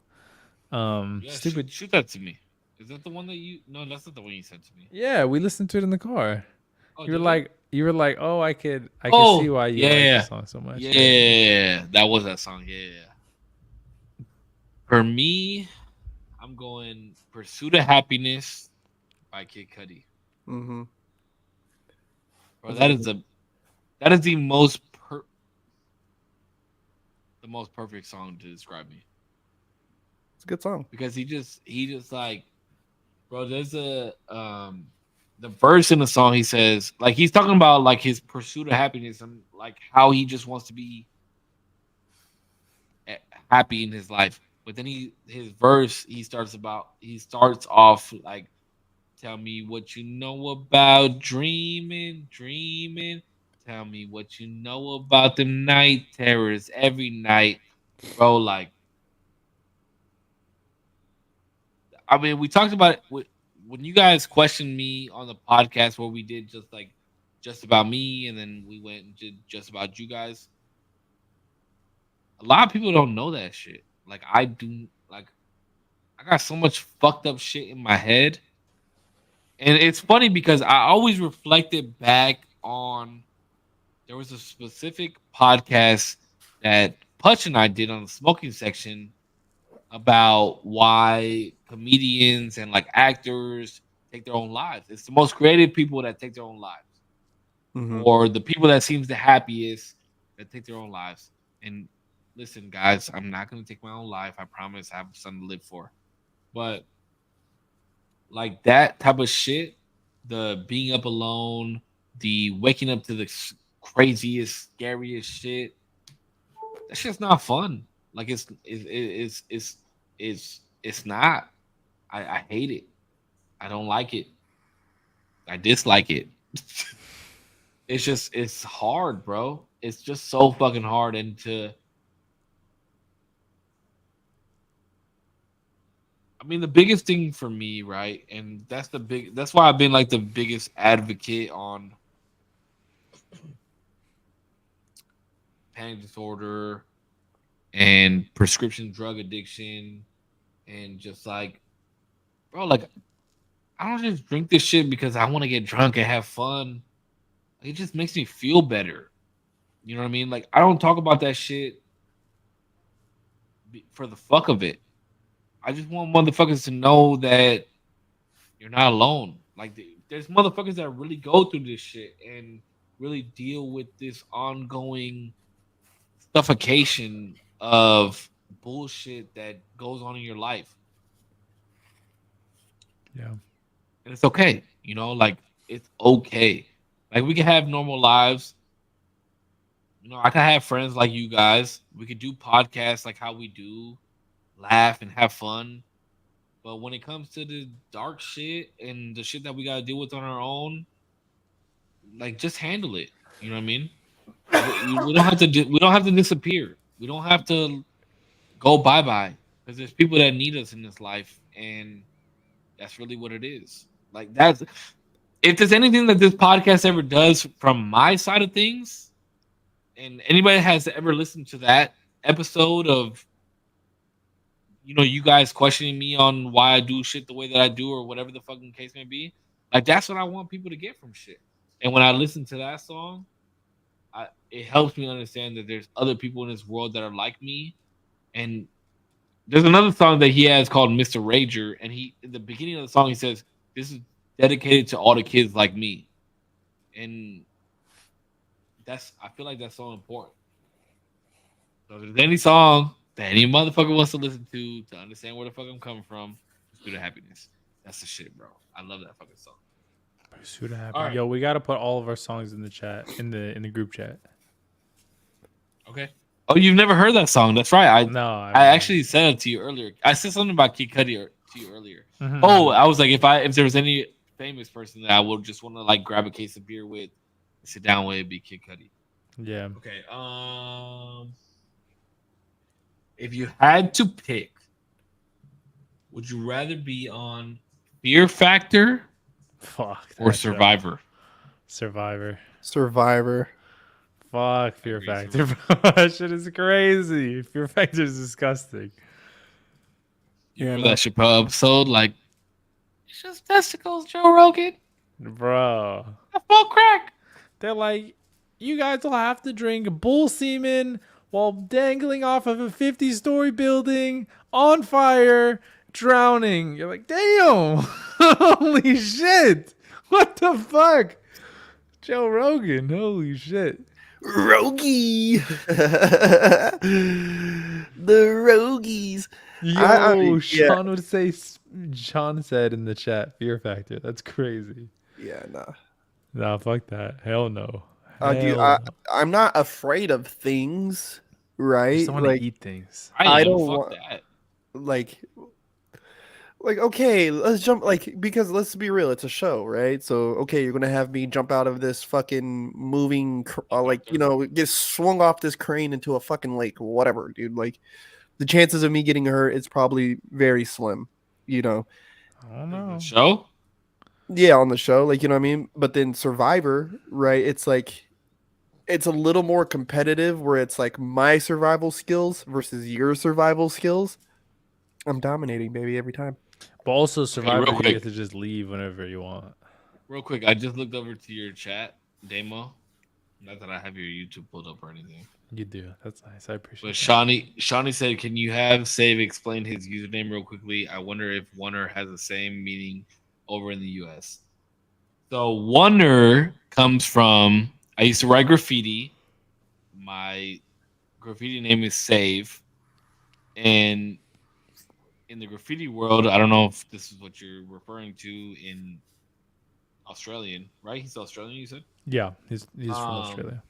[SPEAKER 1] Stupid.
[SPEAKER 3] Shoot that to me. Is that the one that you? No, that's not the one you sent to me.
[SPEAKER 1] Yeah, we listened to it in the car.
[SPEAKER 3] Oh,
[SPEAKER 1] you were like, oh, I could see why you like the song so much.
[SPEAKER 3] Yeah, that was that song. Yeah. For me, I'm going "Pursuit of Happiness" by Kid Cudi.
[SPEAKER 2] Mm-hmm.
[SPEAKER 3] Bro, that is the most perfect song to describe me.
[SPEAKER 2] It's a good song
[SPEAKER 3] because he just like, bro, there's the verse in the song. He says, like, he's talking about like his pursuit of happiness and like how he just wants to be happy in his life. But then his verse he starts off like, tell me what you know about dreaming, dreaming. Tell me what you know about them night terrors every night, bro. Like, I mean, we talked about it when you guys questioned me on the podcast where we did just about me, and then we went and did just about you guys. A lot of people don't know that shit. Like I do. Like I got so much fucked up shit in my head, and it's funny because I always reflected back on. There was a specific podcast that Putch and I did on the smoking section about why comedians and like actors take their own lives. It's the most creative people that take their own lives, or the people that seems the happiest that take their own lives. And listen, guys, I'm not gonna take my own life. I promise. I have something to live for. But like that type of shit, the being up alone, the waking up to the craziest, scariest shit, that shit's not fun. Like it's not. I hate it. I don't like it. I dislike it. It's hard, bro. It's just so fucking hard. And I mean, the biggest thing for me, right? And that's why I've been like the biggest advocate on panic disorder and prescription drug addiction and just like, bro, like I don't just drink this shit because I want to get drunk and have fun. It just makes me feel better. You know what I mean? Like I don't talk about that shit for the fuck of it. I just want motherfuckers to know that you're not alone. Like there's motherfuckers that really go through this shit and really deal with this ongoing suffocation of bullshit that goes on in your life.
[SPEAKER 1] Yeah.
[SPEAKER 3] And it's okay. You know, like it's okay. Like we can have normal lives. You know, I can have friends like you guys. We could do podcasts like how we do, laugh and have fun. But when it comes to the dark shit and the shit that we gotta deal with on our own, like just handle it. You know what I mean? We don't have to. We don't have to disappear. We don't have to go bye bye because there's people that need us in this life, and that's really what it is. Like that's if there's anything that this podcast ever does from my side of things, and anybody has ever listened to that episode of, you know, you guys questioning me on why I do shit the way that I do or whatever the fucking case may be, like that's what I want people to get from shit. And when I listen to that song, it helps me understand that there's other people in this world that are like me. And there's another song that he has called Mr. Rager, and he in the beginning of the song he says, "This is dedicated to all the kids like me," and I feel like that's so important. So if there's any song that any motherfucker wants to listen to understand where the fuck I'm coming from, Pursuit of Happiness. That's the shit, bro. I love that fucking song.
[SPEAKER 1] Pursuit of Happiness.
[SPEAKER 3] All right.
[SPEAKER 1] Yo, we gotta put all of our songs in the chat, in the group chat.
[SPEAKER 3] Okay. Oh, you've never heard that song? That's right.
[SPEAKER 1] I
[SPEAKER 3] actually said it to you earlier. I said something about Kid Cudi to you earlier.
[SPEAKER 1] Mhm.
[SPEAKER 3] Oh, I was like, if there was any famous person that I would just want to like grab a case of beer with, and sit down with, it'd be Kid Cudi.
[SPEAKER 1] Yeah.
[SPEAKER 3] Okay. If you had to pick, would you rather be on Fear Factor
[SPEAKER 1] Fuck.
[SPEAKER 3] or
[SPEAKER 1] that show.
[SPEAKER 3] Survivor?
[SPEAKER 2] Survivor.
[SPEAKER 1] Fuck Fear
[SPEAKER 3] Agree,
[SPEAKER 1] Factor, bro. That shit is crazy. Fear Factor is disgusting.
[SPEAKER 3] You
[SPEAKER 2] Yeah,
[SPEAKER 3] remember that Chappelle episode? Like, it's just testicles, Joe Rogan.
[SPEAKER 1] Bro.
[SPEAKER 3] I smoke crack.
[SPEAKER 1] They're like, you guys will have to drink bull semen while dangling off of a 50-story building on fire, drowning. You're like, damn. Holy shit. What the fuck? Joe Rogan. Holy shit.
[SPEAKER 2] Rogie. The Rogies.
[SPEAKER 1] Yo,
[SPEAKER 2] I mean,
[SPEAKER 1] Sean would say, Sean said in the chat, Fear Factor. That's crazy.
[SPEAKER 2] Yeah, nah.
[SPEAKER 1] Nah, fuck that. Hell no.
[SPEAKER 2] Dude,
[SPEAKER 1] Hell no.
[SPEAKER 2] I'm not afraid of things,
[SPEAKER 1] I
[SPEAKER 2] right?
[SPEAKER 1] just want to
[SPEAKER 2] Like,
[SPEAKER 1] eat things.
[SPEAKER 3] I
[SPEAKER 2] I
[SPEAKER 3] don't
[SPEAKER 2] don't
[SPEAKER 3] fuck
[SPEAKER 2] want-
[SPEAKER 3] that.
[SPEAKER 2] like okay, let's jump because let's be real, it's a show, right? So okay, you're gonna have me jump out of this fucking moving get swung off this crane into a fucking lake, whatever, dude. Like the chances of me getting hurt is probably very slim, you know.
[SPEAKER 1] I don't know.
[SPEAKER 3] Show?
[SPEAKER 2] Yeah, on the show, like, you know what I mean? But then Survivor, right? It's like it's a little more competitive where it's like my survival skills versus your survival skills. I'm dominating, baby, every time.
[SPEAKER 1] But also Survivor,
[SPEAKER 3] real
[SPEAKER 1] you
[SPEAKER 3] quick.
[SPEAKER 1] get to just leave whenever you want.
[SPEAKER 3] Real quick, I just looked over to your chat, Demo. Not that I have your YouTube pulled up or anything.
[SPEAKER 1] You do. That's nice. I appreciate
[SPEAKER 3] But
[SPEAKER 1] that.
[SPEAKER 3] Shawnee said, "Can you have Save explain his username real quickly? I wonder if Wonder has the same meaning over in the U.S." So Wonder comes from I used to write graffiti. My graffiti name is Save, and in the graffiti world, I don't know if this is what you're referring to in Australian, right? He's Australian, you said?
[SPEAKER 1] Yeah, he's from Australia.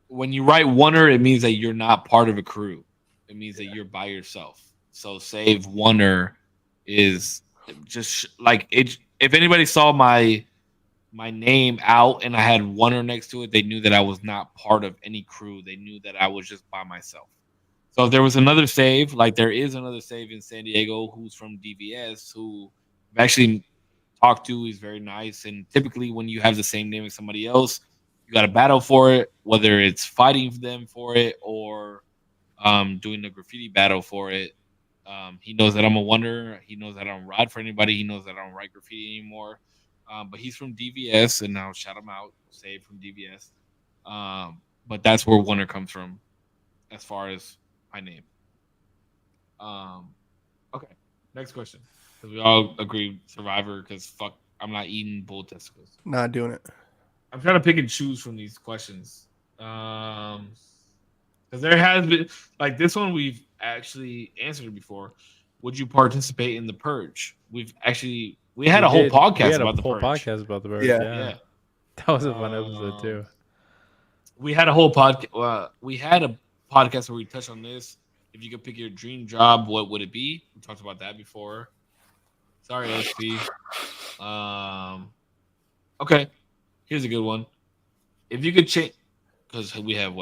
[SPEAKER 3] When you write Wonder, it means that you're not part of a crew. It means that you're by yourself. So Save Wonder is just like it. If anybody saw my name out and I had Wonder next to it, they knew that I was not part of any crew. They knew that I was just by myself. So if there was another Save, like there is another Save in San Diego who's from DVS, who I've actually talked to. He's very nice. And typically when you have the same name as somebody else, you got to battle for it, whether it's fighting them for it or doing the graffiti battle for it. He knows that I'm a Wonder. He knows that I don't ride for anybody. He knows that I don't write graffiti anymore. But he's from DVS, and I'll shout him out, Save from DVS. But that's where Wonder comes from as far as my name. Okay, next question. Because we all agree Survivor, because fuck, I'm not eating bull testicles.
[SPEAKER 2] Not doing it.
[SPEAKER 3] I'm trying to pick and choose from these questions. Because there has been like this one we've actually answered before. Would you participate in the purge? We had a whole podcast about the purge.
[SPEAKER 1] Podcast about the purge.
[SPEAKER 2] Yeah.
[SPEAKER 1] Yeah. That was a fun episode too.
[SPEAKER 3] We had a whole podcast. We had a podcast where we touched on this. If you could pick your dream job, what would it be? We talked about that before. Sorry, SP. Okay. Here's a good one. If you could change, because we have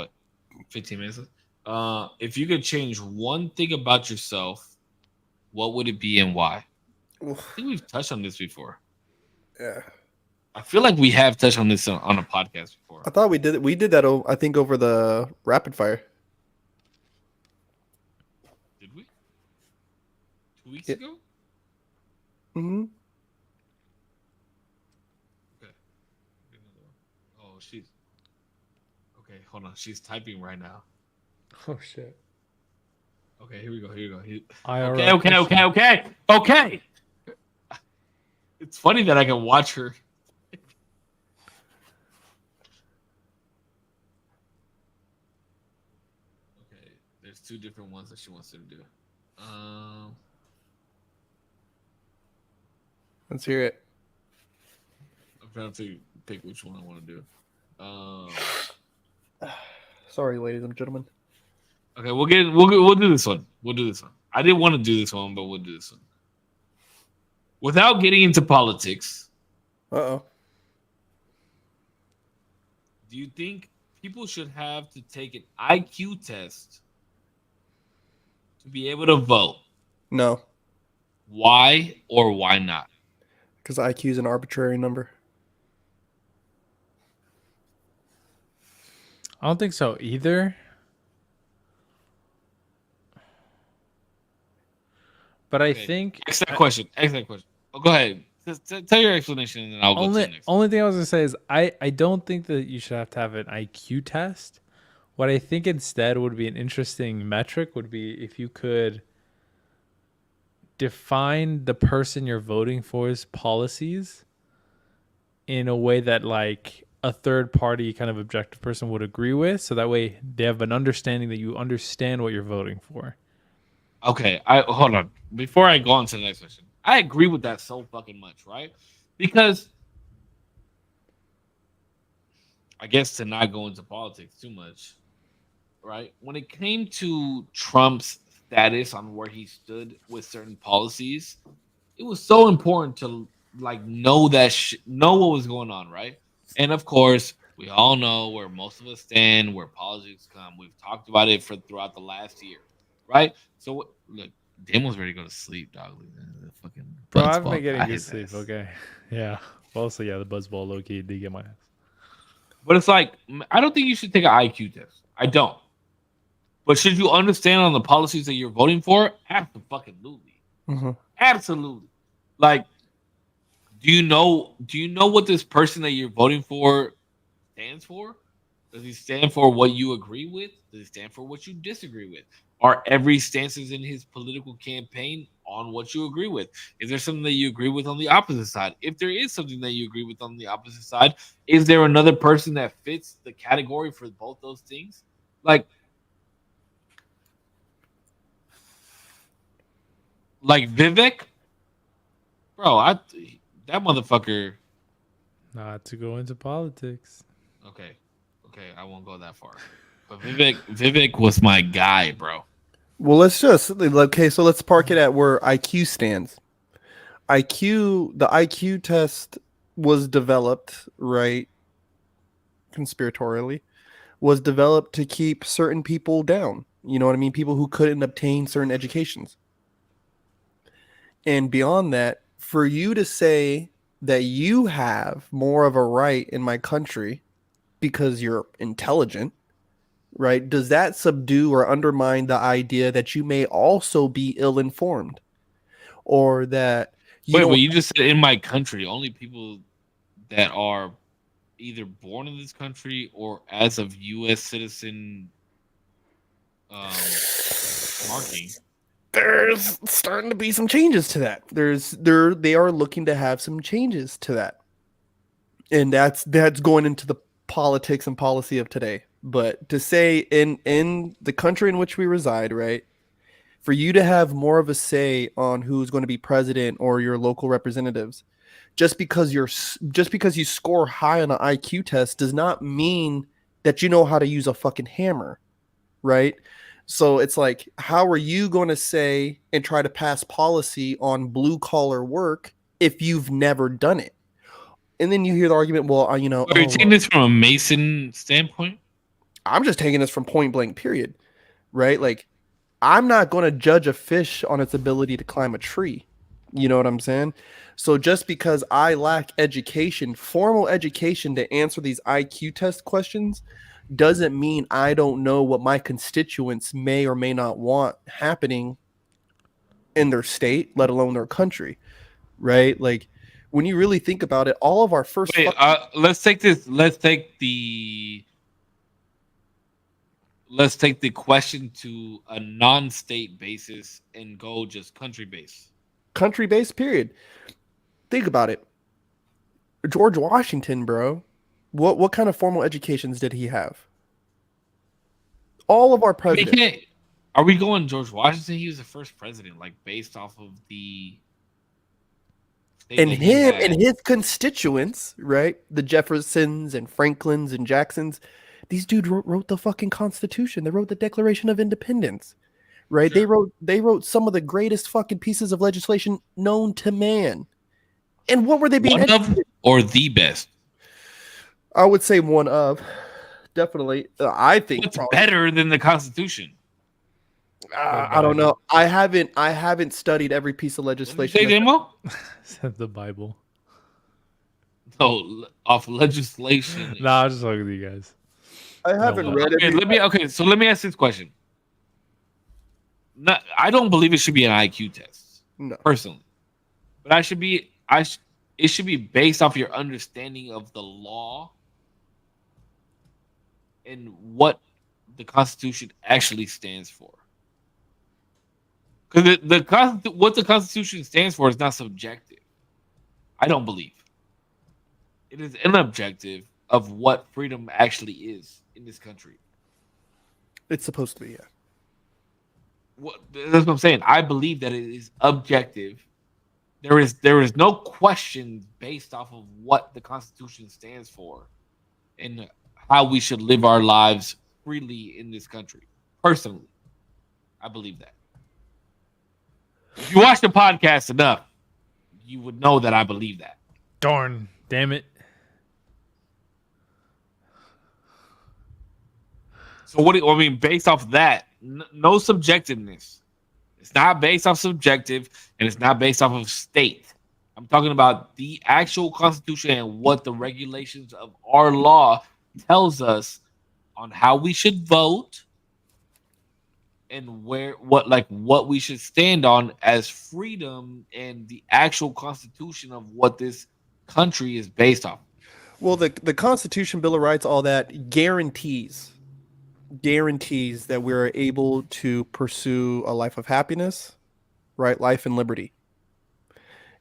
[SPEAKER 3] 15 minutes. If you could change one thing about yourself, what would it be and why? I think we've touched on this before.
[SPEAKER 2] Yeah.
[SPEAKER 3] I feel like we have touched on this on a podcast before.
[SPEAKER 2] I thought we did it. We did that. I think over the rapid fire.
[SPEAKER 3] Did we? 2 weeks ago?
[SPEAKER 2] Mm-hmm.
[SPEAKER 3] Okay. Oh, she's okay. Hold on, she's typing right now.
[SPEAKER 1] Oh shit.
[SPEAKER 3] Okay, here we go. Okay. It's funny that I can watch her. Okay, there's two different ones that she wants to do.
[SPEAKER 2] Let's hear it.
[SPEAKER 3] I'm trying to pick which one I want to do.
[SPEAKER 2] Sorry, ladies and gentlemen.
[SPEAKER 3] Okay, we'll do this one. We'll do this one. I didn't want to do this one, but we'll do this one. Without getting into politics,
[SPEAKER 2] Uh-oh.
[SPEAKER 3] do you think people should have to take an IQ test to be able to vote?
[SPEAKER 2] No.
[SPEAKER 3] Why or why not?
[SPEAKER 2] Because IQ is an arbitrary number.
[SPEAKER 1] I don't think so either. But I think
[SPEAKER 3] Excellent question. Oh, go ahead. Tell your explanation, and then I'll go to the next.
[SPEAKER 1] Only thing I was gonna say is I don't think that you should have to have an IQ test. What I think instead would be an interesting metric would be if you could define the person you're voting for's policies in a way that like a third party kind of objective person would agree with, so that way they have an understanding that you understand what you're voting for.
[SPEAKER 3] Okay, hold on. Before I go on to the next question, I agree with that so fucking much, right? Because I guess to not go into politics too much, right? When it came to Trump's status on where he stood with certain policies, it was so important to like know know what was going on, right? And of course, we all know where most of us stand, where politics come. We've talked about it for throughout the last year, right? So look, Damon's ready to go to sleep, dog. The fucking
[SPEAKER 1] Bro,
[SPEAKER 3] buzz
[SPEAKER 1] I've been
[SPEAKER 3] ball
[SPEAKER 1] getting
[SPEAKER 3] got
[SPEAKER 1] good
[SPEAKER 3] his
[SPEAKER 1] sleep.
[SPEAKER 3] ass.
[SPEAKER 1] Okay. Yeah. Also, yeah, the buzzball low key did get my ass.
[SPEAKER 3] But it's like I don't think you should take an IQ test. I don't. But should you understand on the policies that you're voting for? Absolutely.
[SPEAKER 2] Mhm.
[SPEAKER 3] Absolutely. Like, do you know what this person that you're voting for stands for? Does he stand for what you agree with? Does he stand for what you disagree with? Are every stances in his political campaign on what you agree with? Is there something that you agree with on the opposite side? If there is something that you agree with on the opposite side, is there another person that fits the category for both those things? Like Vivek, bro, that motherfucker.
[SPEAKER 1] Not to go into politics.
[SPEAKER 3] Okay, I won't go that far. But Vivek was my guy, bro.
[SPEAKER 2] Well, so let's park it at where IQ stands. The IQ test was developed, right, conspiratorially, was developed to keep certain people down. You know what I mean? People who couldn't obtain certain educations. And beyond that, for you to say that you have more of a right in my country because you're intelligent, right? Does that subdue or undermine the idea that you may also be ill-informed, or that you
[SPEAKER 3] Wait,
[SPEAKER 2] don't?
[SPEAKER 3] but you just said in my country, only people that are either born in this country or as of U.S. citizen um, marking.
[SPEAKER 2] There's starting to be some changes to that. They are looking to have some changes to that, and that's going into the politics and policy of today. But to say in the country in which we reside, right, for you to have more of a say on who's going to be president or your local representatives, just because you score high on an IQ test does not mean that you know how to use a fucking hammer, right? So it's like, how are you going to say and try to pass policy on blue collar work if you've never done it? And then you hear the argument, well,
[SPEAKER 3] Are you taking this from a Mason standpoint?
[SPEAKER 2] I'm just taking this from point blank, period, right? Like, I'm not going to judge a fish on its ability to climb a tree. You know what I'm saying? So just because I lack education, formal education to answer these IQ test questions, doesn't mean I don't know what my constituents may or may not want happening in their state, let alone their country, right? Like, when you really think about it, all of our first
[SPEAKER 3] Wait, let's take the question to a non-state basis and go just country based.
[SPEAKER 2] country-based period. Think about it. George Washington, bro. What kind of formal educations did he have? All of our presidents.
[SPEAKER 3] Are we going George Washington? He was the first president, like based off of the state
[SPEAKER 2] And
[SPEAKER 3] that he
[SPEAKER 2] him
[SPEAKER 3] had.
[SPEAKER 2] and his constituents, right? The Jeffersons and Franklins and Jacksons. These dudes wrote the fucking Constitution. They wrote the Declaration of Independence, right?
[SPEAKER 3] Sure.
[SPEAKER 2] They wrote some of the greatest fucking pieces of legislation known to man. And what were they being
[SPEAKER 3] One of or the best?
[SPEAKER 2] I would say one of, definitely. I think
[SPEAKER 3] What's
[SPEAKER 2] probably,
[SPEAKER 3] better than the Constitution?
[SPEAKER 2] I don't know. I haven't studied every piece of
[SPEAKER 3] What did you
[SPEAKER 2] legislation.
[SPEAKER 3] say, Demo?
[SPEAKER 1] Said the Bible.
[SPEAKER 3] No, off legislation.
[SPEAKER 1] Nah, I'm just talking to you guys.
[SPEAKER 2] I haven't
[SPEAKER 1] No,
[SPEAKER 2] read
[SPEAKER 3] Okay,
[SPEAKER 2] every.
[SPEAKER 3] so let me ask this question. I don't believe it should be an IQ test,
[SPEAKER 2] No.
[SPEAKER 3] personally, but it should be based off your understanding of the law and what the Constitution actually stands for. Because what the Constitution stands for is not subjective. I don't believe it is an objective of what freedom actually is in this country.
[SPEAKER 2] It's supposed to be, yeah.
[SPEAKER 3] That's what I'm saying. I believe that it is objective. There is no question based off of what the Constitution stands for and how we should live our lives freely in this country. Personally, I believe that. If you watch the podcast enough, you would know that I believe that.
[SPEAKER 1] Darn, damn it.
[SPEAKER 3] So what do you, I mean, based off that, no subjectiveness. It's not based off subjective, and it's not based off of state. I'm talking about the actual Constitution and what the regulations of our law tells us on how we should vote and what we should stand on as freedom and the actual Constitution of what this country is based off.
[SPEAKER 2] Well, the Constitution, Bill of Rights, all that guarantees that we're able to pursue a life of happiness, right? Life and liberty.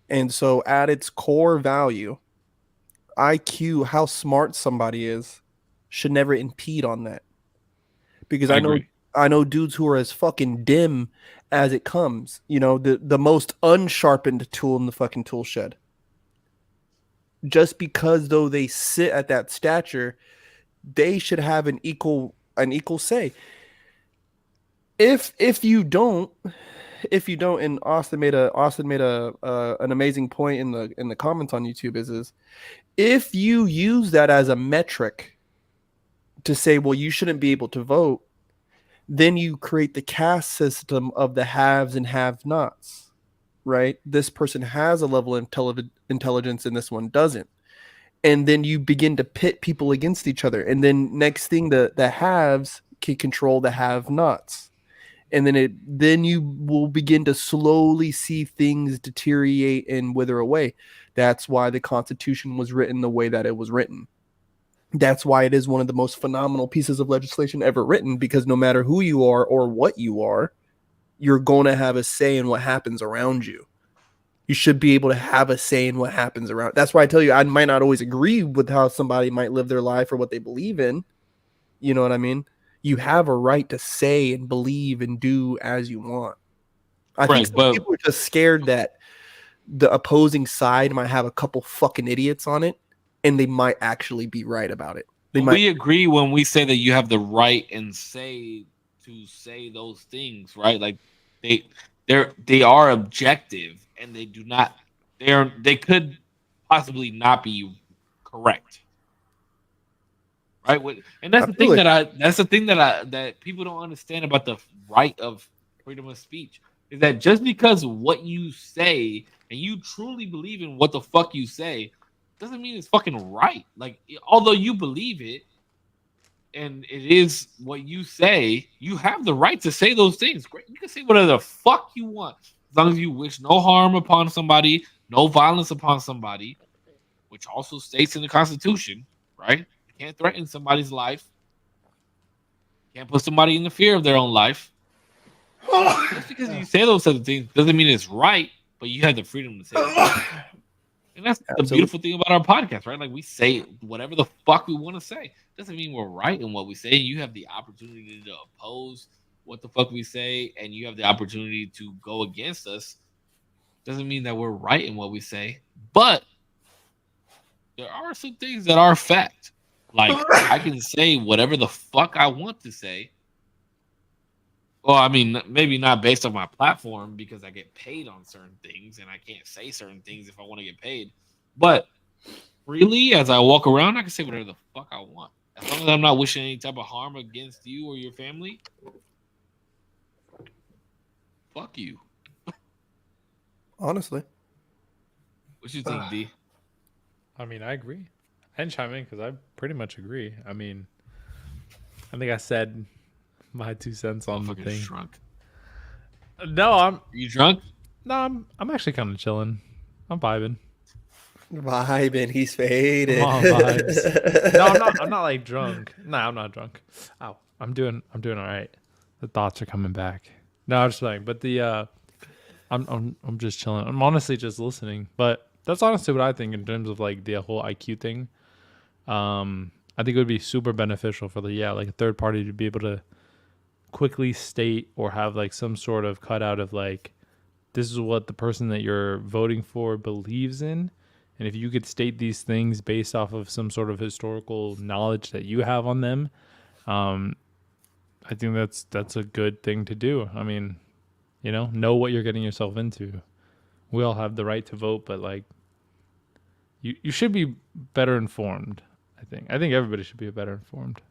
[SPEAKER 2] And so at its core value, IQ, how smart somebody is, should never impede on that. Because I know dudes who are as fucking dim as it comes, you know, the most unsharpened tool in the fucking tool shed. Just because though they sit at that stature, they should have an equal say. If you don't, and Austin made an amazing point in the comments on YouTube is if you use that as a metric to say, well, you shouldn't be able to vote, then you create the caste system of the haves and have-nots, right? This person has a level of intelligence and this one doesn't. And then you begin to pit people against each other. And then next thing, the haves can control the have-nots. And then you will begin to slowly see things deteriorate and wither away. That's why the Constitution was written the way that it was written. That's why it is one of the most phenomenal pieces of legislation ever written, because no matter who you are or what you are, you're going to have a say in what happens around you. You should be able to have a say in what happens around. That's why I tell you, I might not always agree with how somebody might live their life or what they believe in. You know what I mean? You have a right to say and believe and do as you want. I think some people are just scared that the opposing side might have a couple fucking idiots on it, and they might actually be right about it.
[SPEAKER 3] We agree when we say that you have the right and say those things, right? Like they are objective, and they do not. They could possibly not be correct. Right, and that's the thing that people don't understand about the right of freedom of speech is that just because what you say and you truly believe in what the fuck you say doesn't mean it's fucking right. Like, although you believe it and it is what you say, you have the right to say those things. Great, you can say whatever the fuck you want as long as you wish no harm upon somebody, no violence upon somebody, which also states in the Constitution, right? Can't threaten somebody's life. Can't put somebody in the fear of their own life. Just because you say those other things doesn't mean it's right, but you have the freedom to say it. And that's the beautiful thing about our podcast, right? Like, we say whatever the fuck we want to say. Doesn't mean we're right in what we say. You have the opportunity to oppose what the fuck we say, and you have the opportunity to go against us. Doesn't mean that we're right in what we say, but there are some things that are fact. Like, I can say whatever the fuck I want to say. Well, I mean, maybe not based on my platform because I get paid on certain things and I can't say certain things if I want to get paid. But freely, as I walk around, I can say whatever the fuck I want. As long as I'm not wishing any type of harm against you or your family, fuck you.
[SPEAKER 2] Honestly.
[SPEAKER 3] What you think, D?
[SPEAKER 1] I mean, I agree. I didn't chime in because I pretty much agree. I mean, I think I said my 2 cents on the thing.
[SPEAKER 3] Drunk.
[SPEAKER 1] No,
[SPEAKER 3] Are you drunk?
[SPEAKER 1] No, I'm actually kind of chilling. I'm vibing.
[SPEAKER 2] He's faded.
[SPEAKER 1] No, I'm not like drunk. No, I'm not drunk. Ow, I'm doing all right. The thoughts are coming back. No, I'm just playing. But I'm just chilling. I'm honestly just listening. But that's honestly what I think in terms of like the whole IQ thing. I think it would be super beneficial for like a third party to be able to quickly state or have like some sort of cutout of like, this is what the person that you're voting for believes in. And if you could state these things based off of some sort of historical knowledge that you have on them, I think that's a good thing to do. I mean, know what you're getting yourself into. We all have the right to vote, but like you should be better informed. I think everybody should be better informed.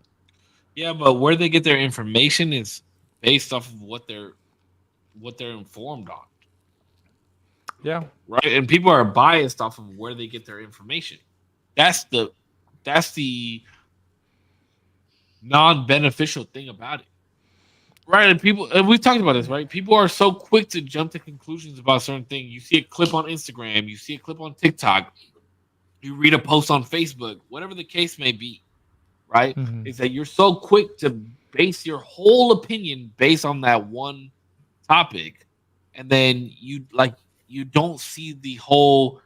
[SPEAKER 3] Yeah, but where they get their information is based off of what they're informed on,
[SPEAKER 1] Yeah.
[SPEAKER 3] right? And people are biased off of where they get their information. That's the non-beneficial thing about it. Right, and we've talked about this, right? People are so quick to jump to conclusions about certain things. You see a clip on Instagram, you see a clip on TikTok, you read a post on Facebook, whatever the case may be, right?
[SPEAKER 1] Mhm.
[SPEAKER 3] Is that you're so quick to base your whole opinion based on that one topic, and then you don't see the whole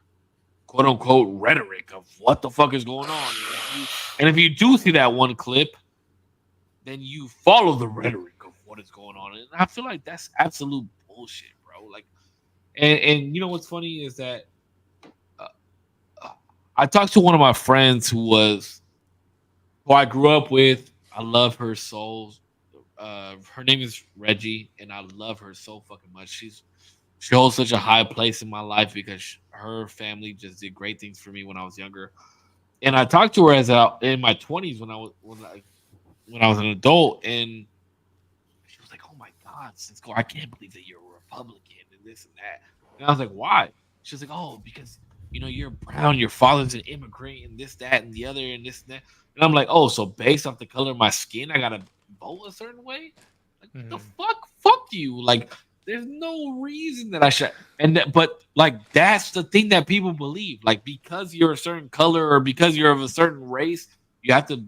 [SPEAKER 3] quote unquote rhetoric of what the fuck is going on. And if you do see that one clip, then you follow the rhetoric of what is going on. And I feel like that's absolute bullshit, bro. Like, and you know what's funny is that uh, I talked to one of my friends who I grew up with. I love her so. Her name is Reggie, and I love her so fucking much. She holds such a high place in my life because her family just did great things for me when I was younger. And I talked to her in my 20s when I was an adult, and she was like, "Oh my God, Cisco, I can't believe that you're a Republican and this and that." And I was like, "Why?" She was like, "Oh, because you're brown, your father's an immigrant, and this, that, and the other, and this and that." And I'm like, "Oh, so based off the color of my skin, I gotta vote a certain way? Like, what the fuck? Fuck you! Like, there's no reason that I should." But like, that's the thing that people believe. Like, because you're a certain color or because you're of a certain race, you have to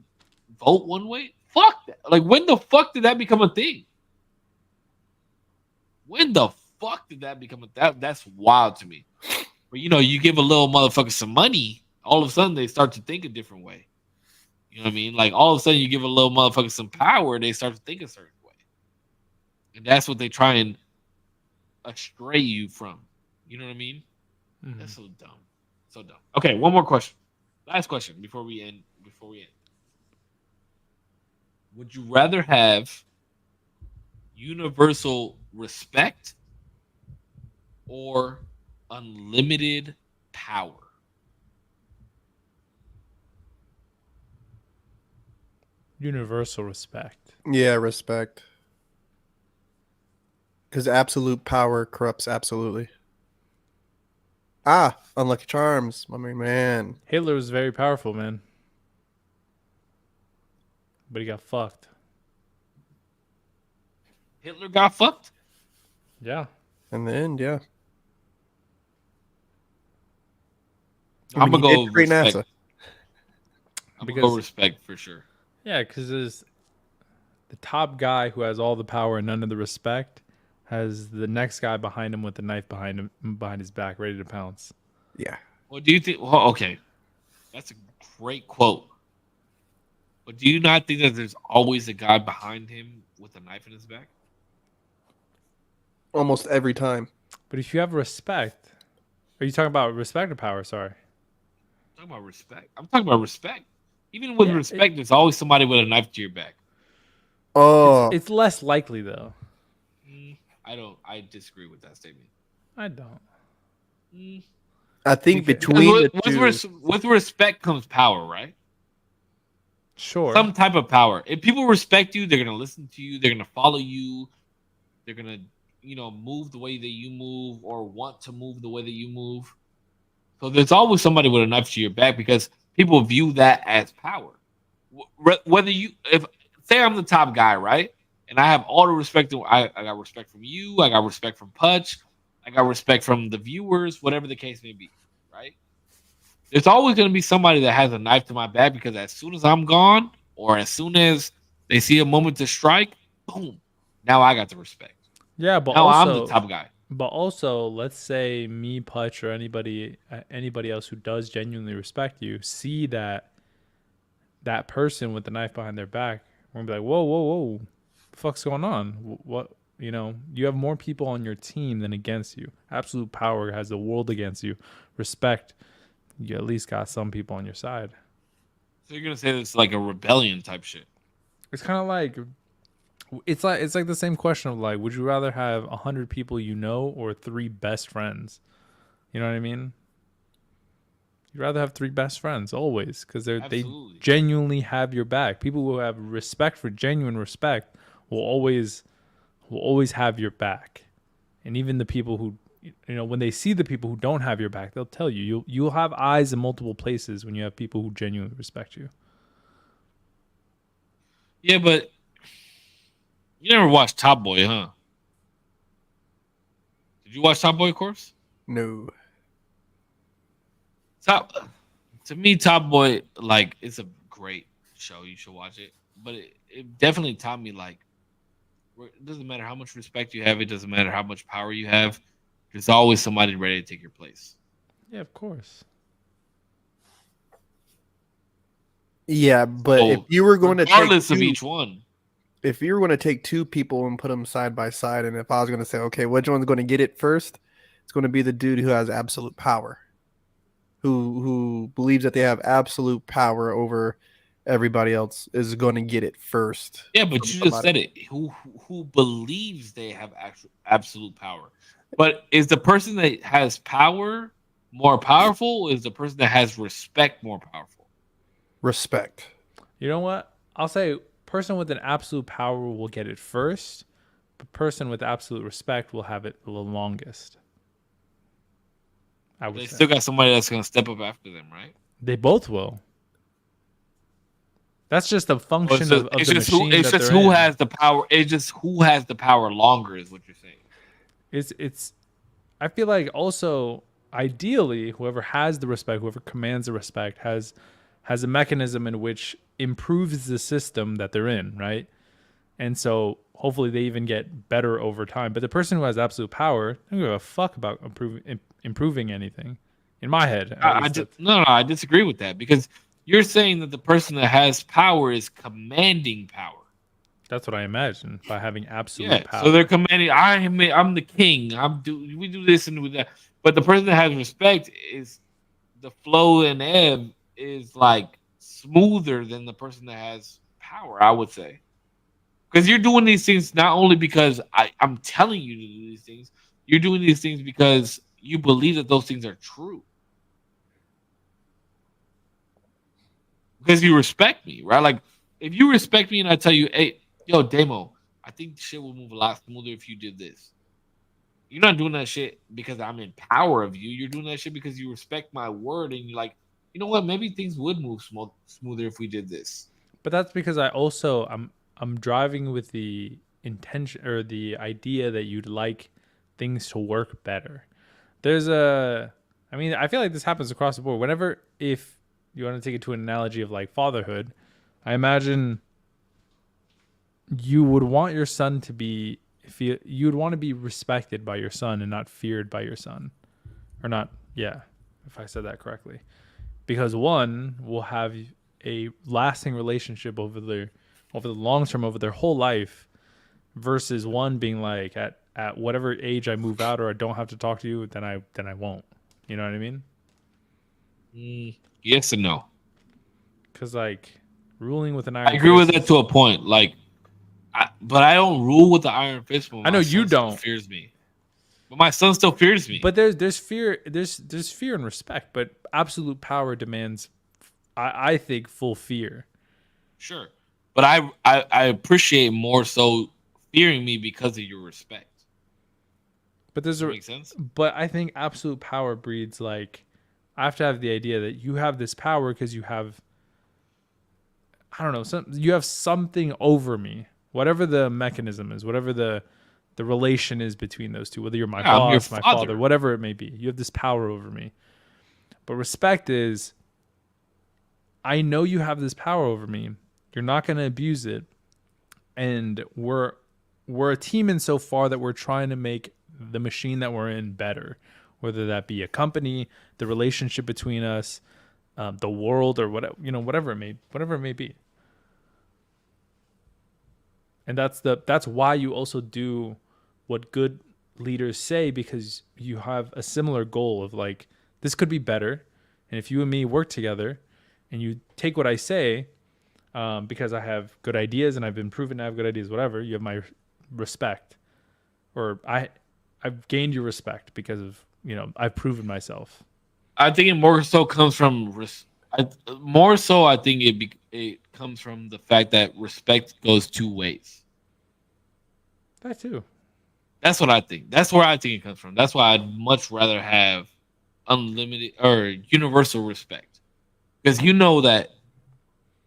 [SPEAKER 3] vote one way. Fuck that. Like, when the fuck did that become a thing? When the fuck did that become that's wild to me. But you give a little motherfucker some money, all of a sudden they start to think a different way. You know what I mean? Like, all of a sudden you give a little motherfucker some power, they start to think a certain way. And that's what they try and astray you from. You know what I mean?
[SPEAKER 1] Mhm.
[SPEAKER 3] That's so dumb. So dumb. Okay, one more question. Last question before we end. Would you rather have universal respect or unlimited power?
[SPEAKER 1] Universal respect.
[SPEAKER 2] Yeah, respect. Because absolute power corrupts absolutely. Ah, Unlucky Charms, my man.
[SPEAKER 1] Hitler was very powerful, man. But he got fucked.
[SPEAKER 3] Hitler got fucked?
[SPEAKER 1] Yeah.
[SPEAKER 2] In the end, yeah.
[SPEAKER 3] I'm
[SPEAKER 2] he
[SPEAKER 3] going to
[SPEAKER 2] did
[SPEAKER 3] go
[SPEAKER 2] create
[SPEAKER 3] respect.
[SPEAKER 2] NASA.
[SPEAKER 3] I'm going to go respect for sure.
[SPEAKER 1] Yeah, because there's the top guy who has all the power and none of the respect has the next guy behind him with the knife behind his back, ready to pounce.
[SPEAKER 2] Yeah.
[SPEAKER 3] Well, do you think? Well, okay, that's a great quote. But do you not think that there's always a guy behind him with a knife in his back?
[SPEAKER 2] Almost every time.
[SPEAKER 1] But if you have respect, are you talking about respect or power? Sorry.
[SPEAKER 3] I'm talking about respect. I'm talking about respect. Even with respect, there's always somebody with a knife to your back.
[SPEAKER 2] Oh,
[SPEAKER 1] It's less likely though.
[SPEAKER 3] I disagree with that statement.
[SPEAKER 1] I don't.
[SPEAKER 2] I think
[SPEAKER 1] Because-
[SPEAKER 2] between the two.
[SPEAKER 3] With respect comes power, right?
[SPEAKER 1] Sure.
[SPEAKER 3] Some type of power. If people respect you, they're gonna listen to you. They're gonna follow you. They're gonna, move the way that you move or want to move the way that you move. So there's always somebody with a knife to your back because people view that as power. If say I'm the top guy, right, and I have all the respect. I got respect from you. I got respect from Putch. I got respect from the viewers. Whatever the case may be, right? There's always going to be somebody that has a knife to my back because as soon as I'm gone, or as soon as they see a moment to strike, boom, now I got the respect.
[SPEAKER 1] Yeah, but
[SPEAKER 3] Now
[SPEAKER 1] also,
[SPEAKER 3] I'm the top guy.
[SPEAKER 1] But also, let's say me, Putch, or anybody else who does genuinely respect you, see that person with the knife behind their back, we're gonna be like, whoa, whoa, whoa, the fuck's going on? What? You have more people on your team than against you. Absolute power has the world against you. Respect, you at least got some people on your side.
[SPEAKER 3] So you're gonna say it's like a rebellion type shit?
[SPEAKER 1] It's kind of like It's like the same question of like, would you rather have 100 people you know or 3 best friends? You know what I mean? You'd rather have 3 best friends always because they
[SPEAKER 3] Absolutely.
[SPEAKER 1] genuinely have your back. People who have respect for genuine respect will always have your back. And even the people who, when they see the people who don't have your back, they'll tell you. You'll have eyes in multiple places when you have people who genuinely respect you.
[SPEAKER 3] Yeah, but you never watched Top Boy, huh? Did you watch Top Boy, Corpse?
[SPEAKER 2] No.
[SPEAKER 3] To me, Top Boy, like, it's a great show. You should watch it. But it definitely taught me, like, it doesn't matter how much respect you have. It doesn't matter how much power you have. There's always somebody ready to take your place.
[SPEAKER 1] Yeah, of course.
[SPEAKER 2] Yeah, but
[SPEAKER 3] So,
[SPEAKER 2] if you were going to take
[SPEAKER 3] regardless of
[SPEAKER 2] two,
[SPEAKER 3] each one,
[SPEAKER 2] if you were going to take 2 people and put them side by side, and if I was going to say, okay, which one's going to get it first, it's going to be the dude who has absolute power, who believes that they have absolute power over everybody else is going to get it first.
[SPEAKER 3] yeah, but you just said it. Who believes they have actual absolute power? But is the person that has power more powerful? Or is the person that has respect more powerful?
[SPEAKER 2] Respect.
[SPEAKER 1] You know what? I'll say person with an absolute power will get it first, but person with absolute respect will have it the longest. I would
[SPEAKER 3] They
[SPEAKER 1] say.
[SPEAKER 3] still got somebody that's going to step up after them, right?
[SPEAKER 1] They both will. That's just a function
[SPEAKER 3] So
[SPEAKER 1] of
[SPEAKER 3] it's
[SPEAKER 1] the
[SPEAKER 3] just
[SPEAKER 1] machine
[SPEAKER 3] who, it's
[SPEAKER 1] that
[SPEAKER 3] just
[SPEAKER 1] they're
[SPEAKER 3] who
[SPEAKER 1] in.
[SPEAKER 3] has the power. It's just who has the power longer, is what you're saying.
[SPEAKER 1] It's I feel like also ideally whoever has the respect, whoever commands the respect has a mechanism in which improves the system that they're in, right? And so hopefully they even get better over time. But the person who has absolute power, I don't give a fuck about improving anything. In my head, at least.
[SPEAKER 3] I disagree with that because you're saying that the person that has power is commanding power.
[SPEAKER 1] That's what I imagine by having absolute
[SPEAKER 3] Yeah,
[SPEAKER 1] power.
[SPEAKER 3] so they're commanding. I'm the king. We do this and do that. But the person that has respect is the flow and ebb is like smoother than the person that has power. I would say because you're doing these things not only because I'm telling you to do these things. You're doing these things because you believe that those things are true. Because you respect me, right? Like if you respect me and I tell you, hey, yo, Demo, I think shit will move a lot smoother if you did this. You're not doing that shit because I'm in power of you. You're doing that shit because you respect my word and you're like, you know what? Maybe things would move smoother if we did this.
[SPEAKER 1] But that's because I'm driving with the intention or the idea that you'd like things to work better. I feel like this happens across the board. Whenever, if you want to take it to an analogy of like fatherhood, I imagine you would want your son to be, you would want to be respected by your son and not feared by your son, or not. Yeah, if I said that correctly, because one will have a lasting relationship over the long term, over their whole life, versus one being like at whatever age I move out or I don't have to talk to you, then I won't. You know what I mean?
[SPEAKER 3] Yes and no.
[SPEAKER 1] Because like ruling with an iron.
[SPEAKER 3] I agree with that to a point. Like, but I don't rule with the iron fist. But
[SPEAKER 1] I know you don't.
[SPEAKER 3] Fears me, but my son still fears me.
[SPEAKER 1] But there's fear. There's fear and respect. But absolute power demands, I think, full fear.
[SPEAKER 3] Sure, but I appreciate more so fearing me because of your respect.
[SPEAKER 1] But
[SPEAKER 3] Does that make sense?
[SPEAKER 1] But I think absolute power breeds like, I have to have the idea that you have this power because you have, I don't know, you have something over me, whatever the mechanism is, whatever the relation is between those two, whether you're my boss, my father, whatever it may be, you have this power over me. But respect is, I know you have this power over me. You're not going to abuse it. And we're a team insofar that we're trying to make the machine that we're in better, whether that be a company, the relationship between us, the world, or whatever it may be. And that's why you also do what good leaders say, because you have a similar goal of like, this could be better. And if you and me work together and you take what I say, because I have good ideas and I've been proven to have good ideas. Whatever, you have my respect, or I've gained your respect because of I've proven myself.
[SPEAKER 3] I think it more so comes from more so. I think it comes from the fact that respect goes two ways.
[SPEAKER 1] That too.
[SPEAKER 3] That's what I think. That's where I think it comes from. That's why I'd much rather have unlimited or universal respect, because you know that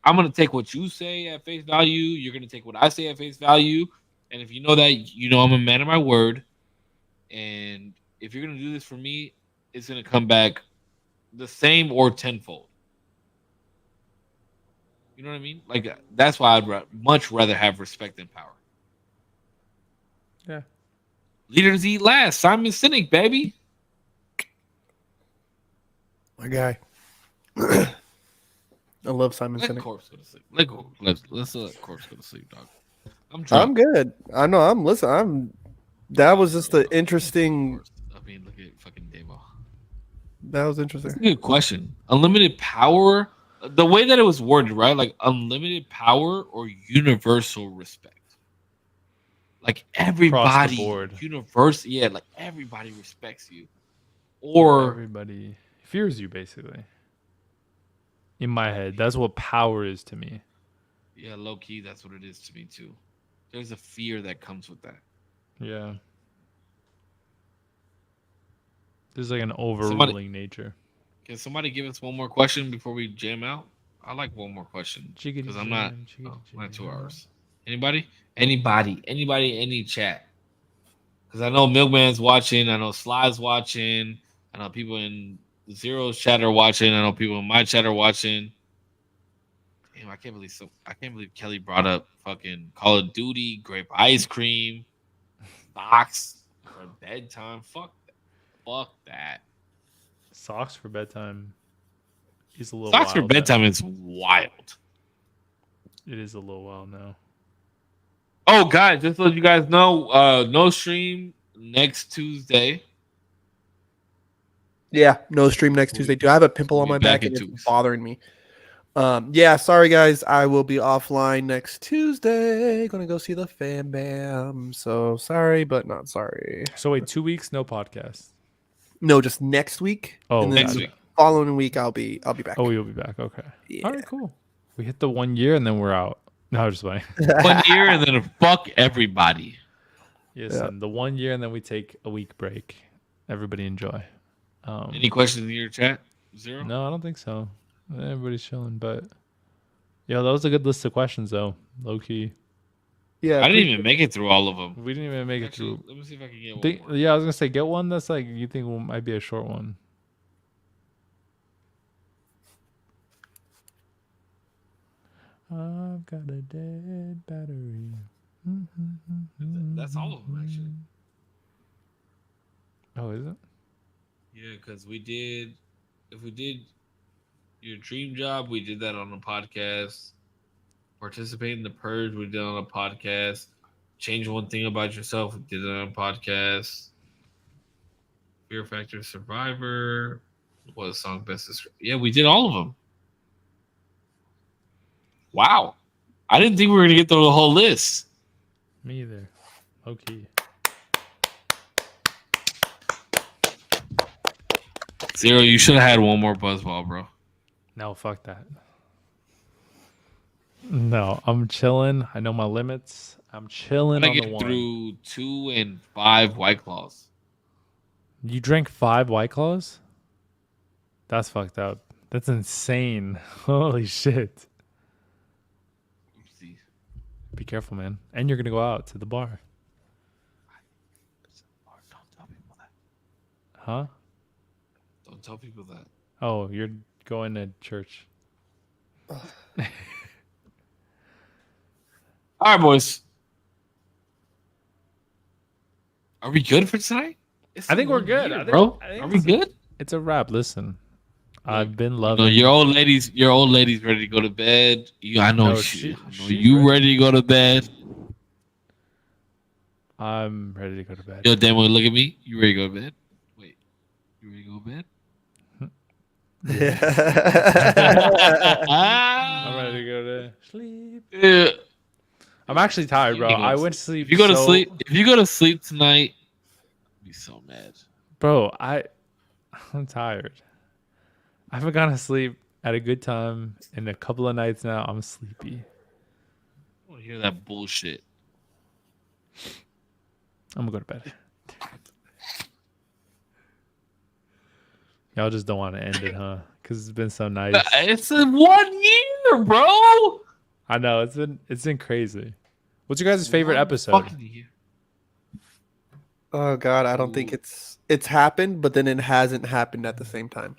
[SPEAKER 3] I'm gonna take what you say at face value. You're gonna take what I say at face value, and if you know that, I'm a man of my word, and if you're gonna do this for me, it's gonna come back the same or tenfold. You know what I mean? Like that's why I'd much rather have respect than power.
[SPEAKER 1] Yeah.
[SPEAKER 3] Leaders eat last. Simon Sinek, baby.
[SPEAKER 2] My guy. I love Simon
[SPEAKER 3] Let
[SPEAKER 2] Sinek.
[SPEAKER 3] corpse go to sleep. Let's let corpse go to sleep, dog. I'm
[SPEAKER 2] I'm
[SPEAKER 3] drunk.
[SPEAKER 2] good. I know. That was just an interesting.
[SPEAKER 3] I mean, look at fucking Demo.
[SPEAKER 2] That was
[SPEAKER 3] That's a
[SPEAKER 2] interesting.
[SPEAKER 3] good question. Unlimited power. The way that it was worded, right? Like unlimited power or universal respect. Like everybody,
[SPEAKER 1] board.
[SPEAKER 3] yeah, like everybody respects you, or
[SPEAKER 1] Everybody fears you, basically. In my head, that's what power is to me.
[SPEAKER 3] yeah, low key, that's what it is to me too. There's a fear that comes with that.
[SPEAKER 1] Yeah. There's like an overruling nature.
[SPEAKER 3] Can somebody give us one more question before we jam out? I like one more question because I'm not 2 hours. Anybody? Any chat? Because I know Milkman's watching. I know Sly's watching. I know people in Zero's chat are watching. I know people in my chat are watching. Damn, I can't believe Kelly brought up fucking Call of Duty, grape ice cream, socks for bedtime. Fuck that.
[SPEAKER 1] Socks for bedtime is a little
[SPEAKER 3] Socks for
[SPEAKER 1] wild
[SPEAKER 3] bedtime
[SPEAKER 1] now.
[SPEAKER 3] is wild.
[SPEAKER 1] It is a little wild now.
[SPEAKER 3] Oh, guys, just to let you guys know, no stream next Tuesday.
[SPEAKER 2] Yeah, no stream next Tuesday. Do I have a pimple on
[SPEAKER 3] We'll
[SPEAKER 2] my
[SPEAKER 3] be back
[SPEAKER 2] back
[SPEAKER 3] in
[SPEAKER 2] and
[SPEAKER 3] 2
[SPEAKER 2] it's
[SPEAKER 3] weeks.
[SPEAKER 2] bothering me? Yeah, sorry guys. I will be offline next Tuesday. Gonna go see the Fam Bam. So sorry, but not sorry.
[SPEAKER 1] So wait, 2 weeks, no podcast.
[SPEAKER 2] No, just next week.
[SPEAKER 1] Oh,
[SPEAKER 2] and then
[SPEAKER 3] Next
[SPEAKER 2] the
[SPEAKER 3] week.
[SPEAKER 2] following week I'll be back.
[SPEAKER 1] Oh, you'll be back. Okay.
[SPEAKER 2] Yeah.
[SPEAKER 1] All right, cool. We hit the 1 year and then we're out. No, just playing.
[SPEAKER 3] 1 year and then fuck everybody.
[SPEAKER 1] Yes,
[SPEAKER 2] Yeah.
[SPEAKER 1] and the 1 year and then we take a week break. Everybody enjoy.
[SPEAKER 3] Any questions in your chat? Zero?
[SPEAKER 1] No, I don't think so. Everybody's chilling, but yeah, that was a good list of questions though. Low key,
[SPEAKER 2] Yeah,
[SPEAKER 3] I didn't even make it through all of them.
[SPEAKER 1] we didn't even make
[SPEAKER 3] Actually,
[SPEAKER 1] it
[SPEAKER 3] let me see if I can get
[SPEAKER 1] through.
[SPEAKER 3] one more.
[SPEAKER 1] Yeah, I was gonna say get one that's like you think might be a short one. I've got a dead battery.
[SPEAKER 3] That's all of them, actually.
[SPEAKER 1] Oh, is it?
[SPEAKER 3] Yeah, because if we did your dream job, we did that on a podcast. Participate in the purge, we did it on a podcast. Change one thing about yourself, we did it on a podcast. Fear Factor Survivor was song best description. Yeah, we did all of them. Wow, I didn't think we were gonna get through the whole list.
[SPEAKER 1] Me either. Okay.
[SPEAKER 3] Zero, you should have had one more buzzball, bro.
[SPEAKER 1] No, fuck that. No, I'm chilling. I know my limits. I'm chilling
[SPEAKER 3] I'm
[SPEAKER 1] on
[SPEAKER 3] gonna
[SPEAKER 1] the
[SPEAKER 3] get
[SPEAKER 1] one.
[SPEAKER 3] through 2 and 5 White Claws.
[SPEAKER 1] You drank 5 White Claws? That's fucked up. That's insane. Holy shit.
[SPEAKER 3] Oopsie.
[SPEAKER 1] Be careful, man. And you're gonna go out to the bar.
[SPEAKER 3] Don't tell people that.
[SPEAKER 1] Huh?
[SPEAKER 3] Don't tell people that.
[SPEAKER 1] Oh, you're going to church.
[SPEAKER 3] All right, boys. Are we good for tonight? It's
[SPEAKER 1] I think we're
[SPEAKER 3] 1
[SPEAKER 1] good.
[SPEAKER 3] year,
[SPEAKER 1] I think-
[SPEAKER 3] bro.
[SPEAKER 1] I think
[SPEAKER 3] Are we good?
[SPEAKER 1] It's a wrap. Listen, I've been
[SPEAKER 3] No,
[SPEAKER 1] loving.
[SPEAKER 3] your old lady's ready to go to bed. I know
[SPEAKER 1] No,
[SPEAKER 3] she's
[SPEAKER 1] she's
[SPEAKER 3] ready to go to bed.
[SPEAKER 1] I'm ready to go to bed.
[SPEAKER 3] Yo, Demo, look at me. You ready to go to bed? Wait, you ready to go to bed?
[SPEAKER 1] I'm ready to go to sleep.
[SPEAKER 3] Yeah.
[SPEAKER 1] I'm actually tired, bro. I went to sleep.
[SPEAKER 3] If you go to sleep tonight, I'll be so mad.
[SPEAKER 1] Bro, I'm tired. I haven't gone to sleep at a good time in a couple of nights now. I'm sleepy.
[SPEAKER 3] I want to hear that bullshit.
[SPEAKER 1] I'm gonna go to bed. Y'all just don't want to end it, huh? Because it's been so nice.
[SPEAKER 3] It's a 1 year, bro.
[SPEAKER 1] I know it's been crazy. What's your guys' favorite
[SPEAKER 3] 1
[SPEAKER 1] episode?
[SPEAKER 3] fucking year.
[SPEAKER 2] Oh God, I don't think it's happened, but then it hasn't happened at the same time.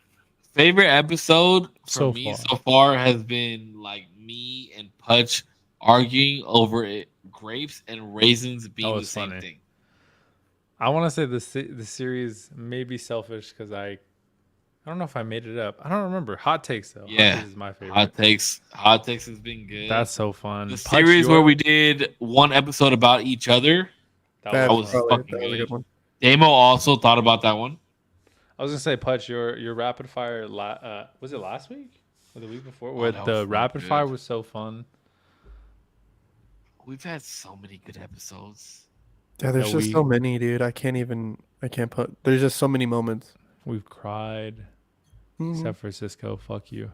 [SPEAKER 3] Favorite episode for
[SPEAKER 1] So
[SPEAKER 3] me
[SPEAKER 1] far.
[SPEAKER 3] so far has been like me and Putch arguing over grapes and raisins being the
[SPEAKER 1] it's
[SPEAKER 3] same
[SPEAKER 1] funny.
[SPEAKER 3] thing.
[SPEAKER 1] I want to say the series may be selfish because I don't know if I made it up. I don't remember. Hot takes though.
[SPEAKER 3] Yeah.
[SPEAKER 1] Hot takes is my favorite.
[SPEAKER 3] Hot takes has been good.
[SPEAKER 1] That's so fun.
[SPEAKER 3] The
[SPEAKER 1] Putch,
[SPEAKER 3] series where we did one episode about each other.
[SPEAKER 1] that was fun.
[SPEAKER 3] fucking
[SPEAKER 2] that was a
[SPEAKER 3] good.
[SPEAKER 2] good one.
[SPEAKER 3] Damo also thought about that one.
[SPEAKER 1] I was gonna say, Putch, your rapid fire. Was it last week or the week before?
[SPEAKER 3] Oh,
[SPEAKER 1] Where
[SPEAKER 3] that was
[SPEAKER 1] the
[SPEAKER 3] so
[SPEAKER 1] rapid
[SPEAKER 3] good.
[SPEAKER 1] fire was so fun.
[SPEAKER 3] We've had so many good episodes.
[SPEAKER 2] Yeah, there's
[SPEAKER 1] Yeah,
[SPEAKER 2] just so many, dude. I can't put. There's just so many moments.
[SPEAKER 1] We've cried.
[SPEAKER 2] Mhm.
[SPEAKER 1] San Francisco, fuck you.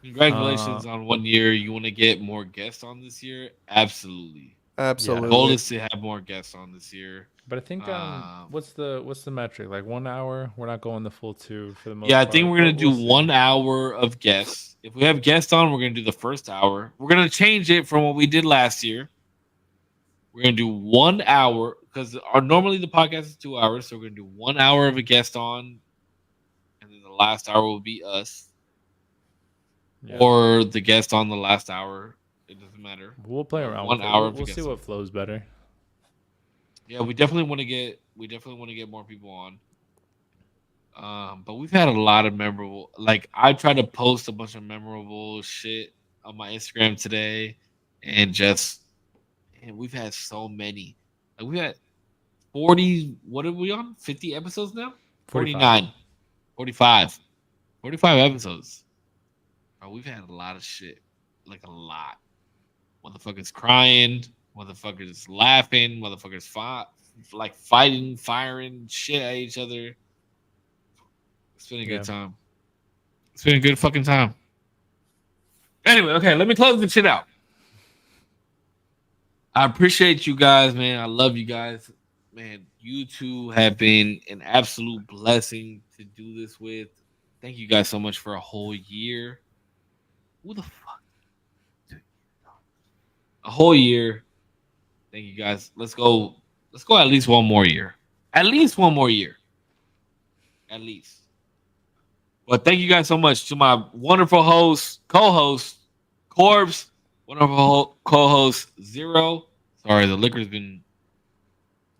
[SPEAKER 3] Congratulations on 1 year. You want to get more guests on this year? Absolutely.
[SPEAKER 2] Absolutely.
[SPEAKER 3] Goal is to have more guests on this year.
[SPEAKER 1] But I think what's the metric? Like 1 hour? We're not going the full 2 for the most
[SPEAKER 3] Yeah, I
[SPEAKER 1] part,
[SPEAKER 3] think we're gonna
[SPEAKER 1] but
[SPEAKER 3] do
[SPEAKER 1] we'll see.
[SPEAKER 3] 1 hour of guests. If we have guests on, we're gonna do the first hour. We're gonna change it from what we did last year. We're gonna do 1 hour because normally the podcast is 2 hours, so we're gonna do 1 hour of a guest on, and then the last hour will be us
[SPEAKER 1] Yeah.
[SPEAKER 3] or the guest on the last hour. It doesn't matter.
[SPEAKER 1] We'll play around.
[SPEAKER 3] 1
[SPEAKER 1] with it.
[SPEAKER 3] hour
[SPEAKER 1] We'll,
[SPEAKER 3] of
[SPEAKER 1] we'll see
[SPEAKER 3] guests.
[SPEAKER 1] what flows better.
[SPEAKER 3] Yeah, we definitely want to get more people on. But we've had a lot of memorable. Like I tried to post a bunch of memorable shit on my Instagram today, and we've had so many. Like we had 40. What are we on? 50 episodes now. 49, 45 episodes. Bro, we've had a lot of shit. Like a lot. Motherfuckers crying. Motherfuckers laughing. Motherfuckers fighting, firing shit at each other. It's been a good time. It's been a good fucking time. Anyway, okay, let me close this shit out. I appreciate you guys, man. I love you guys. Man, you two have been an absolute blessing to do this with. Thank you guys so much for a whole year. Who the fuck? A whole year. Thank you guys. Let's go at least one more year. At least one more year. At least. Well, thank you guys so much to my wonderful host, co-host, Corbs, wonderful co-host, Zero. Sorry, the liquor's been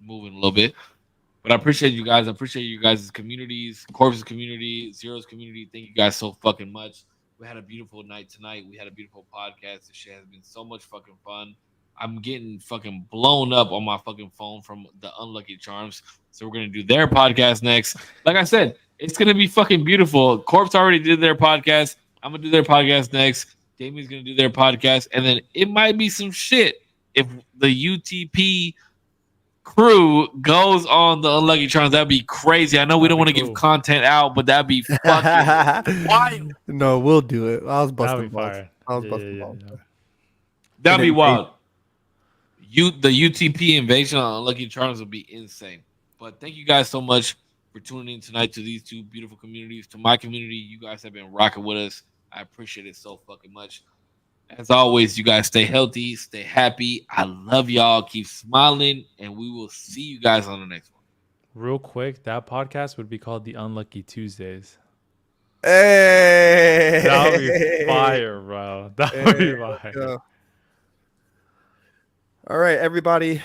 [SPEAKER 3] moving a little bit. But I appreciate you guys. I appreciate you guys' communities, Corbs' community, Zero's community. Thank you guys so fucking much. We had a beautiful night tonight. We had a beautiful podcast. This shit has been so much fucking fun. I'm getting fucking blown up on my fucking phone from the Unlucky Charms. So we're going to do their podcast next. Like I said, it's going to be fucking beautiful. Corpse already did their podcast. I'm going to do their podcast next. Damien's going to do their podcast. And then it might be some shit if the UTP crew goes on the Unlucky Charms. That'd be crazy. I know we don't want to give content out, but that'd be fucking wild.
[SPEAKER 2] No, we'll do it. I was
[SPEAKER 1] That'd
[SPEAKER 2] busting
[SPEAKER 1] be
[SPEAKER 2] balls.
[SPEAKER 1] fire.
[SPEAKER 2] I was
[SPEAKER 1] Yeah,
[SPEAKER 2] busting
[SPEAKER 1] yeah,
[SPEAKER 2] balls.
[SPEAKER 1] yeah.
[SPEAKER 3] That'd be
[SPEAKER 2] And then-
[SPEAKER 3] wild. The UTP invasion on Unlucky Charms would be insane. But thank you guys so much for tuning in tonight to these two beautiful communities. To my community, you guys have been rocking with us. I appreciate it so fucking much. As always, you guys stay healthy, stay happy. I love y'all. Keep smiling, and we will see you guys on the next one.
[SPEAKER 1] Real quick, that podcast would be called the Unlucky Tuesdays.
[SPEAKER 2] Hey,
[SPEAKER 1] That would be fire, bro. That would be fire.
[SPEAKER 2] Yeah. All right, everybody.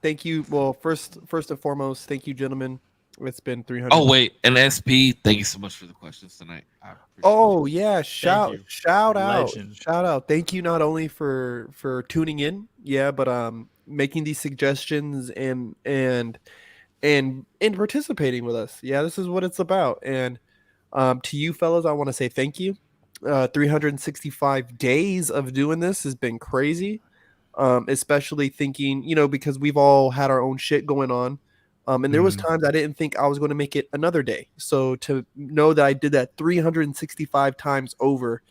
[SPEAKER 2] Thank you. Well, first and foremost, thank you, gentlemen. It's been 300.
[SPEAKER 3] Oh, wait. And SP, thank you so much for the questions tonight. I appreciate
[SPEAKER 2] Oh yeah, shout
[SPEAKER 1] you.
[SPEAKER 2] out.
[SPEAKER 1] Legend.
[SPEAKER 2] Shout out. Thank you not only for tuning in, yeah, but making these suggestions and participating with us. Yeah, this is what it's about. And to you fellas, I want to say thank you. 365 days of doing this has been crazy. Especially thinking, because we've all had our own shit going on. And there was
[SPEAKER 1] Mhm.
[SPEAKER 2] times I didn't think I was going to make it another day. So to know that I did that 365 times over,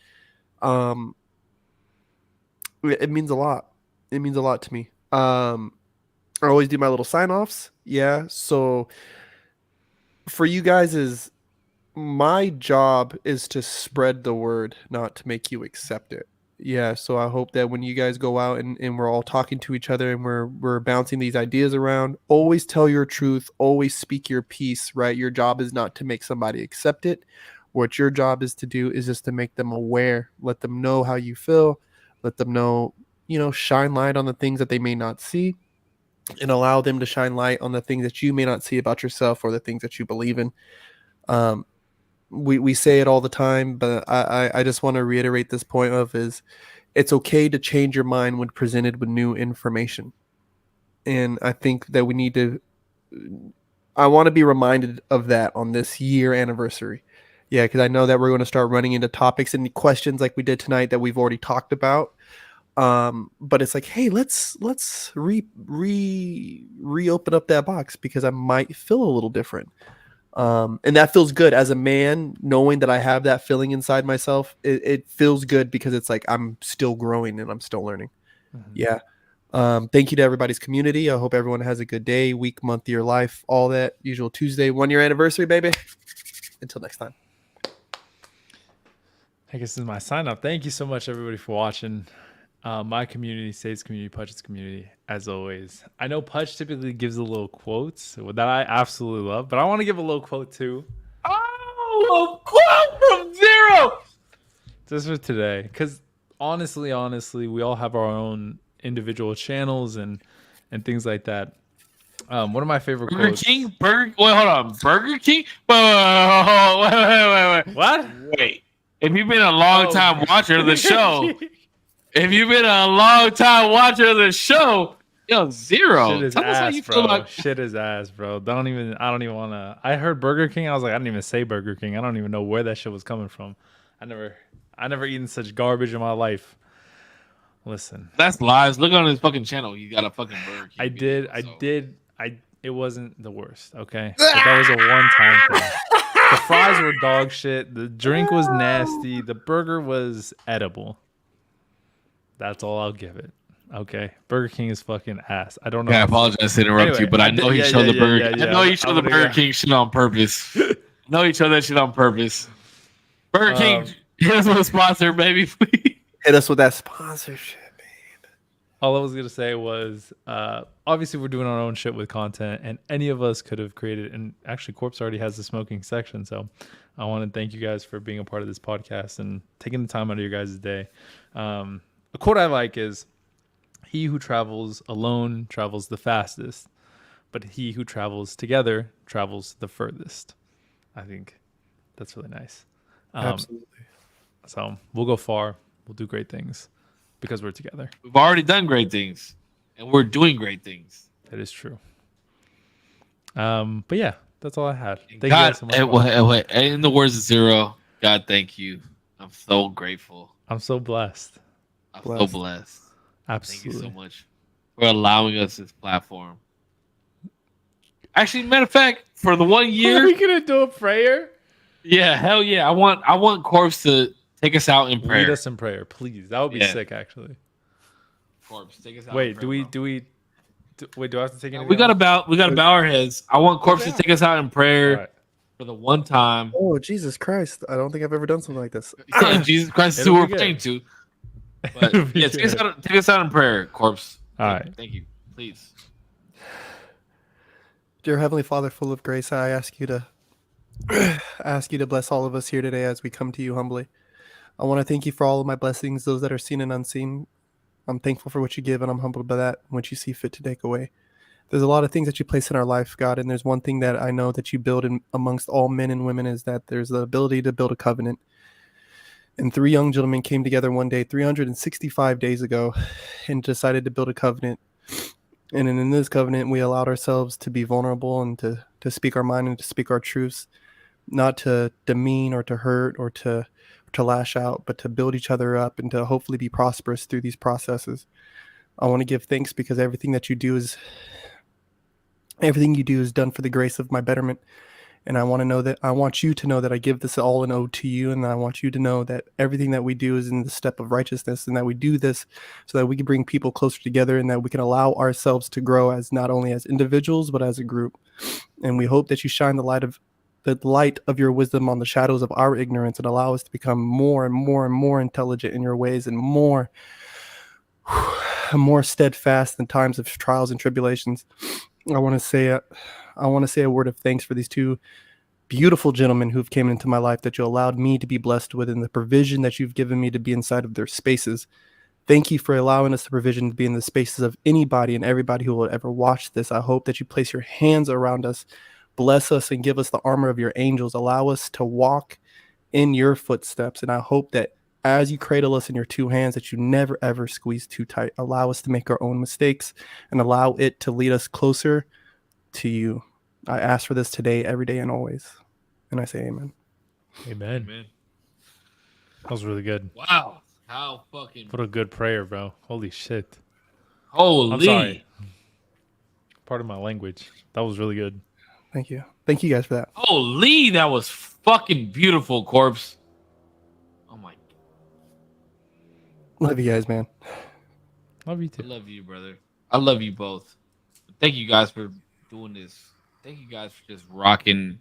[SPEAKER 2] um, it means a lot. It means a lot to me. I always do my little sign offs. Yeah. So for you guys is my job is to spread the word, not to make you accept it. Yeah, so I hope that when you guys go out and we're all talking to each other and we're bouncing these ideas around, always tell your truth, always speak your piece, right? Your job is not to make somebody accept it. What your job is to do is just to make them aware, let them know how you feel, let them know, shine light on the things that they may not see and allow them to shine light on the things that you may not see about yourself or the things that you believe in. Um, we say it all the time, but I just want to reiterate this point of is it's okay to change your mind when presented with new information. And I think that we need to I want to be reminded of that on this year anniversary. Yeah, because I know that we're going to start running into topics and questions like we did tonight that we've already talked about. But it's like, hey, let's reopen up that box because I might feel a little different. And that feels good as a man, knowing that I have that feeling inside myself. It feels good because it's like I'm still growing and I'm still learning.
[SPEAKER 1] Mhm.
[SPEAKER 2] Yeah. Thank you to everybody's community. I hope everyone has a good day, week, month, year, life, all that usual Tuesday, 1 year anniversary, baby. Until next time.
[SPEAKER 1] I guess this is my sign off. Thank you so much, everybody, for watching. My community, Save's community, Pudge's community, as always. I know Pudge typically gives a little quotes that I absolutely love, but I want to give a little quote too.
[SPEAKER 3] Oh, a quote from Zero.
[SPEAKER 1] Just for today, because honestly, we all have our own individual channels and things like that. One of my favorite
[SPEAKER 3] Burger
[SPEAKER 1] quotes.
[SPEAKER 3] King? Wait, hold on. Burger King? Wait.
[SPEAKER 1] What?
[SPEAKER 3] Wait. If you've been a long time watcher of the show, yo, Zero.
[SPEAKER 1] Shit is
[SPEAKER 3] Tell us how
[SPEAKER 1] ass,
[SPEAKER 3] you feel
[SPEAKER 1] bro.
[SPEAKER 3] about
[SPEAKER 1] Shit is ass, bro. I don't even want to. I heard Burger King. I was like, I didn't even say Burger King. I don't even know where that shit was coming from. I never eaten such garbage in my life. Listen,
[SPEAKER 3] That's lies. Look on his fucking channel. He got a fucking Burger King.
[SPEAKER 1] I
[SPEAKER 3] video,
[SPEAKER 1] did. It wasn't the worst, okay? But that was a one-time thing. The fries were dog shit. The drink was nasty. The burger was edible. That's all I'll give it. Okay, Burger King is fucking ass. I don't know.
[SPEAKER 3] Okay, I apologize to interrupt
[SPEAKER 1] Anyway,
[SPEAKER 3] you, but I know he showed the Burger. I know he showed the
[SPEAKER 1] I'm gonna
[SPEAKER 3] Burger
[SPEAKER 1] go.
[SPEAKER 3] King shit on purpose. I know he showed that shit on purpose. Burger King, hit us with a sponsor, baby, please.
[SPEAKER 2] Hit us with that sponsorship.
[SPEAKER 1] All I was gonna say was, obviously we're doing our own shit with content, and any of us could have created. And actually, Corpse already has the smoking section, so I want to thank you guys for being a part of this podcast and taking the time out of your guys' day. A quote I like is, "He who travels alone travels the fastest, but he who travels together travels the furthest." I think that's really nice.
[SPEAKER 2] Absolutely.
[SPEAKER 1] So we'll go far. We'll do great things because we're together.
[SPEAKER 3] We've already done great things, and we're doing great things.
[SPEAKER 1] That is true. But yeah, that's all I had. Thank you
[SPEAKER 3] God,
[SPEAKER 1] guys so much.
[SPEAKER 3] wait, in the words of Zero, God, thank you. I'm so grateful.
[SPEAKER 1] I'm so blessed.
[SPEAKER 3] I'm so blessed.
[SPEAKER 1] Absolutely.
[SPEAKER 3] Thank you so much for allowing us this platform. Actually, matter of fact, for the 1 year,
[SPEAKER 1] Are we gonna do a prayer?
[SPEAKER 3] yeah, hell yeah. I want Corpse to take us out in prayer.
[SPEAKER 1] Lead us in prayer, please. That would be sick, actually.
[SPEAKER 3] Corpse, take us out.
[SPEAKER 1] Wait,
[SPEAKER 3] in prayer,
[SPEAKER 1] do we
[SPEAKER 3] bro.
[SPEAKER 1] do I have to take anything?
[SPEAKER 3] We gotta
[SPEAKER 1] else?
[SPEAKER 3] bow our heads. I want Corpse to
[SPEAKER 1] Yeah.
[SPEAKER 3] take us out in prayer
[SPEAKER 1] All right.
[SPEAKER 3] for the one time.
[SPEAKER 2] Oh, Jesus Christ. I don't think I've ever done something like this.
[SPEAKER 3] Yeah, Jesus Christ is who
[SPEAKER 1] It'll
[SPEAKER 3] we're
[SPEAKER 1] be good.
[SPEAKER 3] praying to.
[SPEAKER 1] It'll
[SPEAKER 3] But
[SPEAKER 1] be
[SPEAKER 3] yeah,
[SPEAKER 1] good.
[SPEAKER 3] take us out in prayer, Corpse.
[SPEAKER 1] All right.
[SPEAKER 3] Thank you. Please.
[SPEAKER 2] Dear Heavenly Father, full of grace, I ask you to bless all of us here today as we come to you humbly. I want to thank you for all of my blessings, those that are seen and unseen. I'm thankful for what you give, and I'm humbled by that, and what you see fit to take away. There's a lot of things that you place in our life, God, and there's one thing that I know that you build in amongst all men and women is that there's the ability to build a covenant. And 3 young gentlemen came together one day, 365 days ago, and decided to build a covenant. And in this covenant, we allowed ourselves to be vulnerable and to speak our mind and to speak our truths, not to demean or to hurt or to to lash out, but to build each other up and to hopefully be prosperous through these processes. I want to give thanks because everything you do is done for the grace of my betterment. And I want you to know that I give this all an ode to you. And I want you to know that everything that we do is in the step of righteousness, and that we do this so that we can bring people closer together, and that we can allow ourselves to grow as not only as individuals, but as a group. And we hope that you shine the light of your wisdom on the shadows of our ignorance, and allow us to become more and more and more intelligent in your ways, and more steadfast in times of trials and tribulations. I want to say a word of thanks for these two beautiful gentlemen who've came into my life, that you allowed me to be blessed with, and the provision that you've given me to be inside of their spaces. Thank you for allowing us the provision to be in the spaces of anybody and everybody who will ever watch this. I hope that you place your hands around us, bless us, and give us the armor of your angels. Allow us to walk in your footsteps. And I hope that as you cradle us in your two hands, that you never, ever squeeze too tight. Allow us to make our own mistakes and allow it to lead us closer to you. I ask for this today, every day, and always. And I say amen.
[SPEAKER 1] Amen.
[SPEAKER 3] Man.
[SPEAKER 1] That was really good.
[SPEAKER 3] Wow. How fucking
[SPEAKER 1] What a good prayer, bro. Holy shit.
[SPEAKER 3] holy.
[SPEAKER 1] I'm sorry. Part of my language. That was really good.
[SPEAKER 2] Thank you. Thank you guys for that.
[SPEAKER 3] Holy, that was fucking beautiful, Corpse. Oh my.
[SPEAKER 2] Love you guys, man.
[SPEAKER 1] Love you
[SPEAKER 3] I
[SPEAKER 1] too.
[SPEAKER 3] love you, brother. I love you both. Thank you guys for doing this. Thank you guys for just rocking.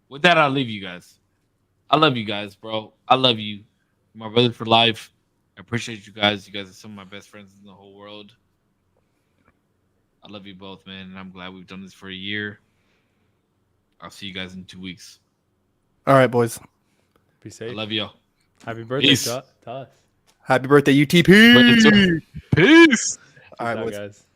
[SPEAKER 3] With that, I'll leave you guys. I love you guys, bro. I love you. My brother for life. I appreciate you guys. You guys are some of my best friends in the whole world. I love you both, man. And I'm glad we've done this for a year. I'll see you guys in 2 weeks.
[SPEAKER 2] All right, boys.
[SPEAKER 1] Be
[SPEAKER 3] I
[SPEAKER 1] safe.
[SPEAKER 3] love y'all.
[SPEAKER 1] Happy birthday
[SPEAKER 3] Peace.
[SPEAKER 1] to us.
[SPEAKER 2] Happy birthday, UTP.
[SPEAKER 3] Peace.
[SPEAKER 2] All right,
[SPEAKER 1] Peace out,
[SPEAKER 2] boys.
[SPEAKER 1] guys.